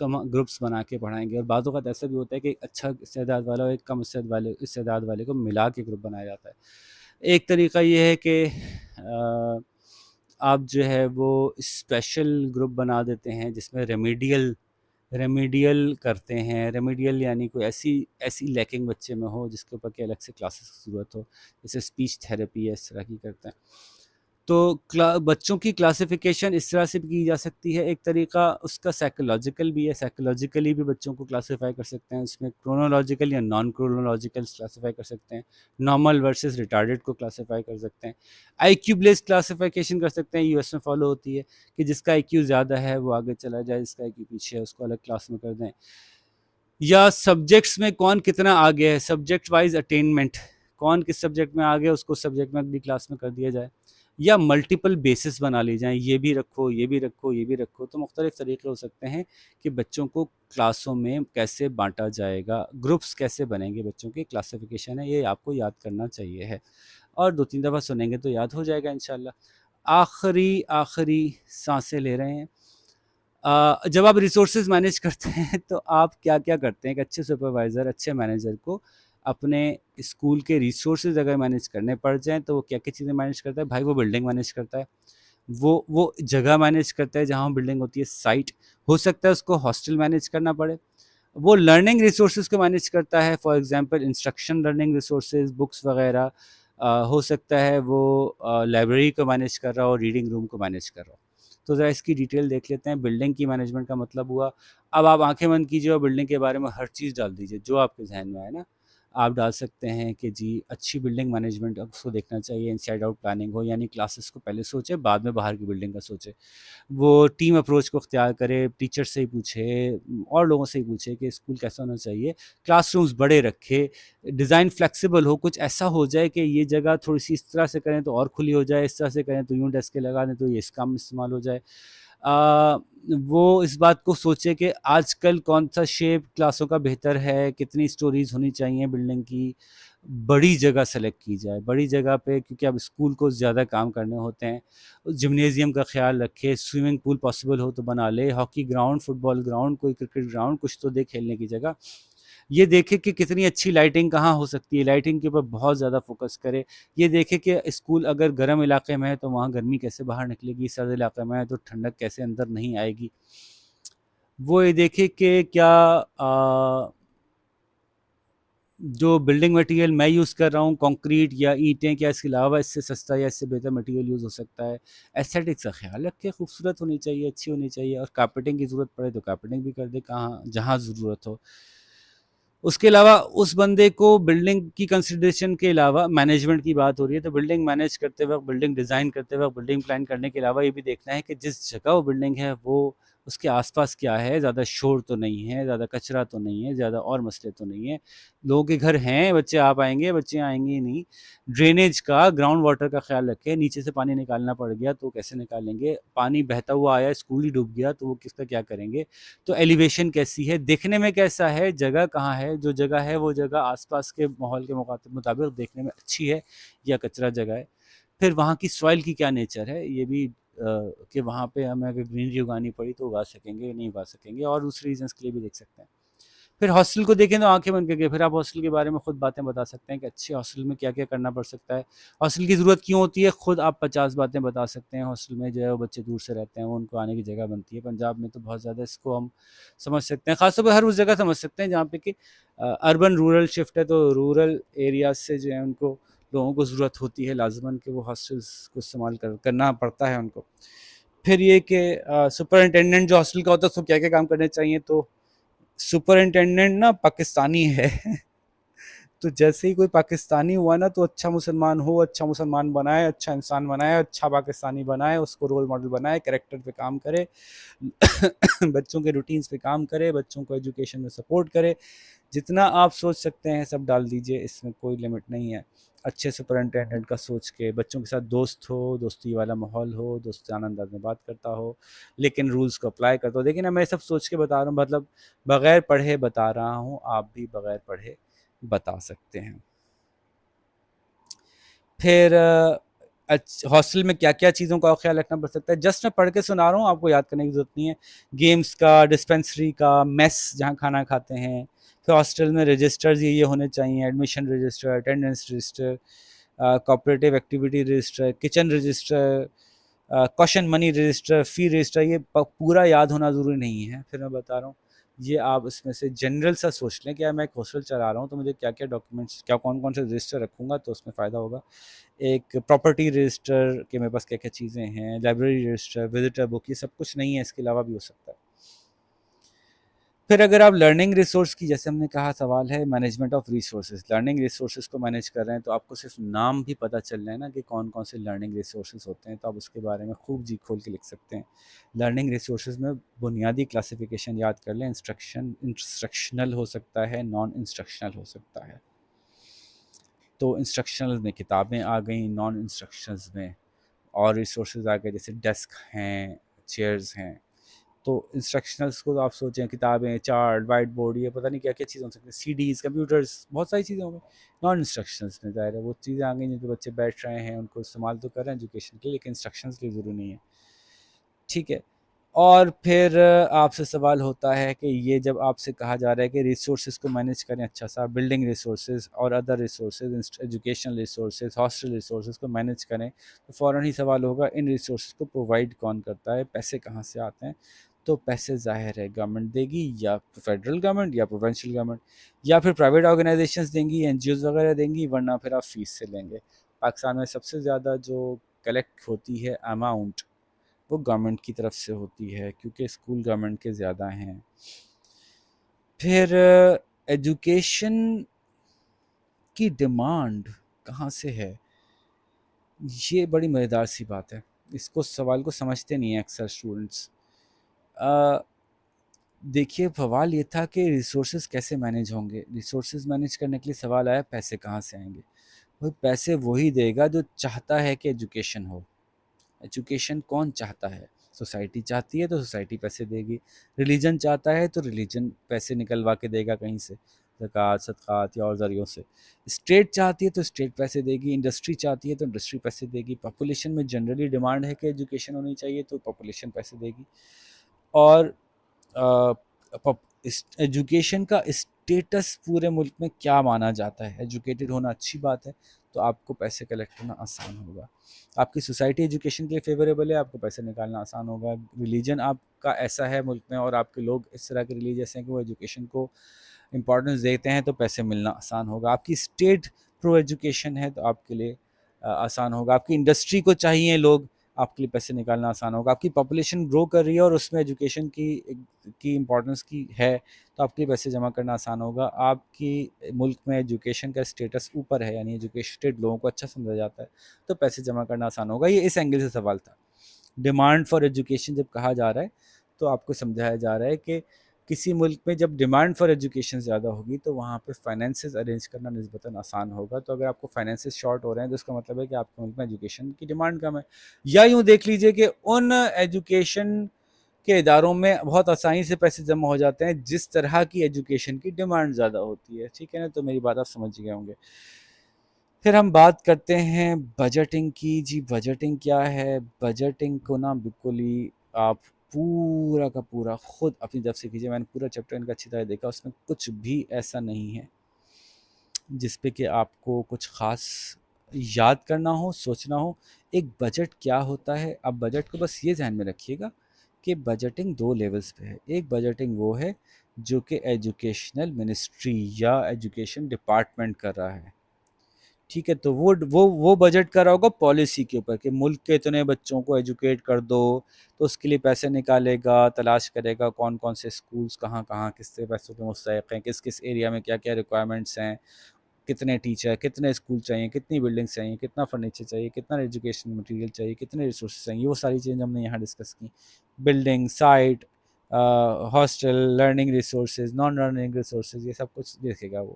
تو ہم گروپس بنا کے پڑھائیں گے. اور بعض اوقات ایسا بھی ہوتا ہے کہ ایک اچھا استعداد والا اور ایک کم استعداد والے کو ملا کے گروپ بنایا جاتا ہے. ایک طریقہ یہ ہے کہ آپ جو ہے وہ اسپیشل گروپ بنا دیتے ہیں جس میں ریمیڈیل کرتے ہیں. ریمیڈیل یعنی کوئی ایسی لیکنگ بچے میں ہو جس کے اوپر کہ الگ سے کلاسز کی ضرورت ہو، جیسے اسپیچ تھیراپی ہے، اس طرح کی کرتے ہیں. تو بچوں کی کلاسیفیکیشن اس طرح سے بھی کی جا سکتی ہے. ایک طریقہ اس کا سائیکولوجیکل بھی ہے، سائیکولوجیکلی بھی بچوں کو کلاسیفائی کر سکتے ہیں. اس میں کرونولوجیکل یا نان کرونولوجیکل کلاسیفائی کر سکتے ہیں، نارمل ورسز ریٹارڈیڈ کو کلاسیفائی کر سکتے ہیں. آئی کیو بیسڈ کلاسیفیکیشن کر سکتے ہیں، یو ایس میں فالو ہوتی ہے کہ جس کا آئی کیو زیادہ ہے وہ آگے چلا جائے، جس کا آئی کیو پیچھے ہے اس کو الگ کلاس میں کر دیں. یا سبجیکٹس میں کون کتنا آگے ہے، سبجیکٹ وائز اٹینمنٹ، کون کس سبجیکٹ میں آگے اس کو سبجیکٹ میں اگلی کلاس میں کر دیا جائے. یا ملٹیپل بیسز بنا لی جائیں، یہ بھی رکھو، یہ بھی رکھو، یہ بھی رکھو. تو مختلف طریقے ہو سکتے ہیں کہ بچوں کو کلاسوں میں کیسے بانٹا جائے گا، گروپس کیسے بنیں گے بچوں کی. کلاسیفیکیشن ہے یہ آپ کو یاد کرنا چاہیے ہے، اور 2-3 دفعہ سنیں گے تو یاد ہو جائے گا انشاءاللہ. آخری سانسیں لے رہے ہیں. جب آپ ریسورسز مینیج کرتے ہیں تو آپ کیا کیا کرتے ہیں؟ ایک اچھے سپروائزر، اچھے مینیجر کو اپنے اسکول کے ریسورسز اگر مینیج کرنے پڑ جائیں تو وہ کیا کیا چیزیں مینیج کرتا ہے؟ بھائی وہ بلڈنگ مینیج کرتا ہے، وہ جگہ مینیج کرتا ہے جہاں بلڈنگ ہوتی ہے، سائٹ. ہو سکتا ہے اس کو ہاسٹل مینیج کرنا پڑے. وہ لرننگ ریسورسز کو مینیج کرتا ہے، for example instruction learning resources, books وغیرہ، ہو سکتا ہے وہ لائبریری کو مینیج کر رہا ہو، ریڈنگ روم کو مینیج کر رہا ہو. تو ذرا اس کی ڈیٹیل دیکھ لیتے ہیں. بلڈنگ کی مینجمنٹ کا مطلب ہوا، اب آپ آنکھیں بند کیجیے اور بلڈنگ کے بارے میں ہر چیز ڈال دیجیے جو آپ کے ذہن میں آئے نا. آپ ڈال سکتے ہیں کہ جی اچھی بلڈنگ مینجمنٹ اس کو دیکھنا چاہیے، انسائڈ آؤٹ پلاننگ ہو، یعنی کلاسز کو پہلے سوچے بعد میں باہر کی بلڈنگ کا سوچے. وہ ٹیم اپروچ کو اختیار کرے، ٹیچر سے ہی پوچھے اور لوگوں سے ہی پوچھے کہ اسکول کیسا ہونا چاہیے، کلاس رومز بڑے رکھے، ڈیزائن فلیکسیبل ہو، کچھ ایسا ہو جائے کہ یہ جگہ تھوڑی سی اس طرح سے کریں تو اور کھلی ہو جائے، اس طرح سے کریں تو یوں ڈیسک کے لگا دیں تو یہ اس کام میں استعمال ہو جائے. وہ اس بات کو سوچے کہ آج کل کون سا شیپ کلاسوں کا بہتر ہے، کتنی اسٹوریز ہونی چاہیے بلڈنگ کی، بڑی جگہ سلیکٹ کی جائے بڑی جگہ پہ، کیونکہ اب اسکول کو زیادہ کام کرنے ہوتے ہیں. جمنیزیم کا خیال رکھے، سوئمنگ پول پاسبل ہو تو بنا لے، ہاکی گراؤنڈ، فٹ بال گراؤنڈ، کوئی کرکٹ گراؤنڈ، کچھ تو دے کھیلنے کی جگہ. یہ دیکھے کہ کتنی اچھی لائٹنگ کہاں ہو سکتی ہے، لائٹنگ کے اوپر بہت زیادہ فوکس کرے. یہ دیکھے کہ اسکول اگر گرم علاقے میں ہے تو وہاں گرمی کیسے باہر نکلے گی، سرد علاقے میں ہے تو ٹھنڈک کیسے اندر نہیں آئے گی. وہ یہ دیکھے کہ کیا جو بلڈنگ مٹیریل میں یوز کر رہا ہوں کنکریٹ یا اینٹیں، کیا اس کے علاوہ اس سے سستا یا اس سے بہتر مٹیریل یوز ہو سکتا ہے. ایستھیٹکس کا خیال رکھے، خوبصورت ہونی چاہیے، اچھی ہونی چاہیے، اور کارپیٹنگ کی ضرورت پڑے تو کارپیٹنگ بھی کر دے کہاں جہاں ضرورت ہو. اس کے علاوہ اس بندے کو بلڈنگ کی کنسیڈریشن کے علاوہ، مینجمنٹ کی بات ہو رہی ہے تو بلڈنگ مینیج کرتے وقت، بلڈنگ ڈیزائن کرتے وقت، بلڈنگ پلان کرنے کے علاوہ یہ بھی دیکھنا ہے کہ جس جگہ وہ بلڈنگ ہے وہ اس کے آس پاس کیا ہے، زیادہ شور تو نہیں ہے، زیادہ کچرا تو نہیں ہے، زیادہ اور مسئلے تو نہیں ہے. لوگوں کے گھر ہیں، بچے آپ آئیں گے، بچے آئیں گے نہیں. ڈرینیج کا، گراؤنڈ واٹر کا خیال رکھے، نیچے سے پانی نکالنا پڑ گیا تو کیسے نکالیں گے، پانی بہتا ہوا آیا اسکول ہی ڈوب گیا تو وہ کس کا کیا کریں گے. تو ایلیویشن کیسی ہے، دیکھنے میں کیسا ہے، جگہ کہاں ہے، جو جگہ ہے وہ جگہ آس پاس کے ماحول کے مطابق دیکھنے میں اچھی ہے یا کچرا جگہ ہے. پھر وہاں کی سوائل کی کیا نیچر ہے، یہ بھی کہ وہاں پہ ہمیں اگر گرینری اگانی پڑی تو اگا سکیں گے نہیں اگا سکیں گے، اور دوسری ریزنس کے لیے بھی دیکھ سکتے ہیں. پھر ہاسٹل کو دیکھیں تو آنکھیں بند کر کے پھر آپ ہاسٹل کے بارے میں خود باتیں بتا سکتے ہیں کہ اچھے ہاسٹل میں کیا کیا کرنا پڑ سکتا ہے، ہاسٹل کی ضرورت کیوں ہوتی ہے. خود آپ 50 باتیں بتا سکتے ہیں. ہاسٹل میں جو ہے وہ بچے دور سے رہتے ہیں، وہ ان کو آنے کی جگہ بنتی ہے. پنجاب میں تو بہت زیادہ اس کو ہم سمجھ سکتے ہیں، خاص طور پہ ہر اس جگہ سمجھ سکتے ہیں جہاں پہ کہ اربن رورل شفٹ ہے، تو رورل ایریاز سے جو ہے ان کو لوگوں کو ضرورت ہوتی ہے لازماً کہ وہ ہاسٹلس کو استعمال کرنا پڑتا ہے ان کو. پھر یہ کہ سپرنٹینڈنٹ جو ہاسٹل کا ہوتا ہے اس کو کیا کیا کام کرنے چاہیے. تو سپرنٹینڈنٹ نا پاکستانی ہے تو جیسے ہی کوئی پاکستانی ہوا نا تو اچھا مسلمان ہو، اچھا مسلمان بنائے، اچھا انسان بنائے، اچھا پاکستانی بنائے، اس کو رول ماڈل بنائے، کریکٹر پہ کام کرے، بچوں کے روٹینز پہ کام کرے، بچوں کو ایجوکیشن میں سپورٹ کرے. جتنا آپ سوچ سکتے ہیں سب ڈال دیجئے، اس میں کوئی لمٹ نہیں ہے. اچھے سپرنٹینڈنٹ کا سوچ کے بچوں کے ساتھ دوست ہو، دوستی والا ماحول ہو، دوستانہ انداز میں بات کرتا ہو، لیکن رولز کو اپلائی کرتا ہو. دیکھیں نا میں سب سوچ کے بتا رہا ہوں، مطلب بغیر پڑھے بتا رہا ہوں، آپ بھی بغیر پڑھے بتا سکتے ہیں. پھر ہاسٹل میں کیا کیا چیزوں کا خیال رکھنا پڑ سکتا ہے، جسٹ میں پڑھ کے سنا رہا ہوں، آپ کو یاد کرنے کی ضرورت نہیں ہے. گیمز کا، ڈسپینسری کا، میس جہاں کھانا کھاتے ہیں. پھر ہاسٹل میں رجسٹرز یہ ہونے چاہیے، admission register, attendance register, cooperative activity register, kitchen register, caution money register, fee register. یہ پورا یاد ہونا ضروری نہیں ہے. پھر میں بتا رہا ہوں، یہ آپ اس میں سے جنرل سا سوچ لیں کہ میں ایک ہاسٹل چلا رہا ہوں تو مجھے کیا کیا ڈاکیومنٹس، کیا کون کون سے رجسٹر رکھوں گا تو اس میں فائدہ ہوگا. ایک پراپرٹی رجسٹر کہ میرے پاس کیا کیا چیزیں ہیں، لائبریری رجسٹر، وزٹر بک، یہ سب کچھ نہیں ہے، اس کے علاوہ بھی ہو سکتا ہے. پھر اگر آپ لرننگ ریسورس کی، جیسے ہم نے کہا سوال ہے management of resources, learning resources کو مینیج کر رہے ہیں تو آپ کو صرف نام بھی پتہ چل رہا ہے نا کہ کون کون سے لرننگ ریسورسز ہوتے ہیں، تو آپ اس کے بارے میں خوب جی کھول کے لکھ سکتے ہیں. لرننگ ریسورسز میں بنیادی کلاسیفیکیشن یاد کر لیں، انسٹرکشنل ہو سکتا ہے، نان انسٹرکشنل ہو سکتا ہے. تو انسٹرکشنل میں کتابیں آ گئیں، نان انسٹرکشنز میں اور ریسورسز آ گئے جیسے ڈیسک ہیں، چیئرز ہیں. تو انسٹرکشنلس کو آپ سوچیں، کتابیں، چارٹ، وائٹ بورڈ، یہ پتہ نہیں کیا کیا چیز ہو سکتی ہیں، سی ڈیز، کمپیوٹرز، بہت ساری چیزیں ہوں گی. نان انسٹرکشنلس میں ظاہر ہے وہ چیزیں آ گئی جن پہ بچے بیٹھ رہے ہیں، ان کو استعمال تو کر رہے ہیں ایجوکیشن کے لیے، لیکن انسٹرکشنز کی ضروری نہیں ہے. ٹھیک ہے. اور پھر آپ سے سوال ہوتا ہے کہ یہ جب آپ سے کہا جا رہا ہے کہ ریسورسز کو مینیج کریں اچھا سا، بلڈنگ ریسورسز اور other resources, educational resources, hostel resources کو مینیج کریں تو فوراً ہی سوال ہوگا ان ریسورسز کو پرووائڈ کون کرتا ہے، پیسے کہاں سے آتے ہیں. تو پیسے ظاہر ہے گورنمنٹ دے گی، یا فیڈرل گورنمنٹ یا پروونشل گورنمنٹ، یا پھر پرائیویٹ آرگنائزیشنز دیں گی، این جی اوز وغیرہ دیں گی، ورنہ پھر آپ فیس سے لیں گے. پاکستان میں سب سے زیادہ جو کلیکٹ ہوتی ہے اماؤنٹ وہ گورنمنٹ کی طرف سے ہوتی ہے، کیونکہ اسکول گورنمنٹ کے زیادہ ہیں۔ پھر ایجوکیشن کی ڈیمانڈ کہاں سے ہے، یہ بڑی مزیدار سی بات ہے، اس کو سوال کو سمجھتے نہیں ہیں اکثر اسٹوڈنٹس۔ دیکھیے سوال یہ تھا کہ ریسورسز کیسے مینیج ہوں گے، ریسورسز مینیج کرنے کے لیے سوال آیا پیسے کہاں سے آئیں گے۔ وہ پیسے وہی دے گا جو چاہتا ہے کہ ایجوکیشن ہو۔ ایجوکیشن کون چاہتا ہے؟ سوسائٹی چاہتی ہے تو سوسائٹی پیسے دے گی، ریلیجن چاہتا ہے تو ریلیجن پیسے نکلوا کے دے گا کہیں سے، زکوٰۃ صدقات یا اور ذریعوں سے۔ اسٹیٹ چاہتی ہے تو اسٹیٹ پیسے دے گی، انڈسٹری چاہتی ہے تو انڈسٹری پیسے دے گی، پاپولیشن میں جنرلی ڈیمانڈ ہے کہ ایجوکیشن ہونی چاہیے تو پاپولیشن پیسے دے گی۔ اور ایجوکیشن کا اسٹیٹس پورے ملک میں کیا مانا جاتا ہے؟ ایجوکیٹڈ ہونا اچھی بات ہے تو آپ کو پیسے کلیکٹ کرنا آسان ہوگا، آپ کی سوسائٹی ایجوکیشن کے لیے فیوریبل ہے، آپ کو پیسے نکالنا آسان ہوگا، ریلیجن آپ کا ایسا ہے ملک میں اور آپ کے لوگ اس طرح کے ریلیجس ہیں کہ وہ ایجوکیشن کو امپورٹنس دیتے ہیں تو پیسے ملنا آسان ہوگا، آپ کی اسٹیٹ پرو ایجوکیشن ہے تو آپ کے لیے آسان ہوگا، آپ کی انڈسٹری کو چاہیے لوگ، آپ کے لیے پیسے نکالنا آسان ہوگا، آپ کی پاپولیشن گرو کر رہی ہے اور اس میں ایجوکیشن کی امپورٹنس کی ہے تو آپ کے لیے پیسے جمع کرنا آسان ہوگا، آپ کی ملک میں ایجوکیشن کا اسٹیٹس اوپر ہے یعنی ایجوکیٹڈ لوگوں کو اچھا سمجھا جاتا ہے تو پیسے جمع کرنا آسان ہوگا۔ یہ اس اینگل سے سوال تھا۔ ڈیمانڈ فار ایجوکیشن جب کہا جا رہا ہے تو آپ کو سمجھایا جا رہا ہے کہ کسی ملک میں جب ڈیمانڈ فار ایجوکیشن زیادہ ہوگی تو وہاں پہ فائنینسز ارینج کرنا نسبتاً آسان ہوگا، تو اگر آپ کو فائنینسز شارٹ ہو رہے ہیں تو اس کا مطلب ہے کہ آپ کے ملک میں ایجوکیشن کی ڈیمانڈ کم ہے، یا یوں دیکھ لیجئے کہ ان ایجوکیشن کے اداروں میں بہت آسانی سے پیسے جمع ہو جاتے ہیں جس طرح کی ایجوکیشن کی ڈیمانڈ زیادہ ہوتی ہے، ٹھیک ہے نا؟ تو میری بات آپ سمجھ گئے ہوں گے۔ پھر ہم بات کرتے ہیں بجٹنگ کی۔ جی بجٹنگ کیا ہے؟ بجٹنگ کو نا بالکل ہی آپ پورا کا پورا خود اپنی طرف سے کیجیے، میں نے پورا چیپٹر ان کا اچھی طرح دیکھا، اس میں کچھ بھی ایسا نہیں ہے جس پہ کہ آپ کو کچھ خاص یاد کرنا ہو، سوچنا ہو۔ ایک بجٹ کیا ہوتا ہے؟ اب بجٹ کو بس یہ ذہن میں رکھیے گا کہ بجٹنگ دو لیولز پہ ہے۔ ایک بجٹنگ وہ ہے جو کہ ایجوکیشنل منسٹری یا ایجوکیشن ڈپارٹمنٹ کر رہا ہے، ٹھیک ہے؟ تو وہ بجٹ کر رہا ہوگا پالیسی کے اوپر کہ ملک کے اتنے بچوں کو ایجوکیٹ کر دو، تو اس کے لیے پیسے نکالے گا، تلاش کرے گا کون کون سے اسکولز کہاں کہاں کس سے پیسوں کے مستحق ہیں، کس کس ایریا میں کیا کیا ریکوائرمنٹس ہیں، کتنے ٹیچر، کتنے اسکول چاہیے، کتنی بلڈنگس چاہیے، کتنا فرنیچر چاہیے، کتنا ایجوکیشن مٹیریل چاہیے، کتنے ریسورسز چاہیے، وہ ساری چیزیں ہم نے یہاں ڈسکس کی۔ Building, site, hostel, learning resources, non learning resources, یہ سب کچھ دیکھے گا وہ،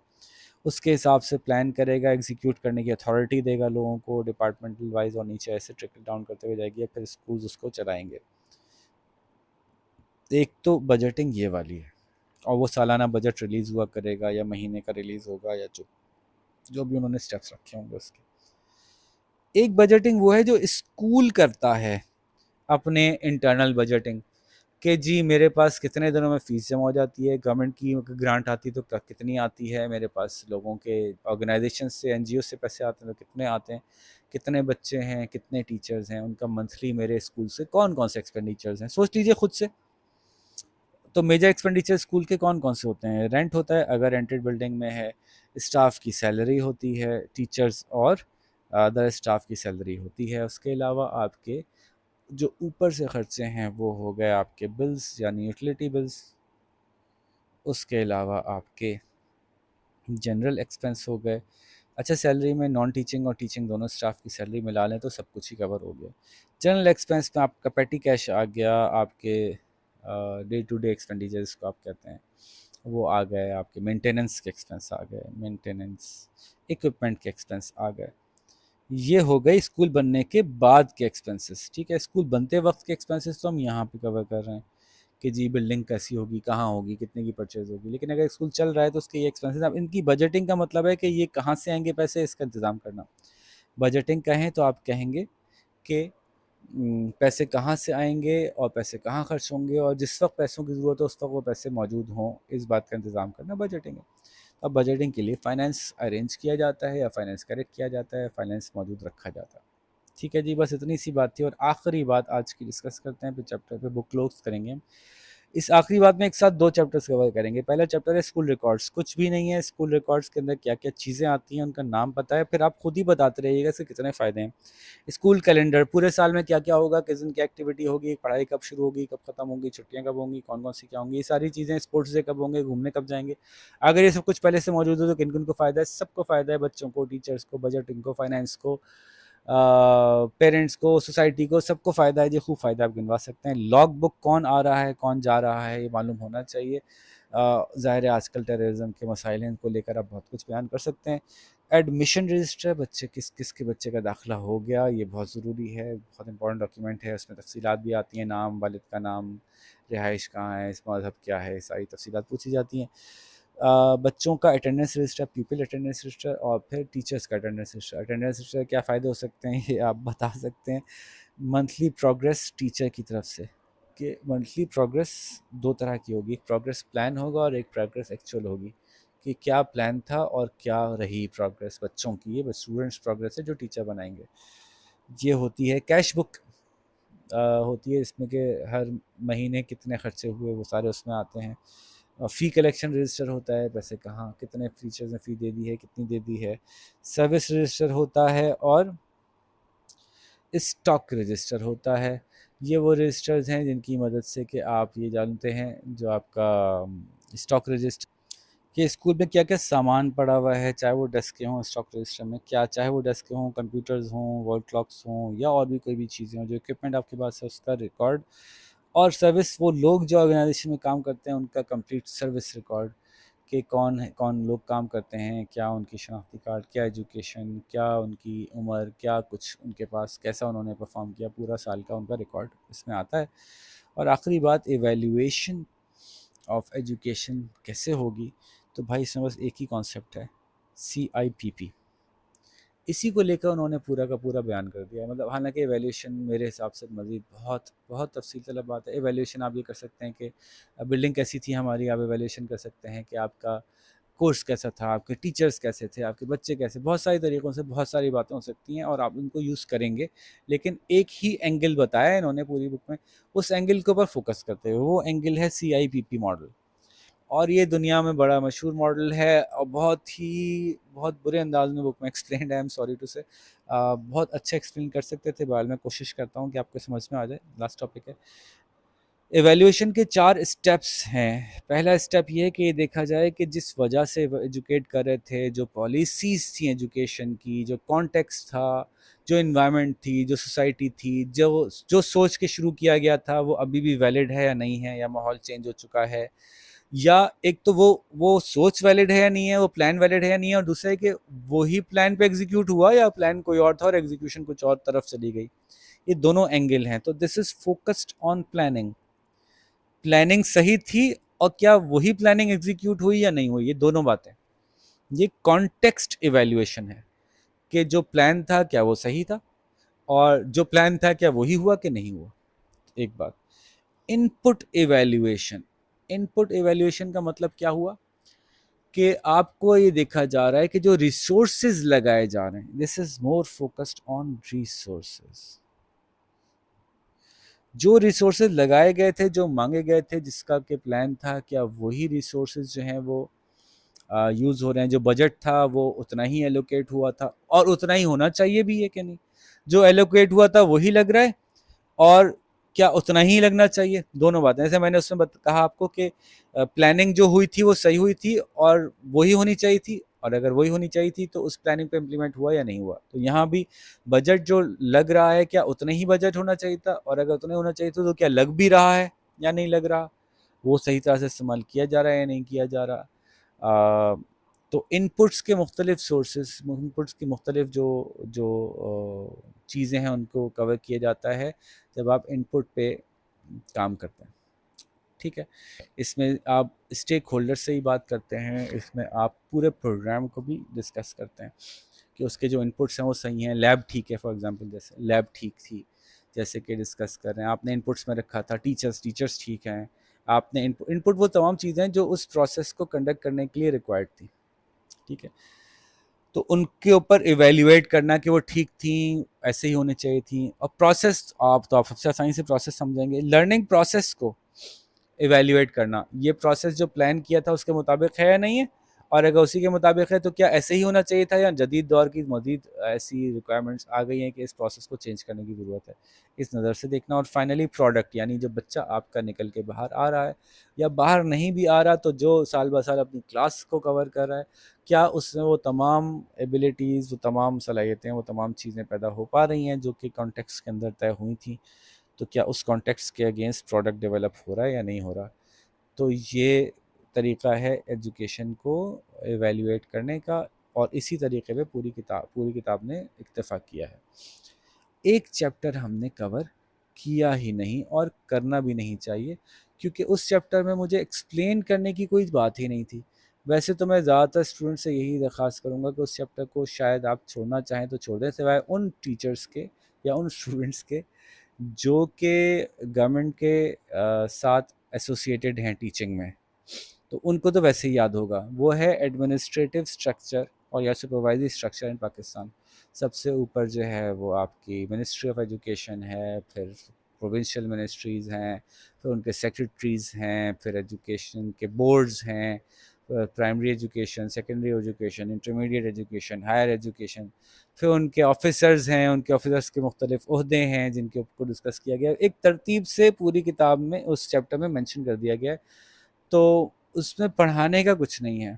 اس کے حساب سے پلان کرے گا، ایگزیکیوٹ کرنے کی اتھارٹی دے گا لوگوں کو ڈپارٹمنٹل وائز، اور نیچے ایسے ٹریکل ڈاؤن کرتے ہوئے جائے گی، پھر اسکولز اس کو چلائیں گے۔ ایک تو بجٹنگ یہ والی ہے، اور وہ سالانہ بجٹ ریلیز ہوا کرے گا یا مہینے کا ریلیز ہوگا یا جو بھی انہوں نے سٹیپس رکھے ہوں گے اس کے۔ ایک بجٹنگ وہ ہے جو اسکول کرتا ہے اپنے انٹرنل بجٹنگ، کہ جی میرے پاس کتنے دنوں میں فیس جمع ہو جاتی ہے، گورنمنٹ کی گرانٹ آتی ہے تو کتنی آتی ہے، میرے پاس لوگوں کے آرگنائزیشن سے، این جی او سے پیسے آتے ہیں تو کتنے آتے ہیں، کتنے بچے ہیں، کتنے ٹیچرز ہیں، ان کا منتھلی میرے اسکول سے کون کون سے ایکسپینڈیچرز ہیں، سوچ لیجئے خود سے۔ تو میجر ایکسپینڈیچر اسکول کے کون کون سے ہوتے ہیں؟ رینٹ ہوتا ہے اگر رینٹڈ بلڈنگ میں ہے، اسٹاف کی سیلری ہوتی ہے، ٹیچرز اور ادر اسٹاف کی سیلری ہوتی ہے، اس کے علاوہ آپ کے جو اوپر سے خرچے ہیں وہ ہو گئے آپ کے بلز یعنی یوٹیلیٹی بلز، اس کے علاوہ آپ کے جنرل ایکسپنس ہو گئے۔ اچھا سیلری میں نان ٹیچنگ اور ٹیچنگ دونوں اسٹاف کی سیلری ملا لیں تو سب کچھ ہی کور ہو گیا۔ جنرل ایکسپنس میں آپ کا پیٹی کیش آ گیا، آپ کے ڈے ٹو ڈے ایکسپینڈیچرز کو آپ کہتے ہیں وہ آ گئے، آپ کے مینٹیننس کے ایکسپنس آ گئے، مینٹیننس اکوپمنٹ کے ایکسپنس آ گئے۔ یہ ہو گئی اسکول بننے کے بعد کے ایکسپنسز، ٹھیک ہے؟ اسکول بنتے وقت کے ایکسپنسز تو ہم یہاں پہ کور کر رہے ہیں کہ جی بلڈنگ کیسی ہوگی، کہاں ہوگی، کتنے کی پرچیز ہوگی، لیکن اگر اسکول چل رہا ہے تو اس کے یہ ایکسپنسز، اب ان کی بجٹنگ کا مطلب ہے کہ یہ کہاں سے آئیں گے پیسے، اس کا انتظام کرنا۔ بجٹنگ کہیں تو آپ کہیں گے کہ پیسے کہاں سے آئیں گے اور پیسے کہاں خرچ ہوں گے، اور جس وقت پیسوں کی ضرورت ہو اس وقت وہ پیسے موجود ہوں، اس بات کا انتظام کرنا بجٹنگ ہے۔ اب بجٹنگ کے لیے فائنینس ارینج کیا جاتا ہے یا فائنینس کریکٹ کیا جاتا ہے، فائنینس موجود رکھا جاتا ہے، ٹھیک ہے جی؟ بس اتنی سی بات تھی، اور آخری بات آج کی ڈسکس کرتے ہیں، پھر چیپٹر پہ بک کلوز کریں گے ہم۔ اس آخری بات میں ایک ساتھ 2 چیپٹرز کور کریں گے. پہلا چیپٹر ہے اسکول ریکارڈس. کچھ بھی نہیں ہے اسکول ریکارڈس کے اندر، کیا کیا چیزیں آتی ہیں ان کا نام پتہ ہے، پھر آپ خود ہی بتاتے رہیے گا اس سے کتنے فائدے ہیں. اسکول کیلنڈر، پورے سال میں کیا کیا ہوگا، کس دن کی ایکٹیویٹی ہوگی، پڑھائی کب شروع ہوگی، کب ختم ہوگی، چھٹیاں کب ہوں گی، کون کون سی کیا ہوں گی، یہ ساری چیزیں، اسپورٹس ڈے کب ہوں گے، گھومنے کب جائیں گے. اگر یہ سب کچھ پہلے سے موجود ہو تو کن کن کو فائدہ ہے؟ سب کو فائدہ ہے، بچوں کو، ٹیچرس کو، بجٹنگ کو، فائنینس کو، پیرنٹس کو، سوسائٹی کو، سب کو فائدہ ہے. یہ خوب فائدہ آپ گنوا سکتے ہیں. لاگ بک کون آ رہا ہے کون جا رہا ہے یہ معلوم ہونا چاہیے. ظاہر ہے آج کل ٹیررزم کے مسائل ہیں، ان کو لے کر آپ بہت کچھ بیان کر سکتے ہیں. ایڈمیشن رجسٹر، بچے کس کس کے بچے کا داخلہ ہو گیا، یہ بہت ضروری ہے، بہت امپورٹنٹ ڈاکیومنٹ ہے. اس میں تفصیلات بھی آتی ہیں، نام، والد کا نام، رہائش کہاں ہے، اس مذہب کیا ہے، ساری تفصیلات پوچھی جاتی ہیں. بچوں کا attendance register, people attendance register, اور پھر ٹیچرس کا اٹینڈنس رجسٹر. اٹینڈنس رجسٹر کیا فائدے ہو سکتے ہیں یہ آپ بتا سکتے ہیں. منتھلی پروگرس ٹیچر کی طرف سے، کہ منتھلی پروگرس 2 طرح کی ہوگی، ایک پروگرس پلان ہوگا اور ایک پروگرس ایکچوئل ہوگی، کہ کیا پلان تھا اور کیا رہی پروگرس بچوں کی. یہ اسٹوڈنٹس پروگرس ہے جو ٹیچر بنائیں گے. یہ ہوتی ہے کیش بک، ہوتی ہے اس میں کہ ہر مہینے کتنے خرچے ہوئے وہ سارے اس میں آتے ہیں. فی کلیکشن رجسٹر ہوتا ہے، پیسے کہاں کتنے فیچرز میں فی دے دی ہے، کتنی دے دی ہے. سروس رجسٹر ہوتا ہے، اور اسٹاک رجسٹر ہوتا ہے. یہ وہ رجسٹرز ہیں جن کی مدد سے کہ آپ یہ جانتے ہیں، جو آپ کا اسٹاک رجسٹر، کہ اسکول میں کیا کیا سامان پڑا ہوا ہے، چاہے وہ ڈیسک کے ہوں اسٹاک رجسٹر میں، کیا چاہے وہ ڈیسک کے ہوں، کمپیوٹرز ہوں، وال کلاکس ہوں، یا اور بھی کوئی بھی چیزیں ہوں، جو اکوپمنٹ آپ کے پاس ہے اس کا ریکارڈ. اور سروس، وہ لوگ جو آرگنائزیشن میں کام کرتے ہیں ان کا کمپلیٹ سروس ریکارڈ، کہ کون لوگ کام کرتے ہیں، کیا ان کی شناختی کارڈ، کیا ایجوکیشن، کیا ان کی عمر، کیا کچھ ان کے پاس، کیسا انہوں نے پرفارم کیا، پورا سال کا ان کا ریکارڈ اس میں آتا ہے. اور آخری بات، ایویلیویشن آف ایجوکیشن کیسے ہوگی؟ تو بھائی اس میں بس ایک ہی کانسیپٹ ہے، CIPP. اسی کو لے کر انہوں نے پورا کا پورا بیان کر دیا. مطلب حالانکہ ایویلیوشن میرے حساب سے مزید بہت بہت تفصیل طلب بات ہے. ایویلیوشن آپ یہ کر سکتے ہیں کہ بلڈنگ کیسی تھی ہماری، آپ ایویلیوشن کر سکتے ہیں کہ آپ کا کورس کیسا تھا، آپ کے ٹیچرز کیسے تھے، آپ کے بچے کیسے، بہت ساری طریقوں سے بہت ساری باتیں ہو سکتی ہیں اور آپ ان کو یوز کریں گے. لیکن ایک ہی اینگل بتایا انہوں نے پوری بک میں، اس اینگل کے اوپر فوکس کرتے ہوئے، وہ اینگل ہے CIPP ماڈل. اور یہ دنیا میں بڑا مشہور ماڈل ہے، اور بہت برے انداز میں بک میں ایکسپلینڈ ہے. آئی ایم سوری ٹو سے، بہت اچھا ایکسپلین کر سکتے تھے، بہرحال میں کوشش کرتا ہوں کہ آپ کو سمجھ میں آ جائے. لاسٹ ٹاپک ہے، ایویلیویشن کے 4 اسٹیپس ہیں. پہلا اسٹیپ یہ ہے کہ یہ دیکھا جائے کہ جس وجہ سے ایجوکیٹ کر رہے تھے، جو پالیسیز تھیں ایجوکیشن کی، جو کانٹیکسٹ تھا، جو انوائرمنٹ تھی، جو سوسائٹی تھی، جو سوچ کے شروع کیا گیا تھا، وہ ابھی بھی ویلڈ ہے یا نہیں ہے، یا ماحول چینج ہو چکا ہے. یا ایک تو وہ سوچ ویلڈ ہے یا نہیں ہے، وہ پلان ویلڈ ہے یا نہیں ہے، اور دوسرا ہے کہ وہی پلان پہ ایگزیکیوٹ ہوا یا پلان کوئی اور تھا اور ایگزیکیوشن کچھ اور طرف چلی گئی. یہ دونوں اینگل ہیں. تو this is focused on planning. Planning صحیح تھی، اور کیا وہی پلاننگ ایگزیکیوٹ ہوئی یا نہیں ہوئی، یہ دونوں باتیں. یہ کانٹیکسٹ ایویلیویشن ہے، کہ جو پلان تھا کیا وہ صحیح تھا، اور جو پلان تھا کیا وہی ہوا کہ نہیں ہوا. ایک بات. ان پٹ ایویلیویشن. ان پٹ ایویلیویشن کا مطلب کیا ہوا، کہ آپ کو یہ دیکھا جا رہا ہے کہ جو ریسورسز لگائے جا رہے ہیں، دس از مور فوکسڈ آن ریسورسز. جو ریسورسز لگائے گئے تھے، جو مانگے گئے تھے، جس کا کہ پلان تھا، کیا وہی ریسورسز جو ہیں وہ یوز ہو رہے ہیں. جو بجٹ تھا وہ اتنا ہی ایلوکیٹ ہوا تھا، اور اتنا ہی ہونا چاہیے بھی ہے کہ نہیں. جو ایلوکیٹ ہوا تھا وہی لگ رہا ہے، اور کیا اتنا ہی لگنا چاہیے. دونوں باتیں. جیسے میں نے اس میں کہا آپ کو کہ پلاننگ جو ہوئی تھی وہ صحیح ہوئی تھی اور وہی ہونی چاہیے تھی، اور اگر وہی ہونی چاہیے تھی تو اس پلاننگ پہ امپلیمنٹ ہوا یا نہیں ہوا. تو یہاں بھی بجٹ جو لگ رہا ہے، کیا اتنا ہی بجٹ ہونا چاہیے تھا، اور اگر اتنا ہی ہونا چاہیے تھا تو کیا لگ بھی رہا ہے یا نہیں لگ رہا، وہ صحیح طرح سے استعمال کیا جا رہا ہے یا نہیں کیا جا رہا. تو ان پٹس کے مختلف سورسز، ان پٹس کی مختلف جو چیزیں ہیں ان کو کور کیا جاتا ہے جب آپ ان پٹ پہ کام کرتے ہیں. ٹھیک ہے. اس میں آپ اسٹیک ہولڈر سے ہی بات کرتے ہیں، اس میں آپ پورے پروگرام کو بھی ڈسکس کرتے ہیں کہ اس کے جو ان پٹس ہیں وہ صحیح ہیں. لیب ٹھیک ہے، فار ایگزامپل جیسے لیب ٹھیک تھی، جیسے کہ ڈسکس کر رہے ہیں. آپ نے ان پٹس میں رکھا تھا ٹیچرس ٹھیک ہیں. آپ نے ان پٹ وہ تمام چیزیں جو اس پروسیس کو کنڈکٹ کرنے کے لیے ریکوائرڈ تھی. ٹھیک ہے. تو ان کے اوپر ایویلیویٹ کرنا کہ وہ ٹھیک تھیں، ایسے ہی ہونی چاہیے تھیں. اور پروسیس، آپ تو آپ سب سے آسانی سے پروسیس سمجھیں گے. لرننگ پروسیس کو ایویلیویٹ کرنا یہ پروسیس جو پلان کیا تھا اس کے مطابق ہے یا نہیں ہے، اور اگر اسی کے مطابق ہے تو کیا ایسے ہی ہونا چاہیے تھا، یا جدید دور کی مزید ایسی ریکوائرمنٹس آ گئی ہیں کہ اس پروسیس کو چینج کرنے کی ضرورت ہے، اس نظر سے دیکھنا۔ اور فائنلی پروڈکٹ، یعنی جو بچہ آپ کا نکل کے باہر آ رہا ہے یا باہر نہیں بھی آ رہا تو جو سال بہ سال اپنی کلاس کو کور کر رہا ہے، کیا اس میں وہ تمام ایبیلٹیز، وہ تمام صلاحیتیں، وہ تمام چیزیں پیدا ہو پا رہی ہیں جو کہ کانٹیکس کے اندر طے ہوئی تھیں، تو کیا اس کانٹیکس کے اگینسٹ پروڈکٹ ڈیولپ ہو رہا ہے یا نہیں ہو رہا۔ تو یہ طریقہ ہے ایجوکیشن کو ایویلیویٹ کرنے کا، اور اسی طریقے پہ پوری کتاب نے اکتفا کیا ہے۔ ایک چیپٹر ہم نے کور کیا ہی نہیں، اور کرنا بھی نہیں چاہیے، کیونکہ اس چیپٹر میں مجھے ایکسپلین کرنے کی کوئی بات ہی نہیں تھی۔ ویسے تو میں زیادہ تر اسٹوڈنٹ سے یہی درخواست کروں گا کہ اس چیپٹر کو شاید آپ چھوڑنا چاہیں تو چھوڑ دیں، سوائے ان ٹیچرس کے یا ان اسٹوڈنٹس کے جو کہ گورنمنٹ کے ساتھ ایسوسیٹیڈ ہیں ٹیچنگ میں، تو ان کو تو ویسے ہی یاد ہوگا۔ وہ ہے ایڈمنسٹریٹو اسٹرکچر اور یا سپروائزری اسٹرکچر ان پاکستان۔ سب سے اوپر جو ہے وہ آپ کی منسٹری آف ایجوکیشن ہے، پھر پروونشل منسٹریز ہیں، پھر ان کے سیکرٹریز ہیں، پھر ایجوکیشن کے بورڈز ہیں، primary education, secondary education, intermediate education, higher education, پھر ان کے آفیسرز ہیں، ان کے آفیسرز کے مختلف عہدے ہیں جن کے اوپر ڈسکس کیا گیا ہے، ایک ترتیب سے پوری کتاب میں اس چیپٹر میں مینشن کر دیا گیا ہے۔ تو اس میں پڑھانے کا کچھ نہیں ہے،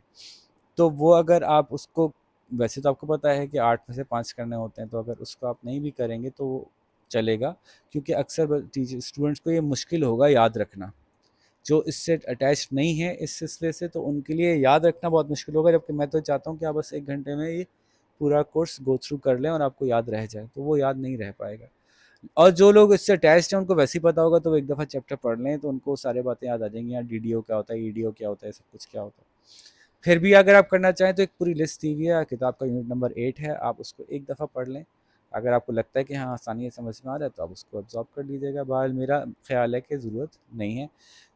تو وہ اگر آپ اس کو، ویسے تو آپ کو پتہ ہے کہ 8 میں سے 5 کرنے ہوتے ہیں، تو اگر اس کو آپ نہیں بھی کریں گے تو وہ چلے گا، کیونکہ اکثر اسٹوڈنٹس کو یہ مشکل ہوگا یاد رکھنا، جو اس سے اٹیچ نہیں ہے اس سلسلے سے، تو ان کے لیے یاد رکھنا بہت مشکل ہوگا، جبکہ میں تو چاہتا ہوں کہ آپ بس 1 گھنٹے میں یہ پورا کورس گو تھرو کر لیں اور آپ کو یاد رہ جائے، تو وہ یاد نہیں رہ پائے گا۔ اور جو لوگ اس سے اٹیچڈ ہیں ان کو ویسے ہی پتہ ہوگا، تو وہ ایک دفعہ چیپٹر پڑھ لیں تو ان کو سارے باتیں یاد آ جائیں گی، یہاں ڈی ڈی او کیا ہوتا ہے، ای ڈی او کیا ہوتا ہے، سب کچھ کیا ہوتا ہے۔ پھر بھی اگر آپ کرنا چاہیں تو ایک پوری لسٹ دی ہوئی ہے، کتاب کا یونٹ نمبر 8 ہے، آپ اس کو ایک دفعہ پڑھ لیں، اگر آپ کو لگتا ہے کہ ہاں آسانی سے سمجھ میں آ رہا ہے تو آپ اس کو ابزارب کر لیجیے گا، بہرحال میرا خیال ہے کہ ضرورت نہیں ہے۔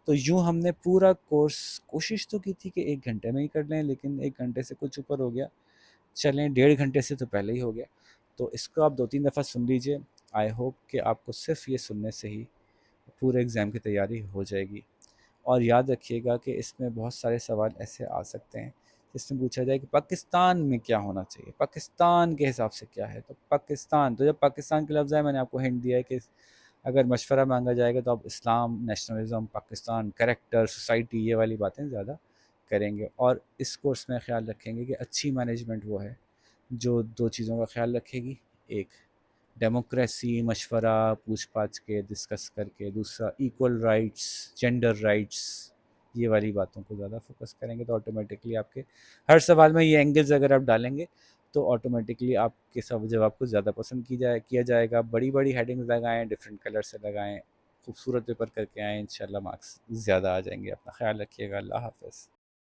تو یوں ہم نے پورا کورس کوشش تو کی تھی کہ 1 گھنٹے میں ہی کر لیں، لیکن 1 گھنٹے سے کچھ اوپر ہو گیا، چلیں 1.5 گھنٹے سے تو پہلے ہی ہو گیا، تو اس کو آپ 2-3 دفعہ سن لیجئے۔ آئی ہوپ کہ آپ کو صرف یہ سننے سے ہی پورے ایگزام کی تیاری ہو جائے گی۔ اور یاد رکھیے گا کہ اس میں بہت سارے سوال ایسے آ سکتے ہیں جس میں پوچھا جائے کہ پاکستان میں کیا ہونا چاہیے، پاکستان کے حساب سے کیا ہے، تو پاکستان، تو جب پاکستان کے لفظ ہے، میں نے آپ کو ہنٹ دیا ہے کہ اگر مشورہ مانگا جائے گا تو آپ اسلام، نیشنلزم، پاکستان، کریکٹر، سوسائٹی، یہ والی باتیں زیادہ کریں گے۔ اور اس کورس میں خیال رکھیں گے کہ اچھی مینجمنٹ وہ ہے جو 2 چیزوں کا خیال رکھے گی، ایک ڈیموکریسی، مشورہ پوچھ پاچھ کے ڈسکس کر کے، دوسرا ایکول رائٹس، جینڈر رائٹس، یہ والی باتوں کو زیادہ فوکس کریں گے، تو آٹومیٹکلی آپ کے ہر سوال میں یہ اینگلز اگر آپ ڈالیں گے تو آٹومیٹکلی آپ کے سب جواب کو زیادہ پسند کیا جائے گا۔ بڑی بڑی ہیڈنگز لگائیں، ڈفرینٹ کلر سے لگائیں، خوبصورت پیپر کر کے آئیں، انشاءاللہ مارکس زیادہ آ جائیں گے۔ اپنا خیال رکھیے گا، اللہ حافظ۔